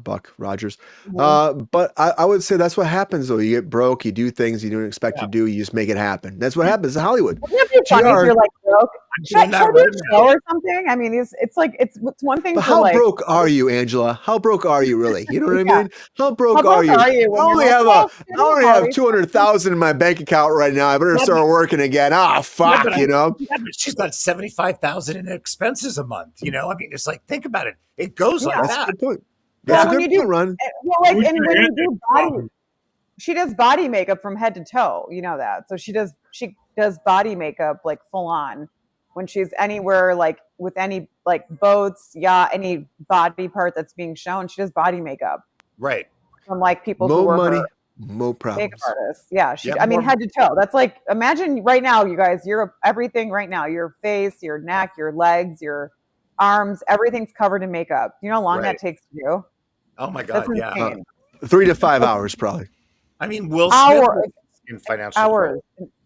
Buck Rogers. But I would say that's what happens though. You get broke, you do things you don't expect to do, you just make it happen. That's what happens in Hollywood. Wouldn't it be funny if you're like broke? Should I do a show or something? I mean, it's like it's one thing. But how broke are you, Angela? How broke are you really? You know what I mean? How broke are you? I only have 200,000 in my bank account right now. I better start working again. Fuck, Yeah, but she's got 75,000 in expenses a month. I mean, it's like, think about it. It goes like That's that. a good point. That's a good point, Ron. And when you do body, she does body makeup from head to toe. You know that. So she does body makeup like full on when she's anywhere, like with any like boats, any body part that's being shown. She does body makeup. Right. From like people More who are money, more problems. makeup artists. Yeah. Head to toe. That's like, imagine right now, you guys, everything right now, your face, your neck, your legs, your arms, everything's covered in makeup. You know how long that takes to do? Oh my God! Yeah, 3 to 5 hours probably. I mean, Will Smith in financial hours.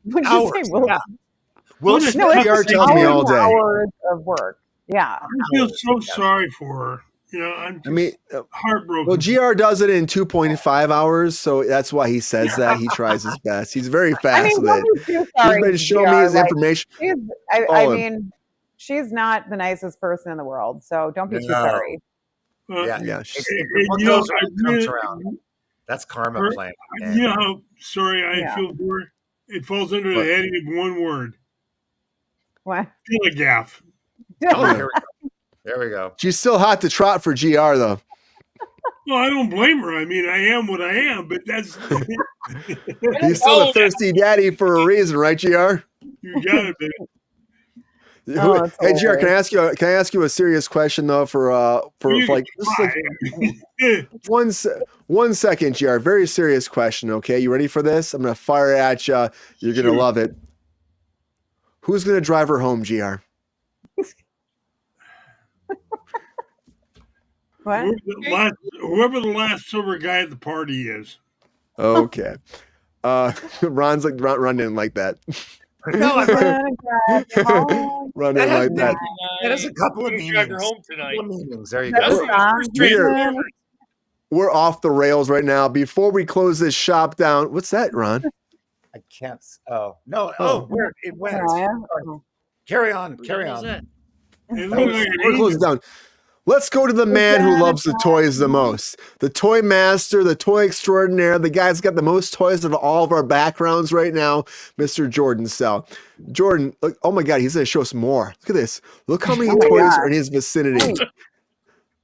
Would you say Will? Yeah. Will Smith? No, tells me all day. Hours of work. Yeah. I feel so sorry for her. I'm heartbroken. Well, GR does it in 2.5 hours, so that's why he says that. He tries his best. He's very fast with it. He's been showing me his information. I mean, she's not the nicest person in the world, so don't be too sorry. Comes around. That's karma playing. You know how sorry I feel for her? It falls under the heading of one word. What? Telegraph. Oh, there we go. She's still hot to trot for GR though. Well, I don't blame her. I mean, I am what I am, but that's He's still a thirsty daddy for a reason, right, Gr? you got it, man. Oh, it's Hey, Gr, hilarious. can I ask you a serious question though? For You like can just like try. 1 second, Gr. Very serious question. Okay, you ready for this? I'm gonna fire it at you. You're gonna Shoot. love it. Who's gonna drive her home, Gr? What? Whoever the last sober guy at the party is. Okay. Ron didn't like that. No, Who's gonna drive you home? Ron That didn't has like that. That is a couple of Who's gonna drive her meanings. home tonight? Couple of meanings. There you That's go. a song. Who's gonna- We're off the rails right now. Before we close this shop down, what's that, Ron? I can't. Oh no. Oh. Oh, where it went. Mariah? Sorry. Carry on. Who the Carry hell's on. that? It looked like an We're closing angel. down. Let's go to the man who loves the toys the most. The toy master, the toy extraordinaire, the guy's got the most toys of all of our backgrounds right now, Mr. Jordan Sell. Jordan, look, oh my God, he's going to show us more. Look at this. Look how many Oh my toys God. are in his vicinity.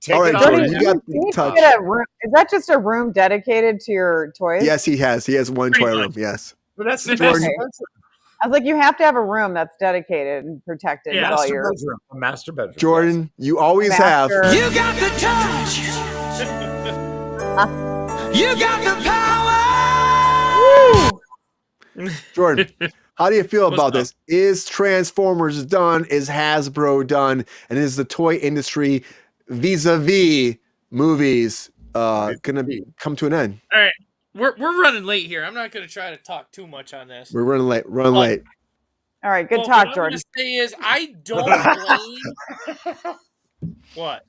Take All it right, on. Jordan, Jordan, you got do you touch. get a room? Is that just a room dedicated to your toys? Yes, he has. He has one Pretty toy much. room. Yes. But that's the Jordan. best. I was like, you have to have a room that's dedicated and protected Yeah. with all Master your. bedroom. A master bedroom. Jordan, you always Master. have. You got the touch. You got the power. Jordan, how do you feel about this? Is Transformers done? Is Hasbro done? And is the toy industry vis-a-vis movies gonna come to an end? All right, we're running late here. I'm not gonna try to talk too much on this. We're running late. Run late. All right, good Well, talk, what Jordan. I'm gonna say is I don't blame. What?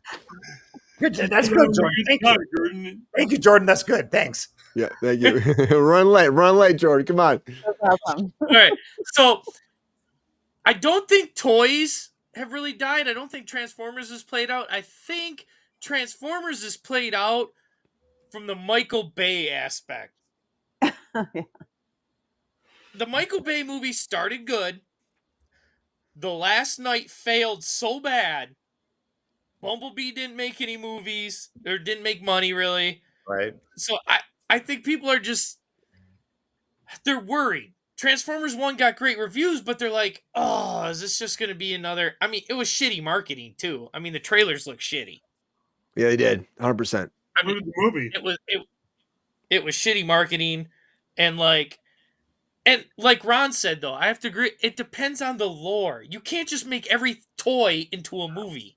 Good. That's good, Jordan. Thank you. Jordan. Thank you, Jordan. That's good. Thanks. Yeah, thank you. Run late, Jordan. Come on. That's awesome. All right, so I don't think toys have really died. I don't think Transformers is played out. I think Transformers is played out from the Michael Bay aspect. Yeah. The Michael Bay movie started good. The Last Night failed so bad. Bumblebee didn't make any movies or didn't make money really. Right. So I think people are just they're worried. Transformers 1 got great reviews, but they're like, oh, is this just going to be another? I mean, it was shitty marketing too. I mean, the trailers look shitty. Yeah, they did. 100%. I mean, Look at the movie. it was shitty marketing, and like Ron said though, I have to agree. It depends on the lore. You can't just make every toy into a movie.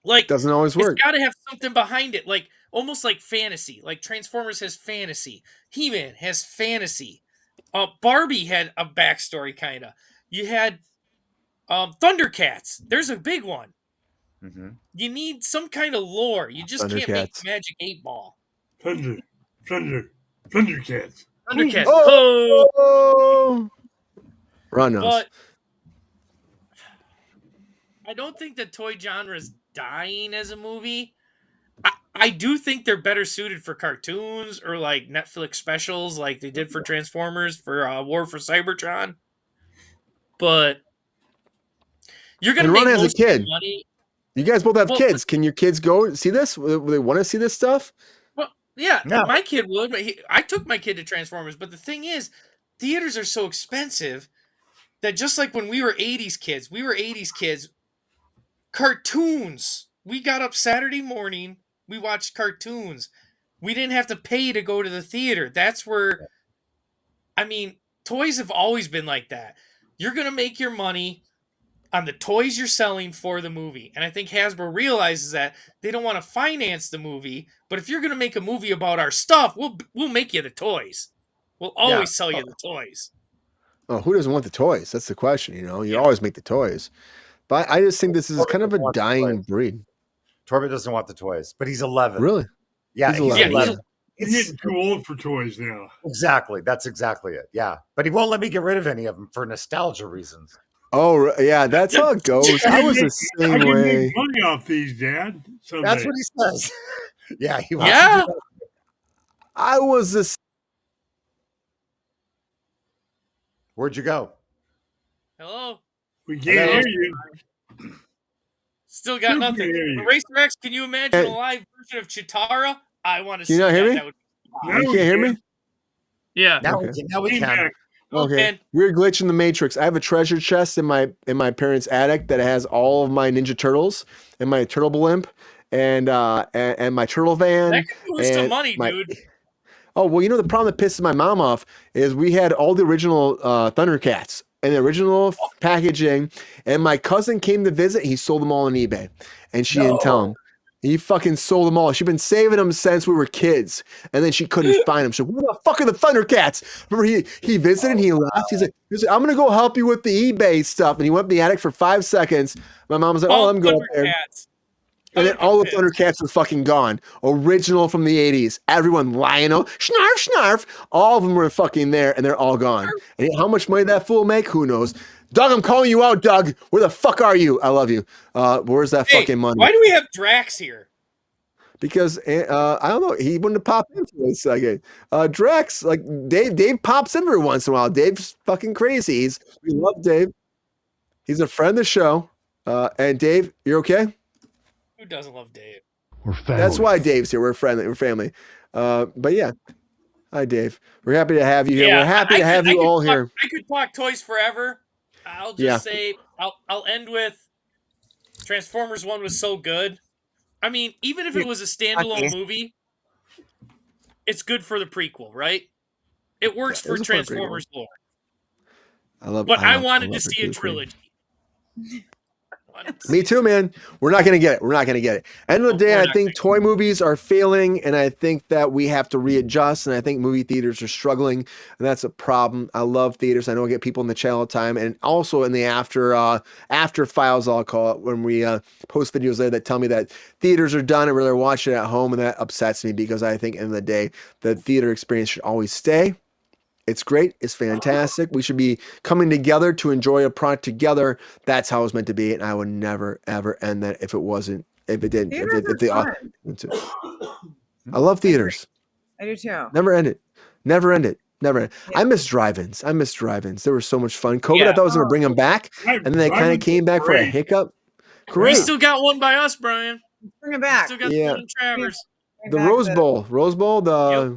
Like Doesn't always work. It's got to have something behind it, like almost like fantasy. Like Transformers has fantasy. He-Man has fantasy. Barbie had a backstory, kind of. You had Thundercats. There's a big one. Mm-hmm. You need some kind of lore. You just can't make Thundercats. Magic 8 Ball. Thundercats. Thundercats. Oh! Ron knows. But I don't think the toy genre is dying as a movie. I do think they're better suited for cartoons or like Netflix specials like they did for Transformers for War for Cybertron. But you're going to And make Ron has a most of your kid. money. You guys both have Well, kids. Can your kids go see this? Will they want to see this stuff? Well, yeah, No. my kid would. But I took my kid to Transformers. But the thing is, theaters are so expensive that just like when we were 80s kids, cartoons. We got up Saturday morning. We watched cartoons. We didn't have to pay to go to the theater. That's where, I mean, toys have always been like that. You're going to make your money on the toys you're selling for the movie. And I think Hasbro realizes that they don't want to finance the movie. But if you're going to make a movie about our stuff, we'll make you the toys. We'll always sell you the toys. Oh, who doesn't want the toys? That's the question. You know, you always make the toys. But I just think this is kind of a dying breed. Torbett doesn't want the toys, but he's 11. Really? Yeah, He's he's 11. 11. You're getting too old for toys now. Exactly. That's exactly it. Yeah. But he won't let me get rid of any of them for nostalgia reasons. Oh, yeah, that's how it goes. I was the I same can way. make money off these, Dad. Someday. That's what he says. Yeah. He wants Yeah. to do that. I was the Where'd you go? Hello? We can't Hello? hear you. Still got nothing. Racer X, can you imagine a live version of Chitara? I want to see you not hear me? that. Would... You can't hear me? Yeah. Now we can. Okay. Weird glitch in the Matrix. I have a treasure chest in my parents' attic that has all of my Ninja Turtles and my Turtle Blimp and my Turtle Van. That could be worth some money, dude. Oh, well, the problem that pisses my mom off is we had all the original Thundercats and the original packaging, and my cousin came to visit. He sold them all on eBay, and she didn't tell him. He fucking sold them all. She'd been saving them since we were kids, and then she couldn't find them. So where the fuck are the Thundercats? Remember, he visited and he laughed. He's like, I'm gonna go help you with the eBay stuff, and he went in the attic for 5 seconds. My mom was like, let him go up there. And then all the Thundercats were fucking gone. Original from the 80s. Everyone Lionel, Snarf, Snarf. All of them were fucking there, and they're all gone. And how much money that fool make? Who knows? Doug, I'm calling you out, Doug. Where the fuck are you? I love you. Where's that fucking money? Why do we have Drax here? Because I don't know. He wouldn't have popped in for a second. Drax, like Dave pops in every once in a while. Dave's fucking crazy. We love Dave. He's a friend of the show. And Dave, you're okay? Who doesn't love Dave? We're family. That's why Dave's here. We're friendly. We're family. But yeah. Hi, Dave. We're happy to have you here. We're happy to have you all here. I could talk toys forever. I'll just say I'll end with Transformers 1 was so good. I mean, even if it was a standalone movie, it's good for the prequel, right? It works for Transformers lore. I wanted to see a trilogy. Me too, man. We're not going to get it. End of the day, I think toy movies are failing, and I think that we have to readjust, and I think movie theaters are struggling, and that's a problem. I love theaters. I know I get people in the channel all the time, and also in the after files, I'll call it, when we post videos there that tell me that theaters are done and we're watching it at home, and that upsets me because I think, end of the day, the theater experience should always stay. It's great. It's fantastic. We should be coming together to enjoy a product together. That's how it's meant to be. And I would never, ever end that if it didn't. I love theaters. I do too. Never end it. Yeah. I miss drive-ins. They were so much fun. COVID, I thought was going to bring them back. And then they kind of came back for a hiccup. Great. We still got one by us, Brian. Bring it back. Still got one in Travers. The Rose Bowl. Rose Bowl. Rose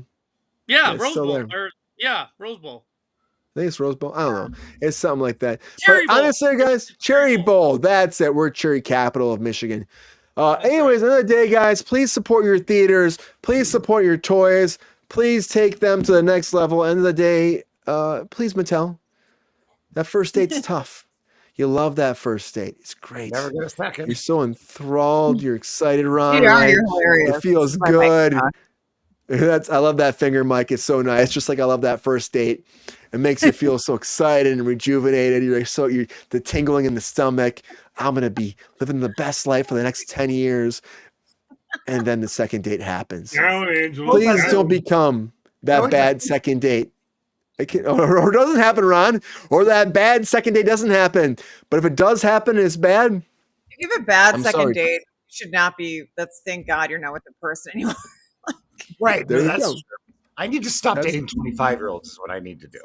Bowl. Rose Bowl. I think it's Rose Bowl. I don't know. It's something like that. But honestly, guys, Cherry Bowl. That's it. We're cherry capital of Michigan. Anyways, another day, guys. Please support your theaters. Please support your toys. Please take them to the next level. End of the day, please, Mattel. That first date's tough. You love that first date. It's great. Never get a second. You're so enthralled. You're excited, Ron. You're hilarious. It feels good. I love that finger, Mike. It's so nice. Just like I love that first date. It makes you feel so excited and rejuvenated. You're the tingling in the stomach. I'm gonna be living the best life for the next 10 years. And then the second date happens. Please don't become that bad second date. Or it doesn't happen, Ron. Or that bad second date doesn't happen. But if it does happen, it's bad. If you have a bad second date, it should not be. Thank God you're not with the person anymore. Right. That's true. I need to stop dating 25-year-olds is what I need to do.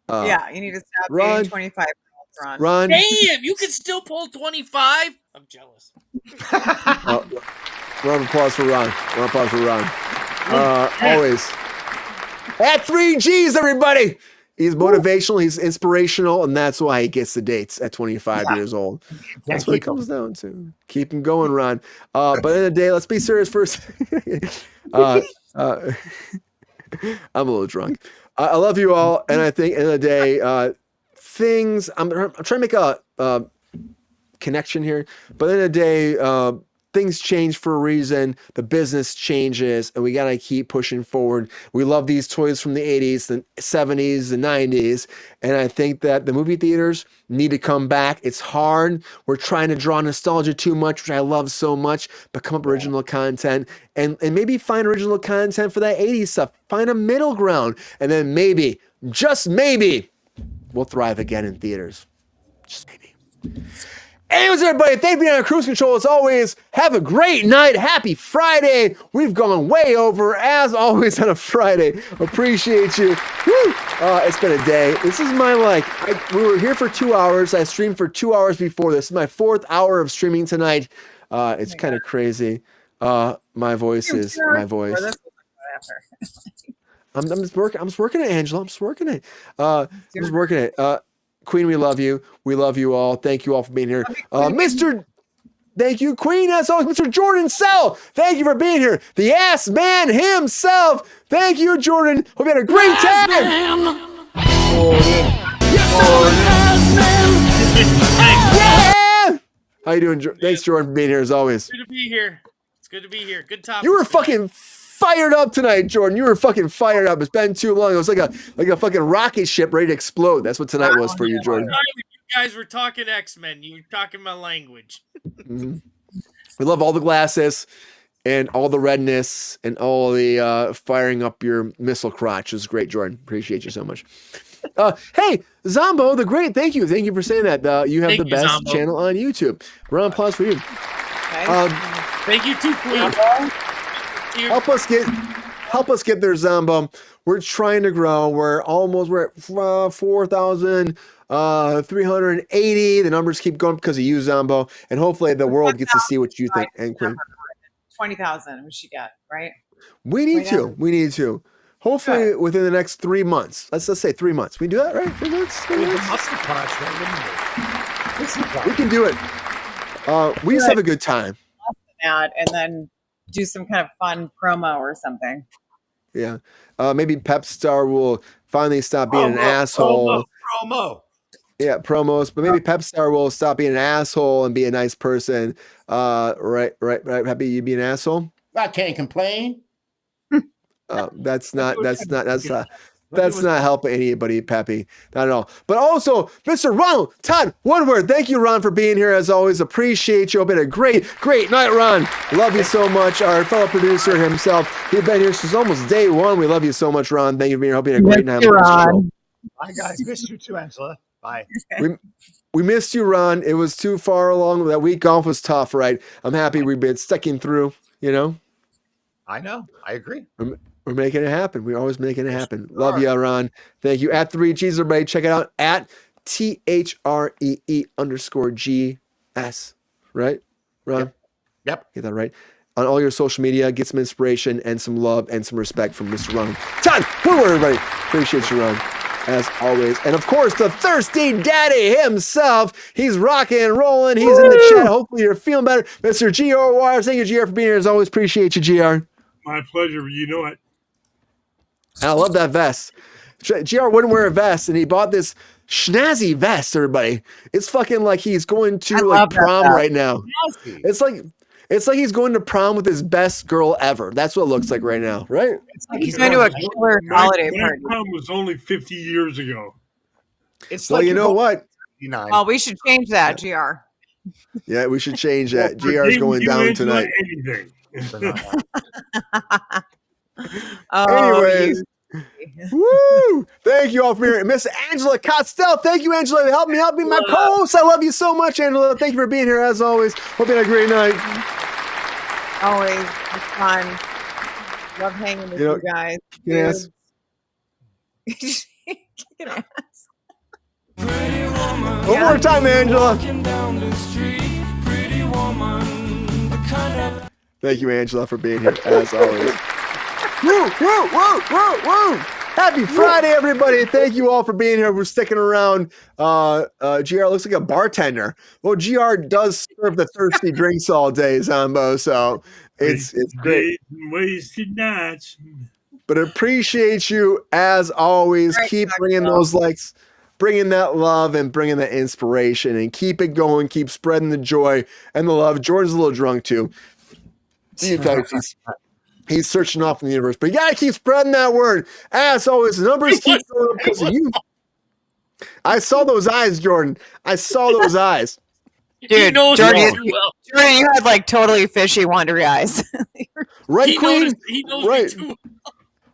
You need to stop dating 25-year-olds, Ron. Damn, you can still pull 25? I'm jealous. Round of applause for Ron. Always. At 3 G's, everybody. He's motivational, he's inspirational, and that's why he gets the dates at 25 years old. That's what it comes down to. Keep him going, Ron. But in the day, let's be serious first. I'm a little drunk. I love you all, and I think in the day, I'm trying to make a connection here, but in the day, things change for a reason. The business changes, and we got to keep pushing forward. We love these toys from the 80s, the 70s, the 90s, and I think that the movie theaters need to come back. It's hard. We're trying to draw nostalgia too much, which I love so much, but come up with original content, and maybe find original content for that 80s stuff. Find a middle ground, and then maybe, just maybe, we'll thrive again in theaters. Just maybe. Anyways, everybody, thank you for Kruse Control. As always, have a great night. Happy Friday. We've gone way over, as always, on a Friday. Appreciate you. Woo! It's been a day. This is my we were here for 2 hours. I streamed for 2 hours before this. This is my 4th hour of streaming tonight. It's kind of crazy. My voice is my voice. I'm just working it, Angela. I'm just working it. Queen, we love you. We love you all. Thank you all for being here. Thank you, Queen. As always, Mr. Jordan Sell. Thank you for being here. The ass man himself. Thank you, Jordan. Hope you had a great time. Yeah. How you doing? Thanks, Jordan, for being here as always. Good to be here. It's good to be here. Good topic. You were fucking fired up tonight, Jordan. You were fucking fired up. It's been too long. It was like a fucking rocket ship ready to explode. That's what tonight was for you, Jordan. You guys were talking X-Men. You were talking my language. Mm-hmm. We love all the glasses and all the redness and all the firing up your missile crotch. It was great, Jordan. Appreciate you so much. Hey, Zombo, the great. Thank you for saying that. You have the best Zombo channel on YouTube. Round of applause for you. Thank you too, Queen. Help us get there, Zombo. We're trying to grow. We're at 4,380. The numbers keep going because of you, Zombo, and hopefully the world gets to see what you think. And Queen, 20,000 we should get, right? We need to. Hopefully within the next 3 months. Let's say 3 months. We do that, right? 3 months. We can do it. We just have a good time. And then do some kind of fun promo or something. Yeah. Maybe Pepstar will finally stop being an asshole. Promo. Yeah, promos. But maybe Pepstar will stop being an asshole and be a nice person. Right. Happy you be an asshole? I can't complain. That's not helping anybody, Peppy. Not at all. But also, Mr. Ron Todd Woodward, thank you, Ron, for being here as always. Appreciate you. It's been a great night, Ron. Love you so much. Our fellow producer himself. He's been here since almost day one. We love you so much, Ron. Thank you for being here. Hope you had a great night. Ron. Bye, guys. Missed you too, Angela. Bye. We missed you, Ron. It was too far along. That week golf was tough, right? I'm happy we've been sticking through, I know. I agree. We're making it happen. We're always making it happen. Love you, Ron. Thank you. At 3Gs, everybody. Check it out. At THREE_GS. Right? Ron? Yep. Get that right. On all your social media, get some inspiration and some love and some respect from Mr. Ron Todd Woodward, everybody. Appreciate you, Ron, as always. And of course, the thirsty daddy himself. He's rocking and rolling. He's in the chat. Hopefully you're feeling better. Mr. GR Wires. Thank you, GR, for being here. As always, appreciate you, GR. My pleasure. You know it. And I love that vest. GR wouldn't wear a vest, and he bought this schnazzy vest, everybody. It's fucking like he's going to prom right now. It's like he's going to prom with his best girl ever. That's what it looks like right now, right? It's like he's going to a killer holiday party. My prom was only 50 years ago. It's well, you know what? Well, we should change that, GR. Yeah, we should change that. GR is going down tonight. Anything. Anyways, woo! Thank you all for being here. Miss Angela Costello. Thank you, Angela. Help me, my co-host. I love you so much, Angela. Thank you for being here as always. Hope you had a great night. Always. It's fun. Love hanging with you guys. Yes. Kicking ass. One more time, Angela. Thank you, Angela, for being here as always. Woo! Happy Friday, everybody. Thank you all for being here. We're sticking around. GR looks like a bartender. Well, GR does serve the thirsty drinks all day, Zombo, so it's great. Wasted nights. But appreciate you as always. Keep bringing those likes, bringing that love, and bringing that inspiration, and keep it going. Keep spreading the joy and the love. Jordan's a little drunk, too. See you guys. He's searching off in the universe, but you gotta keep spreading that word. As always, the numbers keep going up because of you. I saw those eyes, Jordan. I saw those eyes. Dude, Jordan, you had like totally fishy, wandery eyes. Right, Queen? He knows right. me too.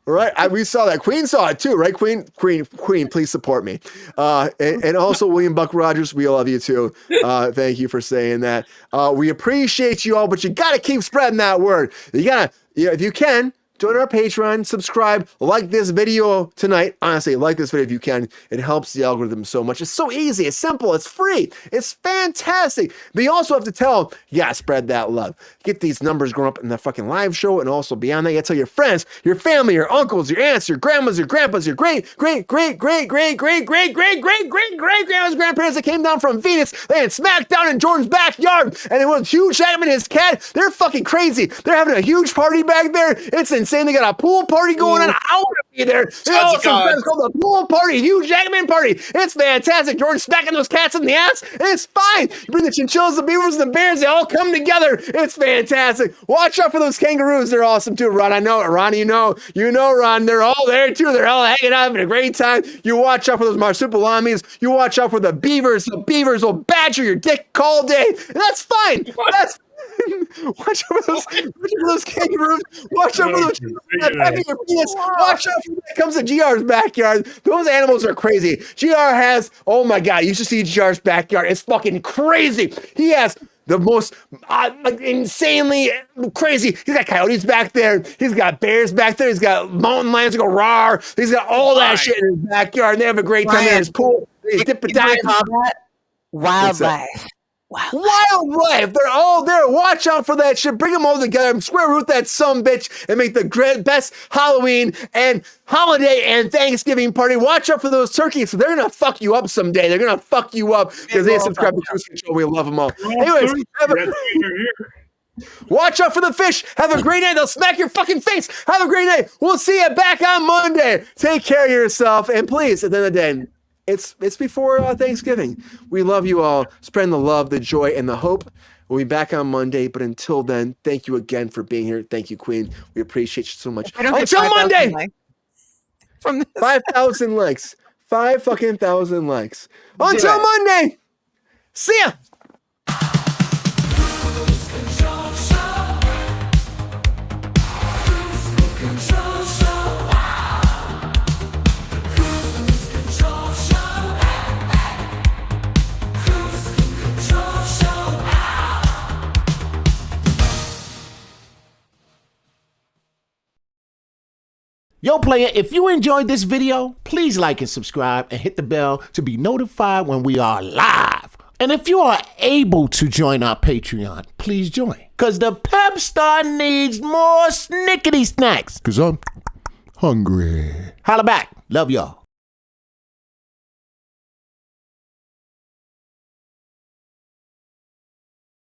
Right, we saw that. Queen saw it too, right? Queen, please support me. And also William Buck Rogers, we love you too. Thank you for saying that. We appreciate you all, but you gotta keep spreading that word. You gotta, if you can, join our Patreon, subscribe, like this video tonight. Honestly, like this video if you can. It helps the algorithm so much. It's so easy. It's simple. It's free. It's fantastic. But you also have to tell, spread that love. Get these numbers growing up in the fucking live show, and also beyond that, you gotta tell your friends, your family, your uncles, your aunts, your grandmas, your grandpas, your great-great-great-great-great-great-great-great-great-grandmas, grandparents that came down from Venus. They had SmackDown in Jordan's backyard, and it was Hugh Jackman and his cat. They're fucking crazy. They're having a huge party back there. It's insane. They got a pool party going on. I want to be there. They also it's called the pool party, Hugh Jackman party. It's fantastic. Jordan's smacking those cats in the ass, and it's fine. You bring the chinchillas, the beavers, and the bears. They all come together. It's fantastic. Watch out for those kangaroos. They're awesome too, Ron. I know it, Ron. You know, Ron. They're all there too. They're all hanging out, having a great time. You watch out for those marsupilami. You watch out for the beavers. The beavers will badger your dick all day. And that's fine. That's watch out for those kangaroos. Watch out for those having your penis. Watch out for when it comes to GR's backyard. Those animals are crazy. GR has, oh my God, you should see GR's backyard. It's fucking crazy. He has the most insanely crazy. He's got coyotes back there. He's got bears back there. He's got mountain lions that go roar. He's got all that shit in his backyard. And they have a great time in his pool. They dip and dive. Wildlife. Wildlife. They're all there. Watch out for that shit. Bring them all together. Square root that sumbitch and make the best Halloween and holiday and Thanksgiving party. Watch out for those turkeys. They're going to fuck you up someday. They're going to fuck you up because they subscribe to Kruse Control. We love them all. Anyways, watch out for the fish. Have a great night. They'll smack your fucking face. Have a great night. We'll see you back on Monday. Take care of yourself. And please, at the end of the day, it's before Thanksgiving. We love you all. Spreading the love, the joy, and the hope. We'll be back on Monday. But until then, thank you again for being here. Thank you, Queen. We appreciate you so much. Until Monday. From 5,000 likes. 5,000 likes. Until Monday. See ya. Yo, player, if you enjoyed this video, please like and subscribe and hit the bell to be notified when we are live. And if you are able to join our Patreon, please join. Because the pep star needs more snickety snacks. Because I'm hungry. Holla back. Love y'all.